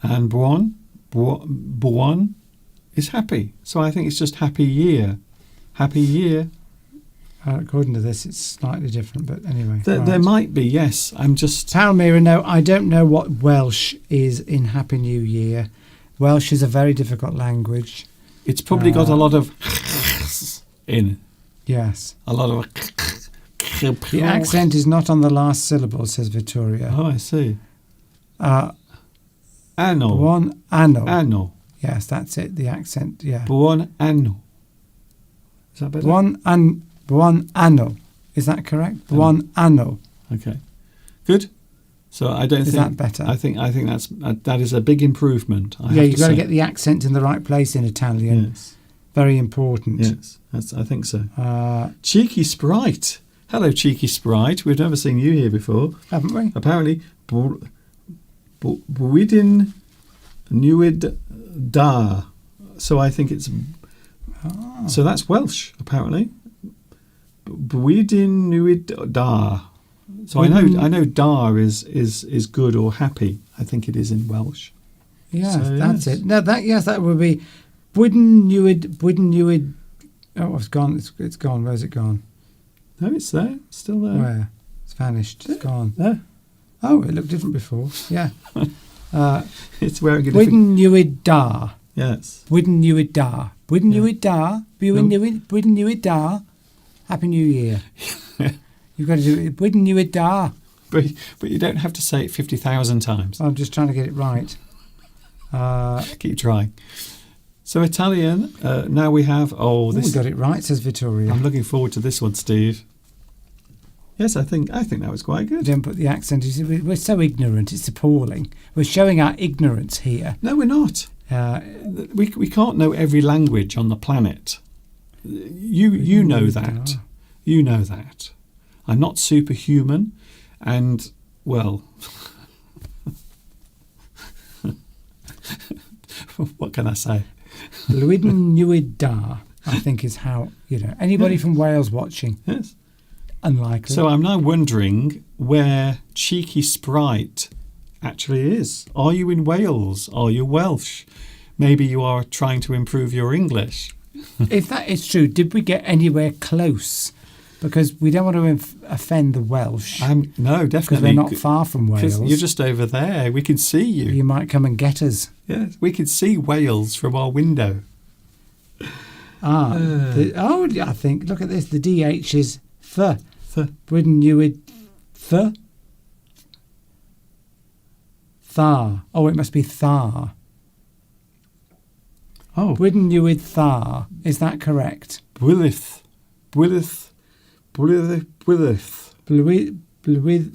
And buon is happy. So I think it's just happy year. Happy year. According to this, it's slightly different, but anyway. There might be, yes. I'm just... Palmyra, no, I don't know what Welsh is in Happy New Year. Welsh is a very difficult language. It's probably got a lot of in. Yes. A lot of... The accent is not on the last syllable, says Vittoria. Oh, I see. Anno. Buon anno. Anno. Yes, that's it, the accent, yeah. Buon anno. Is that better? Buon anno. Is that correct? Buon anno. Okay. Good. So I don't think... Is that better? I think that is a big improvement. You've got to get the accent in the right place in Italian. Yes. Very important. Yes, I think so. Cheeky Sprite. Hello, Cheeky Sprite. We've never seen you here before. Haven't we? Apparently, Bwydyn Newid Da. So I think it's... So that's Welsh, apparently. Bwydyn Newid Da. So I know da is good or happy. I think it is in Welsh. Yeah, So, that's yes. it. No, that would be Bwydyn Newid. Oh, it's gone. It's gone. Where's it gone? No, it's there. It's still there. Where? It's vanished. It's gone. There. Oh, it looked different before. Yeah. It's wearing a different... Bwydyn Newid Da. Yes. Bwydyn Newid Da. Bwydyn Newid Da. Bwydyn Newid Da. Happy New Year. You've got to do it. Bwydyn Newid Da. But you don't have to say it 50,000 times. I'm just trying to get it right. Keep trying. So Italian, now we have... We got it right, says Vittoria. I'm looking forward to this one, Steve. Yes, I think that was quite good. Don't put the accent. You see, we're so ignorant. It's appalling. We're showing our ignorance here. No, we're not. We can't know every language on the planet. You know that. You know that. I'm not superhuman, and, well... what can I say? Bwydyn Newid Da, I think is how, anybody from Wales watching. Yes. Unlikely. So I'm now wondering where Cheeky Sprite actually is. Are you in Wales? Are you Welsh? Maybe you are trying to improve your English. If that is true, did we get anywhere close? Because we don't want to offend the Welsh. No, definitely. Because we're not far from Wales. You're just over there. We can see you. You might come and get us. Yes, we can see Wales from our window. I think, look at this. The DH is th. Th. Bwydyn Newid th. Thar. Oh, it must be thar. Oh. Bwydyn Newid thar. Is that correct? Bwylith.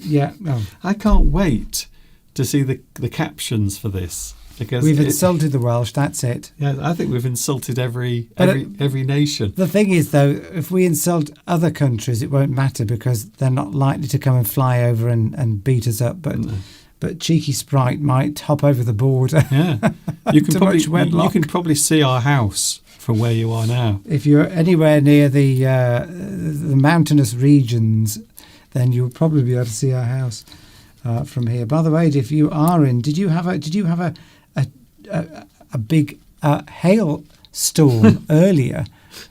Yeah. Oh. I can't wait to see the captions for this. Because We've insulted the Welsh, that's it. Yeah, I think we've insulted every nation. The thing is, though, if we insult other countries, it won't matter because they're not likely to come and fly over and beat us up. But Cheeky Sprite might hop over the border. Yeah, you can probably see our house from where you are now. If you're anywhere near the mountainous regions, then you'll probably be able to see our house from here. By the way, if you are in, did you have a big hailstorm earlier?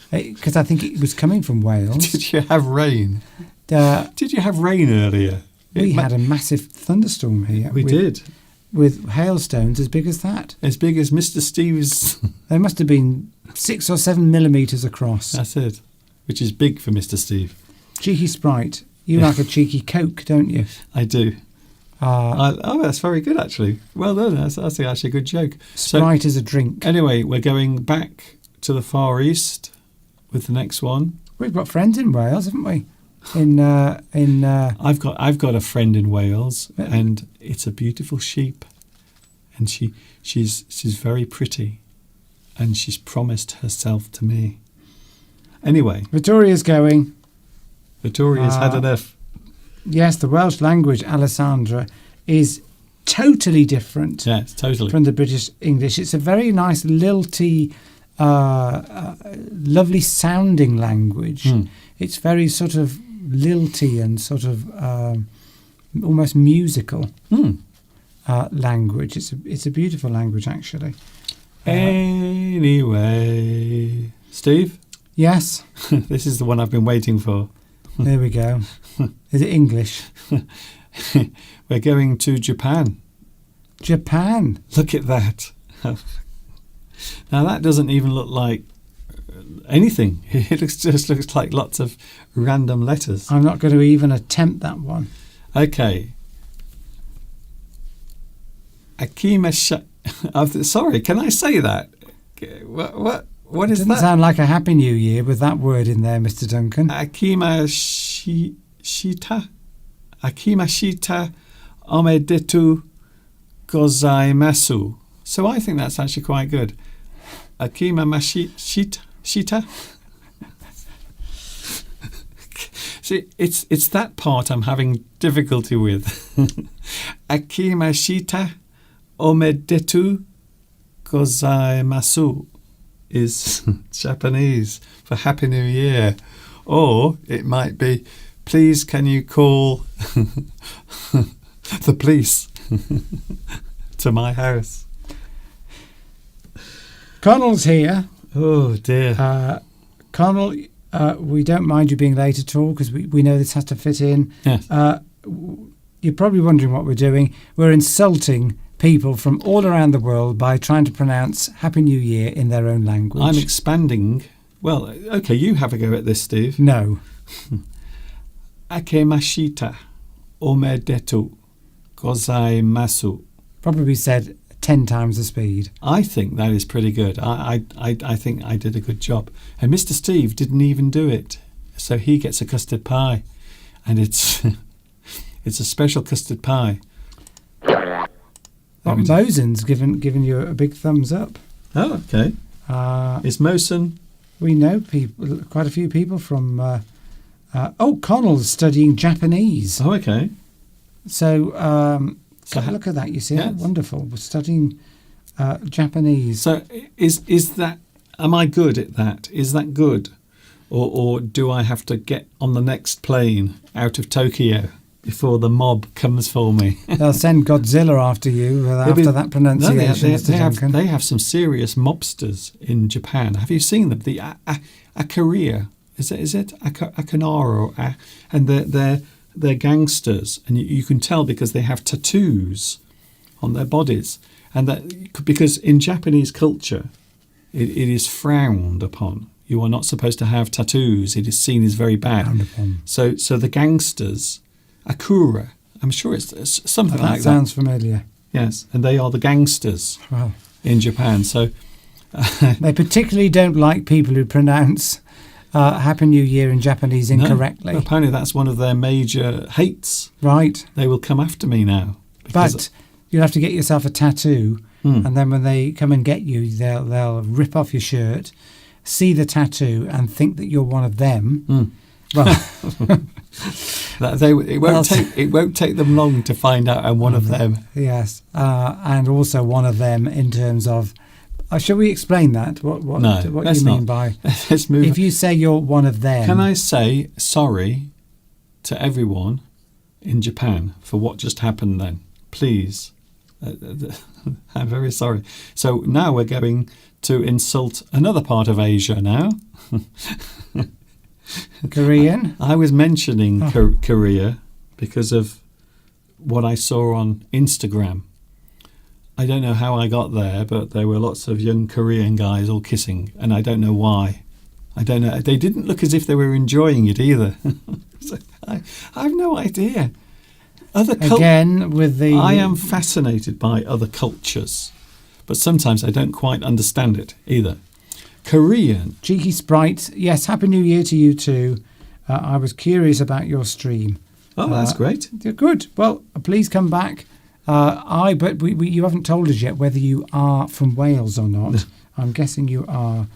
Because I think it was coming from Wales. Did you have rain? Did you have rain earlier? We had a massive thunderstorm here. We did. With hailstones as big as that. As big as Mr. Steve's. They must have been 6 or 7 millimetres across. That's it. Which is big for Mr. Steve. Cheeky Sprite. You like a cheeky Coke, don't you? I do. That's very good, actually. Well done. That's actually a good joke. Sprite is a drink. Anyway, we're going back to the Far East with the next one. We've got friends in Wales, haven't we? I've got a friend in Wales, and it's a beautiful sheep, and she's very pretty, and she's promised herself to me. Anyway, Victoria's going. Victoria's had enough. Yes, the Welsh language, Alessandra, is totally different Yes, totally. from the British English. It's a very nice, lilty, lovely sounding language. It's very sort of lilty and sort of almost musical language. It's a beautiful language, actually. Anyway, Steve, Yes, this is the one I've been waiting for. there we go. Is it English? We're going to Japan. Japan. Look at that. Now that doesn't even look like anything. It just looks like lots of random letters. I'm not going to even attempt that one. Okay. Sorry, can I say that? What It is doesn't that? sound like a Happy New Year with that word in there, Mr. Duncan. Akimashita omedetu gozaimasu. So I think that's actually quite good. Shita. See, it's that part I'm having difficulty with. Akimashita omedetu gozaimasu is Japanese for Happy New Year. Or it might be, please can you call the police to my house. Connell's here. Oh dear. Connell, we don't mind you being late at all because we know this has to fit in. Yes. You're probably wondering what we're doing. We're insulting people from all around the world by trying to pronounce Happy New Year in their own language. I'm expanding. Well, okay, you have a go at this, Steve. No. Akemashita omedetu gozaimasu. Probably said 10 times the speed. I think that is pretty good. I think I did a good job. And Mr. Steve didn't even do it. So he gets a custard pie. And it's it's a special custard pie. Mosen's given you a big thumbs up. Oh, okay. Is Mosen? We know people, quite a few people from... Connell's studying Japanese. Oh, okay. So, have a look at that. You see, yes. Wonderful. We're studying Japanese. So is that... Am I good at that? Is that good? Or do I have to get on the next plane out of Tokyo before the mob comes for me? They'll send Godzilla after you after that pronunciation, Mr. Duncan. They have some serious mobsters in Japan. Have you seen them? The Akaria, is it Akanaro? And they're gangsters, and you can tell because they have tattoos on their bodies, and that because in Japanese culture, it is frowned upon. You are not supposed to have tattoos. It is seen as very bad. Frowned upon. So the gangsters, Akura, I'm sure it's something like that. That sounds familiar. Yes, and they are the gangsters Well, in Japan. So they particularly don't like people who pronounce Happy New Year in Japanese incorrectly. No, apparently that's one of their major hates. Right. They will come after me now. But you'll have to get yourself a tattoo, and then when they come and get you, they'll rip off your shirt, see the tattoo, and think that you're one of them. Well, it won't take them long to find out I'm one of them. Yes, and also one of them in terms of. Shall we explain that? What you mean by? Let's move. If you say you're one of them, can I say sorry to everyone in Japan for what just happened? Then, please. I'm very sorry. So now we're going to insult another part of Asia now. Korean? I was mentioning Korea because of what I saw on Instagram. I don't know how I got there, but there were lots of young Korean guys all kissing, and I don't know why. I don't know. They didn't look as if they were enjoying it either. So I have no idea. Again, with the... I am fascinated by other cultures, but sometimes I don't quite understand it either. Korean. Cheeky Sprite, yes, Happy New Year to you too. I was curious about your stream. Oh, that's great. Good. Well, please come back. You haven't told us yet whether you are from Wales or not. I'm guessing you are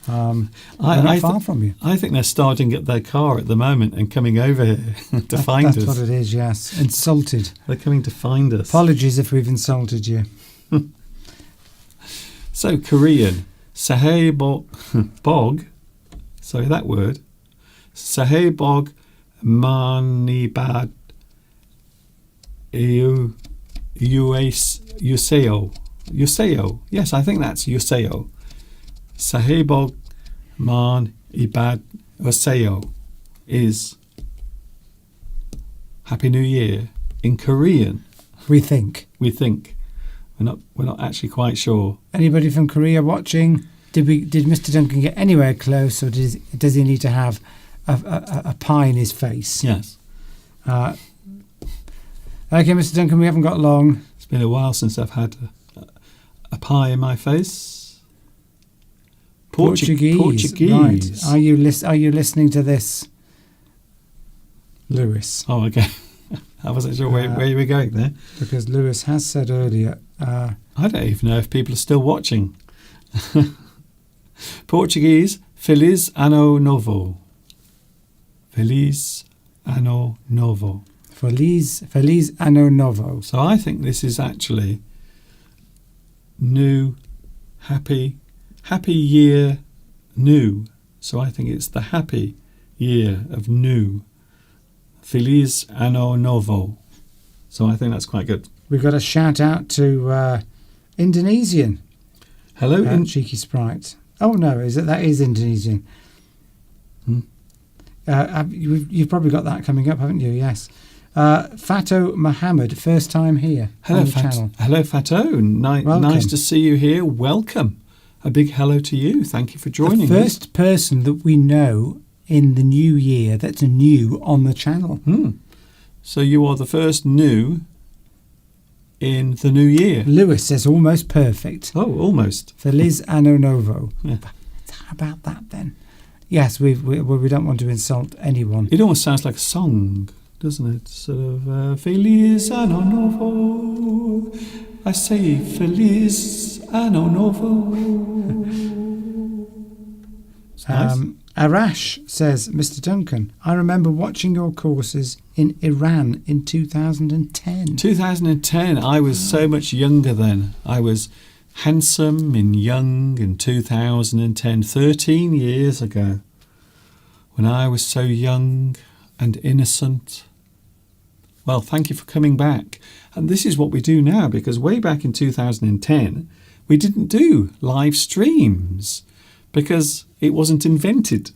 We're not far from you. I think they're starting at their car at the moment and coming over here to find us. That's what it is, yes. Insulted. They're coming to find us. Apologies if we've insulted you. So, Korean. Sahebog. Sorry, that word. Sahebog manibad Yuseo. Yuseo. Yes, I think that's Yuseo. Sahebog man ibad Yuseo is Happy New Year in Korean. We think. We think. We're not actually quite sure. Anybody from Korea watching? Did Mr. Duncan get anywhere close, or does he need to have a pie in his face? Yes. Okay, Mr. Duncan, we haven't got long. It's been a while since I've had a pie in my face. Portuguese. Right. Are you listening to this, Lewis? Oh, okay. I wasn't sure where you were going there. Because Lewis has said earlier... I don't even know if people are still watching. Portuguese, Feliz Ano Novo. Feliz Ano Novo. Feliz Ano Novo. So I think this is actually new, happy year, new. So I think it's the happy year of new. Feliz Ano Novo. So I think that's quite good. We've got a shout out to Indonesian. Hello, Cheeky Sprite. Oh no, that is Indonesian? You've probably got that coming up, haven't you? Yes. Fato Mohammed, first time here on the channel. Hello, Fato. Nice to see you here. Welcome. A big hello to you. Thank you for joining us. The first person that we know in the new year that's new on the channel. So you are the first new in the new year. Lewis says almost perfect. Oh, almost. Feliz Ano Novo. Yeah. How about that then? Yes, we don't want to insult anyone. It almost sounds like a song, doesn't it? Sort of Feliz Ano Novo. I say Feliz Ano Novo. Nice. Arash says, Mr. Duncan, I remember watching your courses in Iran in 2010. 2010, I was so much younger then. I was handsome and young in 2010, 13 years ago, when I was so young and innocent. Well, thank you for coming back. And this is what we do now, because way back in 2010, we didn't do live streams because it wasn't invented.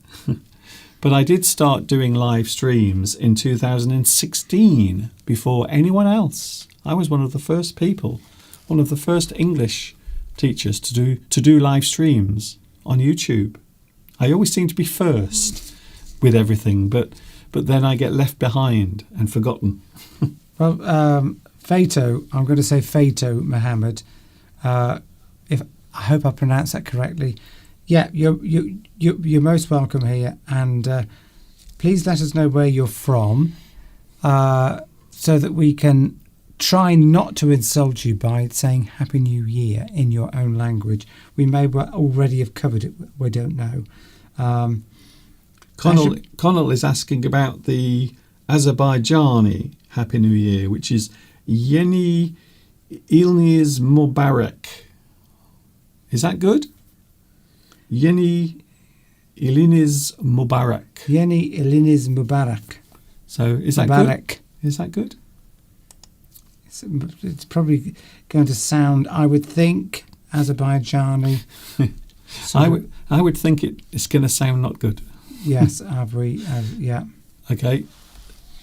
But I did start doing live streams in 2016 before anyone else. I was one of the first people, one of the first English teachers to do live streams on YouTube. I always seem to be first with everything, but then I get left behind and forgotten. Well, Fato, I'm going to say Fato Mohammed. I hope I pronounced that correctly. Yeah, you're most welcome here, and please let us know where you're from, so that we can try not to insult you by saying Happy New Year in your own language. We may already have covered it. We don't know. Connell is asking about the Azerbaijani Happy New Year, which is Yeni Ilniz Mubarak. Is that good? Yeni Iliniz Mubarak. Yeni Iliniz Mubarak. So is that Mubarak. good? Is that good? It's probably going to sound, I would think, Azerbaijani. I would think it's going to sound not good. Yes, yeah. Okay.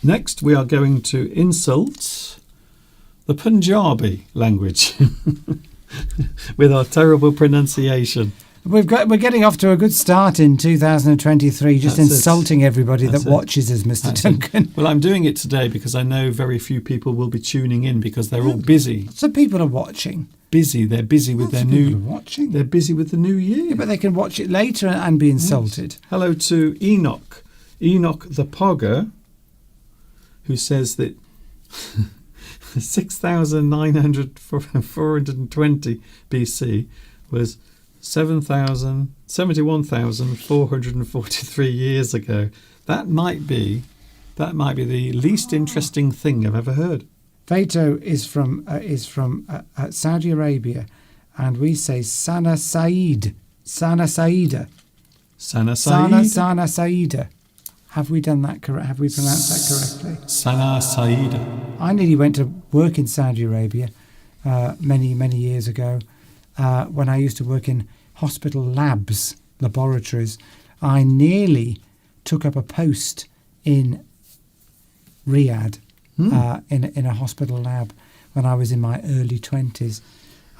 Next, we are going to insult the Punjabi language with our terrible pronunciation. We're getting off to a good start in 2023, just That's insulting everybody That's that watches us, Mr. That's Duncan. Well, I'm doing it today because I know very few people will be tuning in because they're all busy. Some people are watching. They're busy with their new. People are watching. They're busy with the new year. Yeah, but they can watch it later and be insulted. Yes. Hello to Enoch the Pogger, who says that 6,420 BC was 71,443 years ago. That might be the least interesting thing I've ever heard. Beto is from Saudi Arabia, and we say Sana Said. Sana Saida. Sana Sana Said. Sana Saida. Have we done that correct? Have we pronounced that correctly? Sana Saida. I nearly went to work in Saudi Arabia many years ago when I used to work in hospital laboratories. I nearly took up a post in Riyadh in a hospital lab when I was in my early 20s.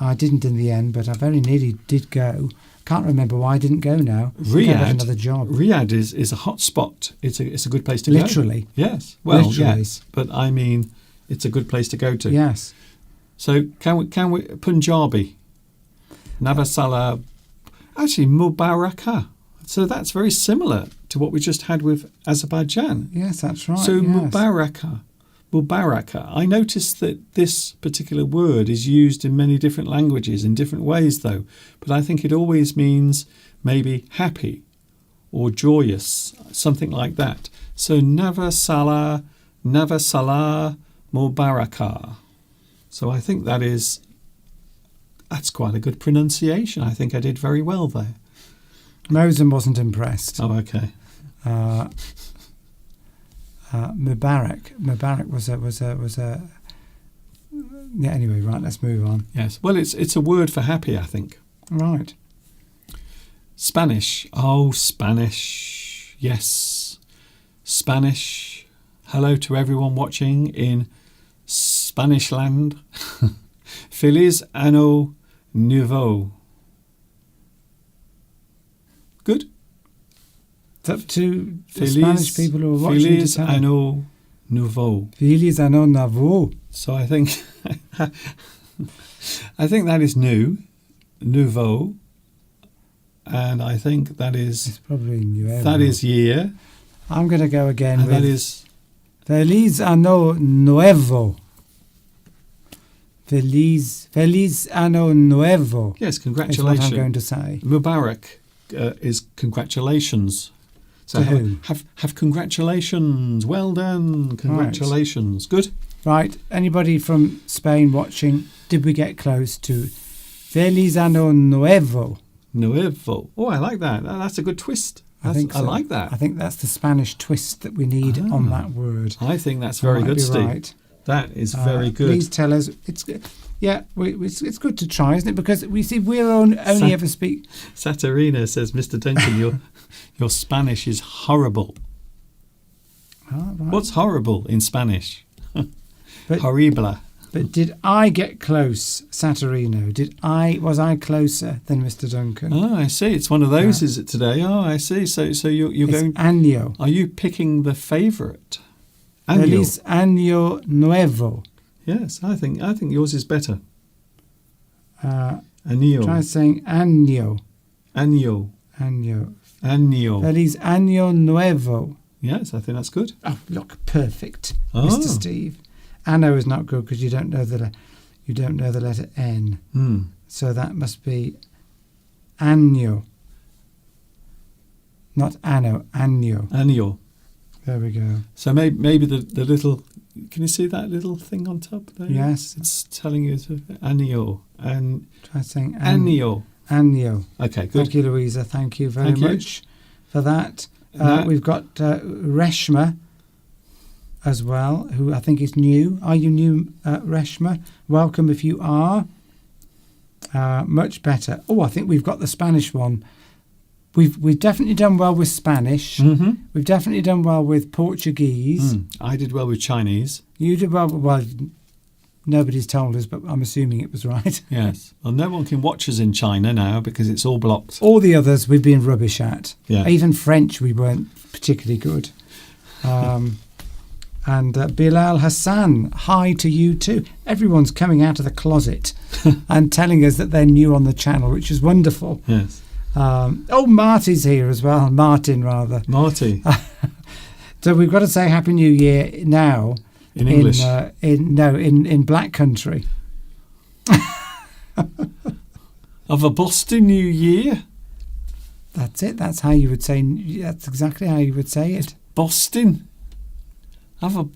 I didn't in the end, but I very nearly did go. Can't remember why I didn't go now. Riyadh, another job. Riyadh is a hot spot. It's a good place to Literally. go. Yes. Well, Literally. yes. But I mean, it's a good place to go to. Yes. So can we Punjabi, Navasala, actually Mubaraka. So that's very similar to what we just had with Azerbaijan. Yes, that's right. So yes. Mubaraka. I noticed that this particular word is used in many different languages in different ways, though. But I think it always means maybe happy or joyous, something like that. So Navasala Mubaraka. So I think that's quite a good pronunciation. I think I did very well there. Mosen wasn't impressed. Oh, okay. Mubarak was a. Yeah. Anyway, right. Let's move on. Yes. Well, it's a word for happy, I think. Right. Spanish. Oh, Spanish. Yes. Spanish. Hello to everyone watching in Spanish land. Feliz Año Nuevo. Good. It's up to the Spanish people who are watching. Feliz Año Nuevo. Feliz Año Nuevo. So I think that is nouveau, and I think that is It's probably Nuevo. that is year, I'm going to go again and with that is Feliz Año Nuevo. Feliz Año Nuevo. yes, Is what congratulations. I'm going to say. Mubarak is congratulations. So To who? have congratulations. Well done. Congratulations. Good. Right. Anybody from Spain watching? Did we get close to Feliz Año Nuevo? Nuevo. Oh, I like that. That's a good twist. I think so. I like that. I think that's the Spanish twist that we need on that word. I think that's I very might good, be Steve. right. That is very good. Please tell us. It's good to try, isn't it? Because we see we're only ever speak. Satarina says, Mr. Duncan, your Spanish is horrible. Oh, right. What's horrible in Spanish? But- Horrible. But did I get close, Saturino? Was I closer than Mr. Duncan? Oh, I see. It's one of those, is it today? Oh, I see. So you're It's going. Año. Are you picking the favourite? Año. Feliz Año Nuevo. Yes, I think yours is better. Try Año. saying Año. Año. Año. Año. Feliz Año Nuevo. Yes, I think that's good. Oh, look, perfect, Oh. Mr. Steve. Anno is not good because you don't know the letter N. So that must be Año. Not Anno, Año. Año. There we go. So maybe the little. Can you see that little thing on top there? Yes. It's telling you to Año and Try saying Año. Año. Okay, good. Thank you, Louisa. Thank you very Thank you. much for that. That- We've got Reshma as well, who I think is new. Are you new, Reshma? Welcome if you are. Much better. Oh, I think we've got the Spanish one. We've definitely done well with Spanish. Mm-hmm. We've definitely done well with Portuguese. I did well with Chinese. You did well. Well, nobody's told us, but I'm assuming it was right. Yes. Well, no one can watch us in China now because it's all blocked. All the others we've been rubbish at. Yeah. Even French we weren't particularly good. And Bilal Hassan, hi to you too. Everyone's coming out of the closet and telling us that they're new on the channel, which is wonderful. Yes. Marty's here as well. Martin, rather. Marty. So we've got to say Happy New Year now. In English. In Black Country. Of a Boston New Year. That's it. That's how you would say. That's exactly how you would say it. Boston.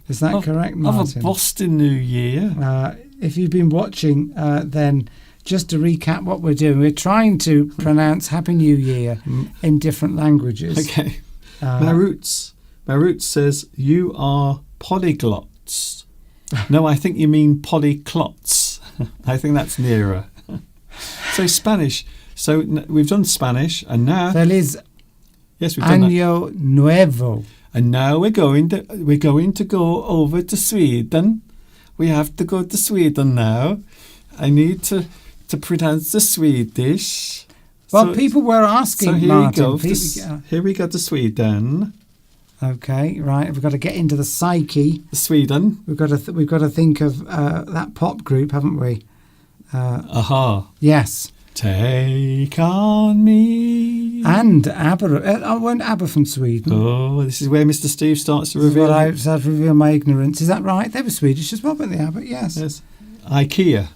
Is that correct, Martin? Of a Boston New Year. If you've been watching, then just to recap what we're doing, we're trying to pronounce Happy New Year in different languages. Okay. Marutz says, you are polyglots. No, I think you mean polyclots. I think that's nearer. So Spanish. So we've done Spanish, and now... Feliz Yes, we've done Año Nuevo. And now we're going to go over to Sweden. We have to go to Sweden now. I need to pronounce the Swedish. Well, people were asking, so here Martin. we go. Here we go to Sweden. Okay, right. We've got to get into the psyche. Sweden. We've got to think of that pop group, haven't we? Aha. Yes. Take on me. And ABBA. Weren't ABBA from Sweden? Oh, this is where Mr. Steve starts to This is reveal. where I start to reveal my ignorance. Is that right? They were Swedish as well, weren't they, ABBA? Yes. IKEA.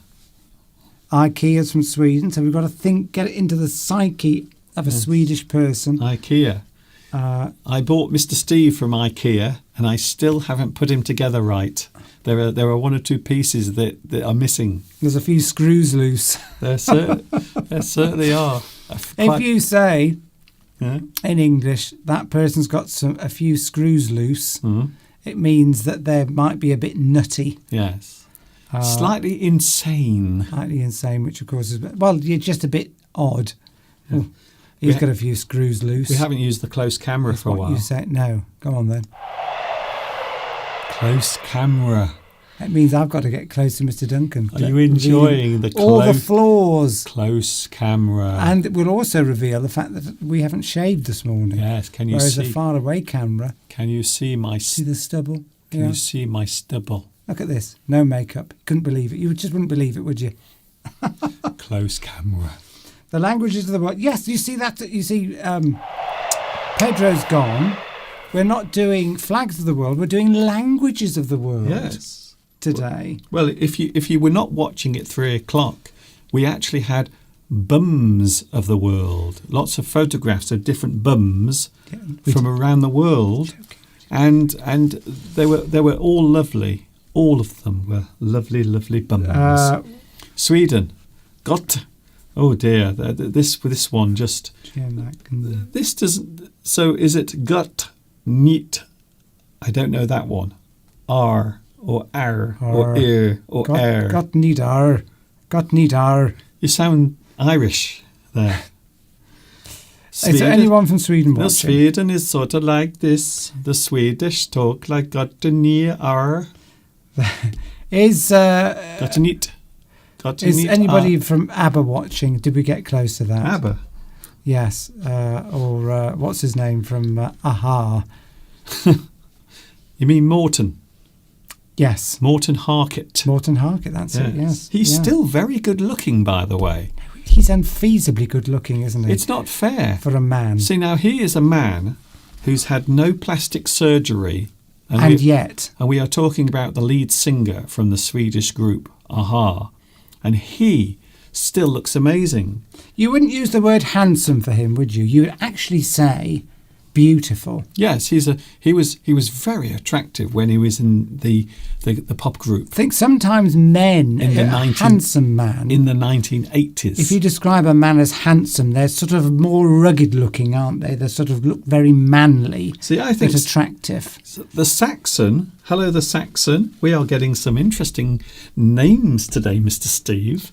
IKEA's from Sweden, so we've got to get it into the psyche of a Swedish person. IKEA. I bought Mr. Steve from IKEA, and I still haven't put him together right. There are one or two pieces that are missing. There's a few screws loose. There certainly are. If you say in English that person's got a few screws loose, it means that they might be a bit nutty. Yes. Slightly insane. Slightly insane, which of course is, well, you're just a bit odd. Yeah. Oh, he's got a few screws loose. We haven't used the close camera for a while. You say no. Go on then. Close camera. That means I've got to get close to Mr. Duncan. Are you enjoying all the flaws? Close camera. And it will also reveal the fact that we haven't shaved this morning. Yes, can you whereas see? Whereas a far away camera. Can you see my... See the stubble? Can you see my stubble? Look at this. No makeup. Couldn't believe it. You just wouldn't believe it, would you? Close camera. The languages of the world. Yes, you see that. You see, Pedro's gone. We're not doing flags of the world. We're doing languages of the world. Yes. Today. Well, if you were not watching at 3:00, we actually had bums of the world. Lots of photographs of different bums from around the world, and they were all lovely. All of them were lovely, lovely bums. Sweden, got. Oh dear, this one just. This doesn't. So is it gut neat? I don't know that one. R or R or ear or air. Got need R. Got need R. You sound Irish there. Is there anyone from Sweden watching? No, Sweden is sort of like this. The Swedish talk like got near R. Is got neat. Is anybody from ABBA watching? Did we get close to that? ABBA? Yes. Or what's his name from Aha? You mean Morton? Yes. Morton Harkett. Morton Harkett, that's it, yes. He's still very good looking, by the way. He's unfeasibly good looking, isn't he? It's not fair. For a man. See, now he is a man who's had no plastic surgery. And yet. And we are talking about the lead singer from the Swedish group, Aha. And he still looks amazing. You wouldn't use the word handsome for him, would you? You would actually say beautiful. Yes, he was very attractive when he was in the pop group. I think sometimes men, handsome man. In the 1980s. If you describe a man as handsome, they're sort of more rugged looking, aren't they? They sort of look very manly. See, I think attractive. The Saxon, hello the Saxon. We are getting some interesting names today, Mr. Steve.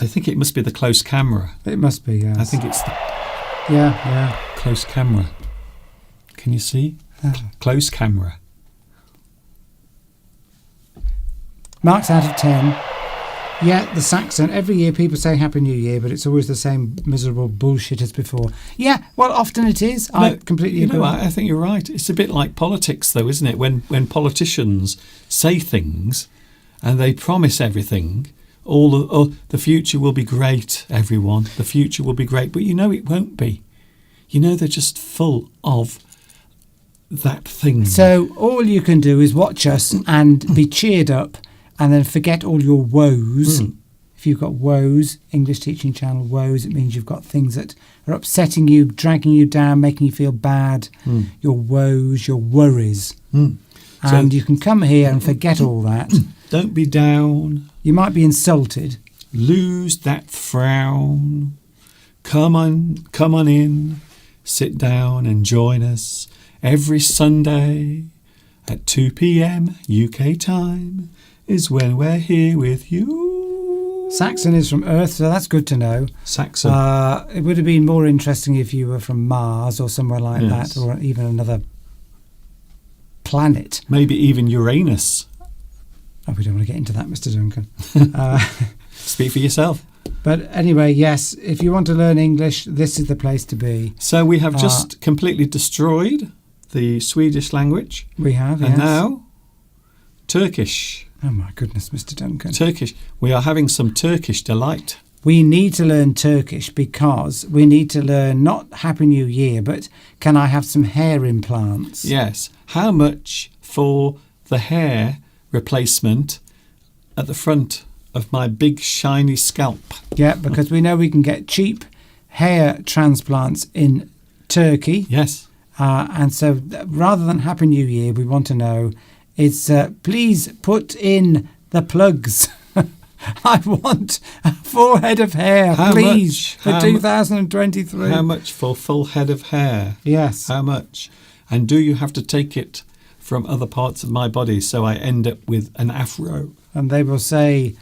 I think it must be the close camera. It must be, yes. I think it's the close camera. Can you see? Close camera. Marks out of 10. Yeah, the Saxon. Every year people say Happy New Year, but it's always the same miserable bullshit as before. Yeah, well, often it is. No, I completely agree. I think you're right. It's a bit like politics, though, isn't it? When politicians say things and they promise everything, the future will be great, everyone. The future will be great. But you know it won't be. You know they're just full of that thing. So all you can do is watch us and be cheered up and then forget all your woes. If you've got woes, English Teaching Channel woes, it means you've got things that are upsetting you, dragging you down, making you feel bad. Your woes, your worries. And you can come here and forget all that. Don't be down. You might be insulted. Lose that frown. Come on in. Sit down and join us every Sunday at 2 p.m. UK time is when we're here with you. Saxon is from Earth, so that's good to know. Saxon. It would have been more interesting if you were from Mars or somewhere like that, or even another planet. Maybe even Uranus. Oh, we don't want to get into that, Mr. Duncan. Speak for yourself. But anyway, yes, if you want to learn English, this is the place to be. So we have just completely destroyed the Swedish language. We have, yes. And now, Turkish. Oh my goodness, Mr. Duncan. Turkish. We are having some Turkish delight. We need to learn Turkish because we need to learn not Happy New Year, but can I have some hair implants? Yes. How much for the hair replacement at the front of my big shiny scalp? Yeah, because we know we can get cheap hair transplants in Turkey. Yes. And so rather than Happy New Year, we want to know is please put in the plugs. I want a full head of hair, please, for 2023. How much for a full head of hair? Yes. How much? And do you have to take it from other parts of my body so I end up with an afro? And they will say,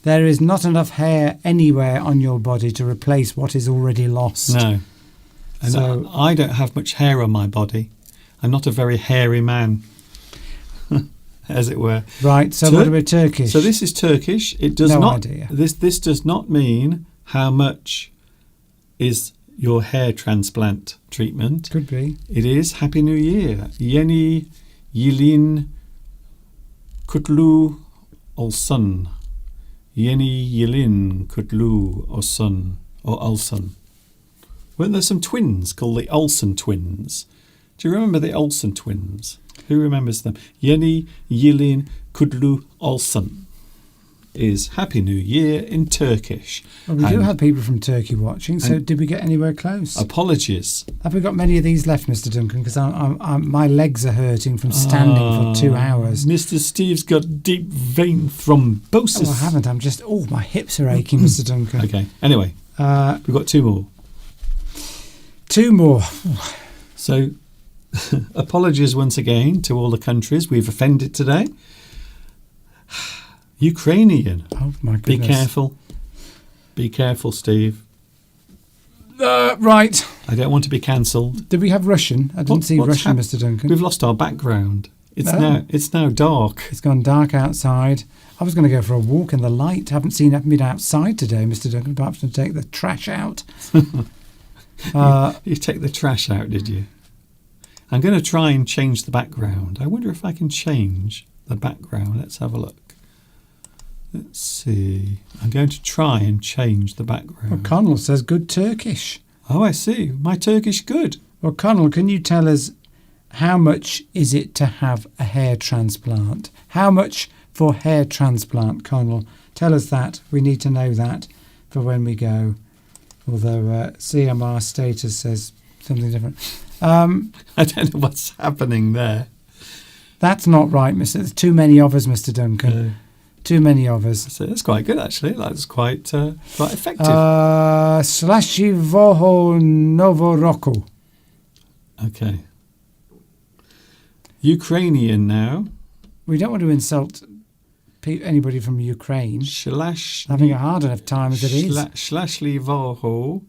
there is not enough hair anywhere on your body to replace what is already lost. No. And so, I don't have much hair on my body. I'm not a very hairy man, as it were. Right, so what about Turkish? So this is Turkish. It does no not. idea. This does not mean how much is your hair transplant treatment. Could be. It is Happy New Year. Yeni Yılın Kutlu Olsun. Yeni Yılın Kutlu Olsun or Olsun. Weren't there some twins called the Olsen twins? Do you remember the Olsen twins? Who remembers them? Yeni Yılın Kutlu Olsun is Happy New Year in Turkish. Well, we do have people from Turkey watching, so did we get anywhere close? Apologies. Have we got many of these left, Mr. Duncan? Because my legs are hurting from standing for 2 hours. Mr. Steve's got deep vein thrombosis. Oh, I haven't. My hips are aching, Mr. Duncan. Okay. Anyway, we've got 2 more. 2 more. So, apologies once again to all the countries we've offended today. Ukrainian. Oh, my goodness. Be careful. Be careful, Steve. Right. I don't want to be cancelled. Did we have Russian? I didn't see Russian, Mr. Duncan. We've lost our background. It's now dark. It's gone dark outside. I was going to go for a walk in the light. Haven't been outside today, Mr. Duncan. Perhaps to take the trash out. You take the trash out, did you? I'm going to try and change the background. I wonder if I can change the background. Let's have a look. Let's see. I'm going to try and change the background. Well, Connell says good Turkish. Oh, I see. My Turkish good. Well, Connell, can you tell us how much is it to have a hair transplant? How much for hair transplant, Connell? Tell us that. We need to know that for when we go. Although CMR status says something different. I don't know what's happening there. That's not right, Mr. There's too many of us, Mr. Duncan. Too many of us. So that's quite good, actually. That's quite effective. Slashivoho Novoroku. Okay. Ukrainian now. We don't want to insult anybody from Ukraine. Having a hard enough time as it is. Shlashlivoho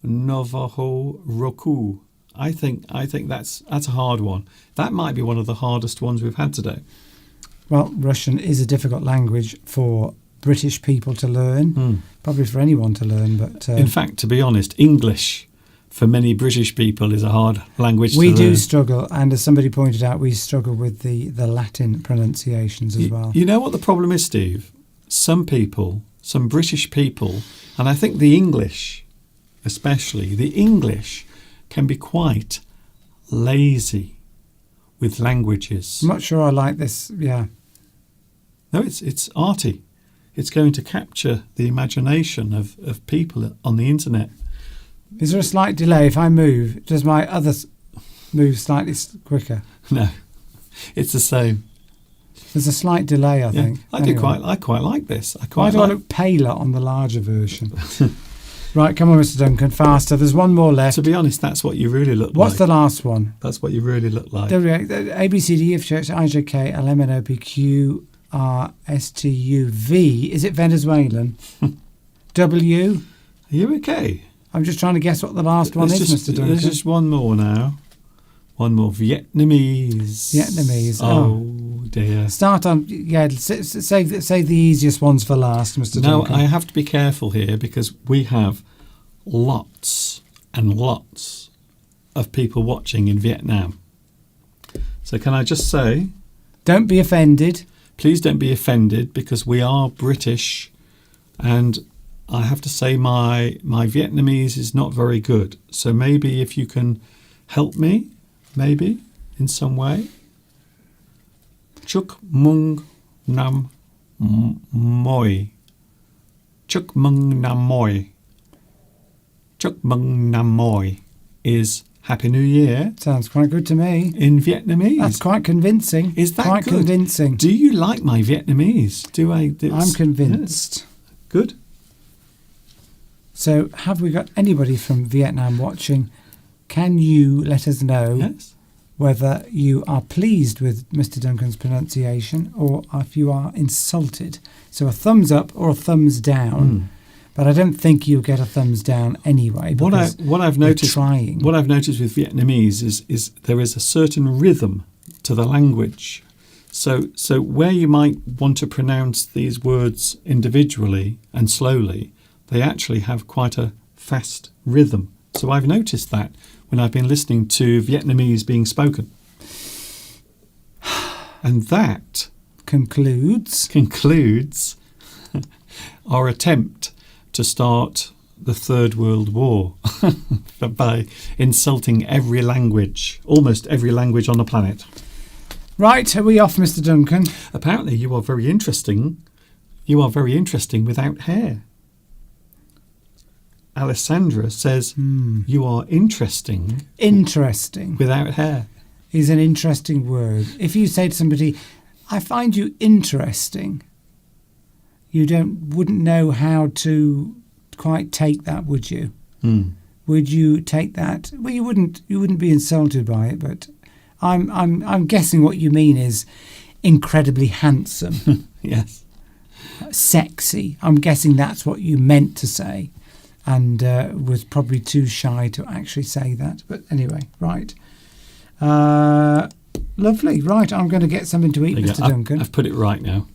Novoho Roku. I think that's a hard one. That might be one of the hardest ones we've had today. Well, Russian is a difficult language for British people to learn. Probably for anyone to learn, but in fact, to be honest, English for many British people is a hard language to learn. We do struggle, and as somebody pointed out, we struggle with the Latin pronunciations as well. You know what the problem is, Steve? Some people, some British people, and I think the English, especially, the English can be quite lazy with languages. I'm not sure I like this, yeah. No, it's arty. it's going to capture the imagination of people on the internet. Is there a slight delay if I move? Does my other move slightly quicker? No, it's the same. There's a slight delay, I think. I quite like this. Why do I look paler on the larger version? Right, come on, Mr. Duncan, faster. There's one more left. To be honest, that's what you really look like. What's the last one? That's what you really look like. A, B, C, D, F, G, H, I, J, K, L, M, N, O, P, Q, R, S, T, U, V. Is it Venezuelan? W? Are you okay? I'm just trying to guess what the last one is, Mr. Duncan. There's just one more now. One more. Vietnamese. Vietnamese. Oh, dear. Start on, save the easiest ones for last, Mr. Duncan. Now, I have to be careful here because we have lots and lots of people watching in Vietnam. So can I just say... Don't be offended. Please don't be offended because we are British and I have to say my Vietnamese is not very good. So maybe if you can help me, maybe, in some way. Chúc mừng năm mới. Chúc mừng năm mới. Chúc mừng năm mới is Happy New Year. Sounds quite good to me. In Vietnamese. That's quite convincing. Is that quite good? Convincing? Do you like my Vietnamese? I'm convinced. Yes. Good. So, have we got anybody from Vietnam watching? Can you let us know whether you are pleased with Mr. Duncan's pronunciation or if you are insulted? So, a thumbs up or a thumbs down. But I don't think you'll get a thumbs down anyway. What I've noticed with Vietnamese is there is a certain rhythm to the language. So where you might want to pronounce these words individually and slowly, they actually have quite a fast rhythm. So I've noticed that when I've been listening to Vietnamese being spoken. And that concludes our attempt to start the Third World War by insulting every language, almost every language on the planet. Right, are we off, Mr. Duncan? Apparently you are very interesting. You are very interesting without hair. Alessandra says you are interesting. Interesting. Without hair. Is an interesting word. If you say to somebody, I find you interesting, you wouldn't know how to quite take that, would you? Would you take that? Well, you wouldn't be insulted by it, but I'm guessing what you mean is incredibly handsome. Yes. Sexy. I'm guessing that's what you meant to say, and was probably too shy to actually say that. But anyway, right. Lovely. Right, I'm going to get something to eat, Mr. Duncan. I've put it right now.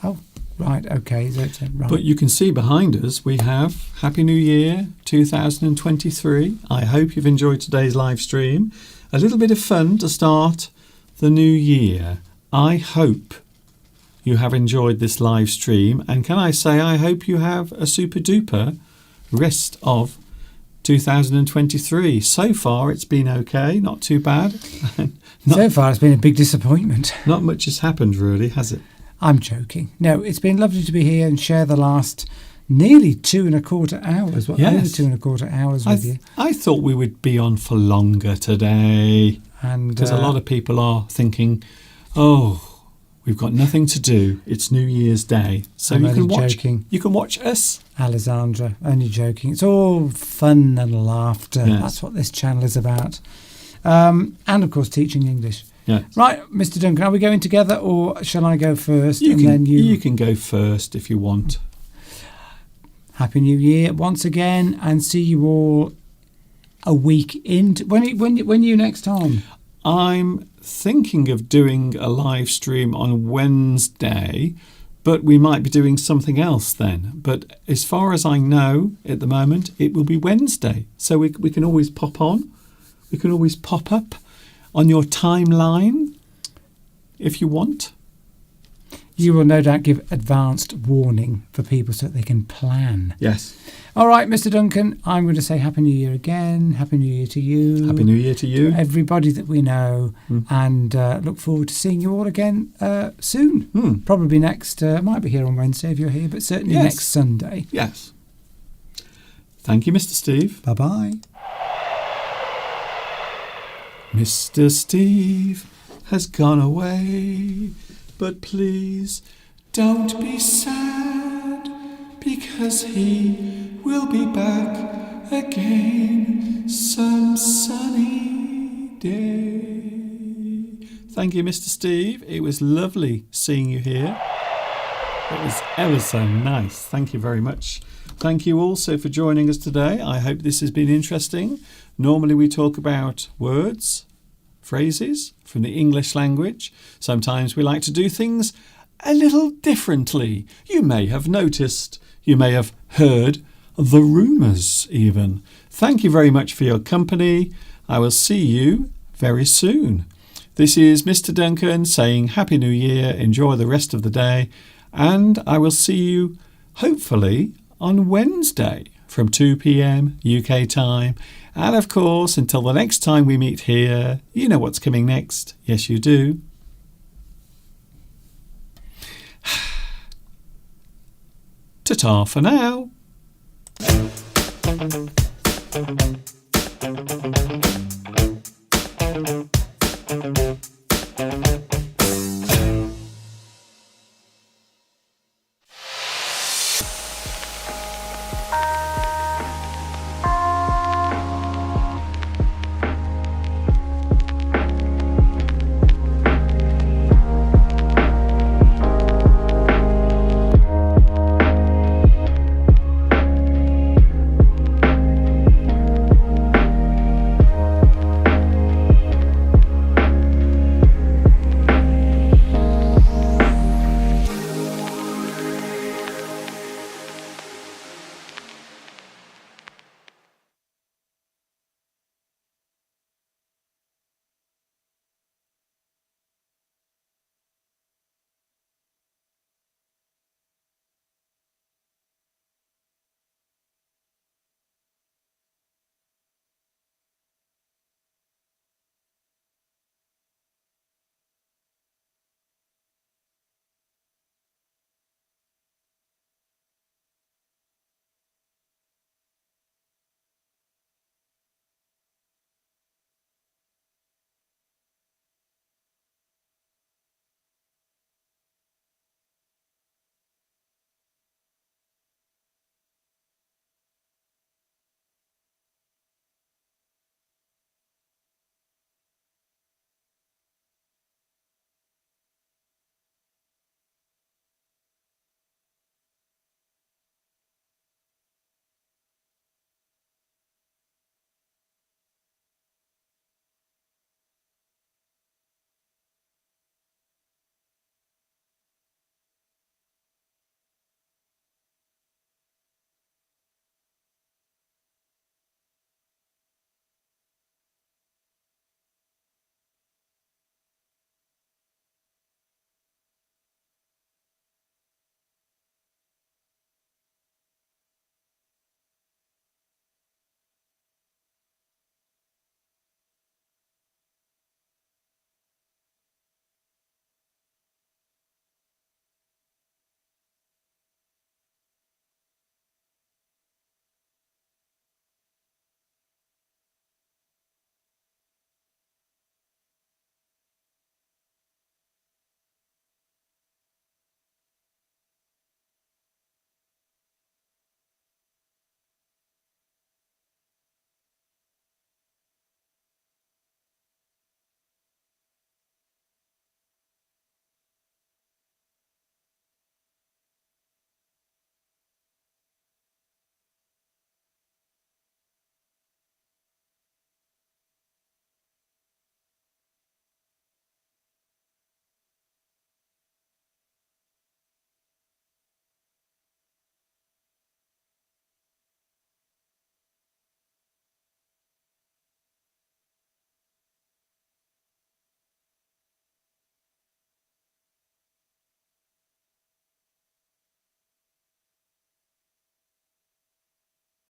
Oh, right, okay. Right. But you can see behind us we have Happy New Year 2023. I hope you've enjoyed today's live stream. A little bit of fun to start the new year. I hope you have enjoyed this live stream. And can I say I hope you have a super duper rest of 2023. So far it's been okay, not too bad. So far it's been a big disappointment. Not much has happened really, has it? I'm joking. No, it's been lovely to be here and share the last nearly 2.25 hours. Over 2.25 hours with you. I thought we would be on for longer today. And because a lot of people are thinking, oh, we've got nothing to do. It's New Year's Day. So you can watch us. Alessandra, only joking. It's all fun and laughter. Yes. That's what this channel is about. And of course teaching English. Yes. Right, Mr. Duncan, are we going together or shall I go first? You can go first if you want. Happy New Year once again, and see you all a week in. When are you next on? I'm thinking of doing a live stream on Wednesday, but we might be doing something else then. But as far as I know at the moment, it will be Wednesday. So we can always pop on. We can always pop up on your timeline if you want. You will no doubt give advanced warning for people so that they can plan. Yes. All right, Mr. Duncan, I'm going to say Happy New Year again. Happy New Year to you. Happy New Year to you. Everybody that we know. And look forward to seeing you all again soon. Probably next, might be here on Wednesday if you're here, but certainly next Sunday. Yes. Thank you, Mr. Steve. Bye-bye. Mr. Steve has gone away, but please don't be sad, because he will be back again some sunny day. Thank you, Mr. Steve. It was lovely seeing you here. It was ever so nice. Thank you very much. Thank you also for joining us today. I hope this has been interesting. Normally we talk about words, phrases from the English language. Sometimes we like to do things a little differently. You may have noticed, you may have heard the rumours even. Thank you very much for your company. I will see you very soon. This is Mr. Duncan saying Happy New Year, enjoy the rest of the day, and I will see you hopefully on Wednesday from 2 p.m. UK time. And of course, until the next time we meet here, you know what's coming next. Yes, you do. Ta-ta for now.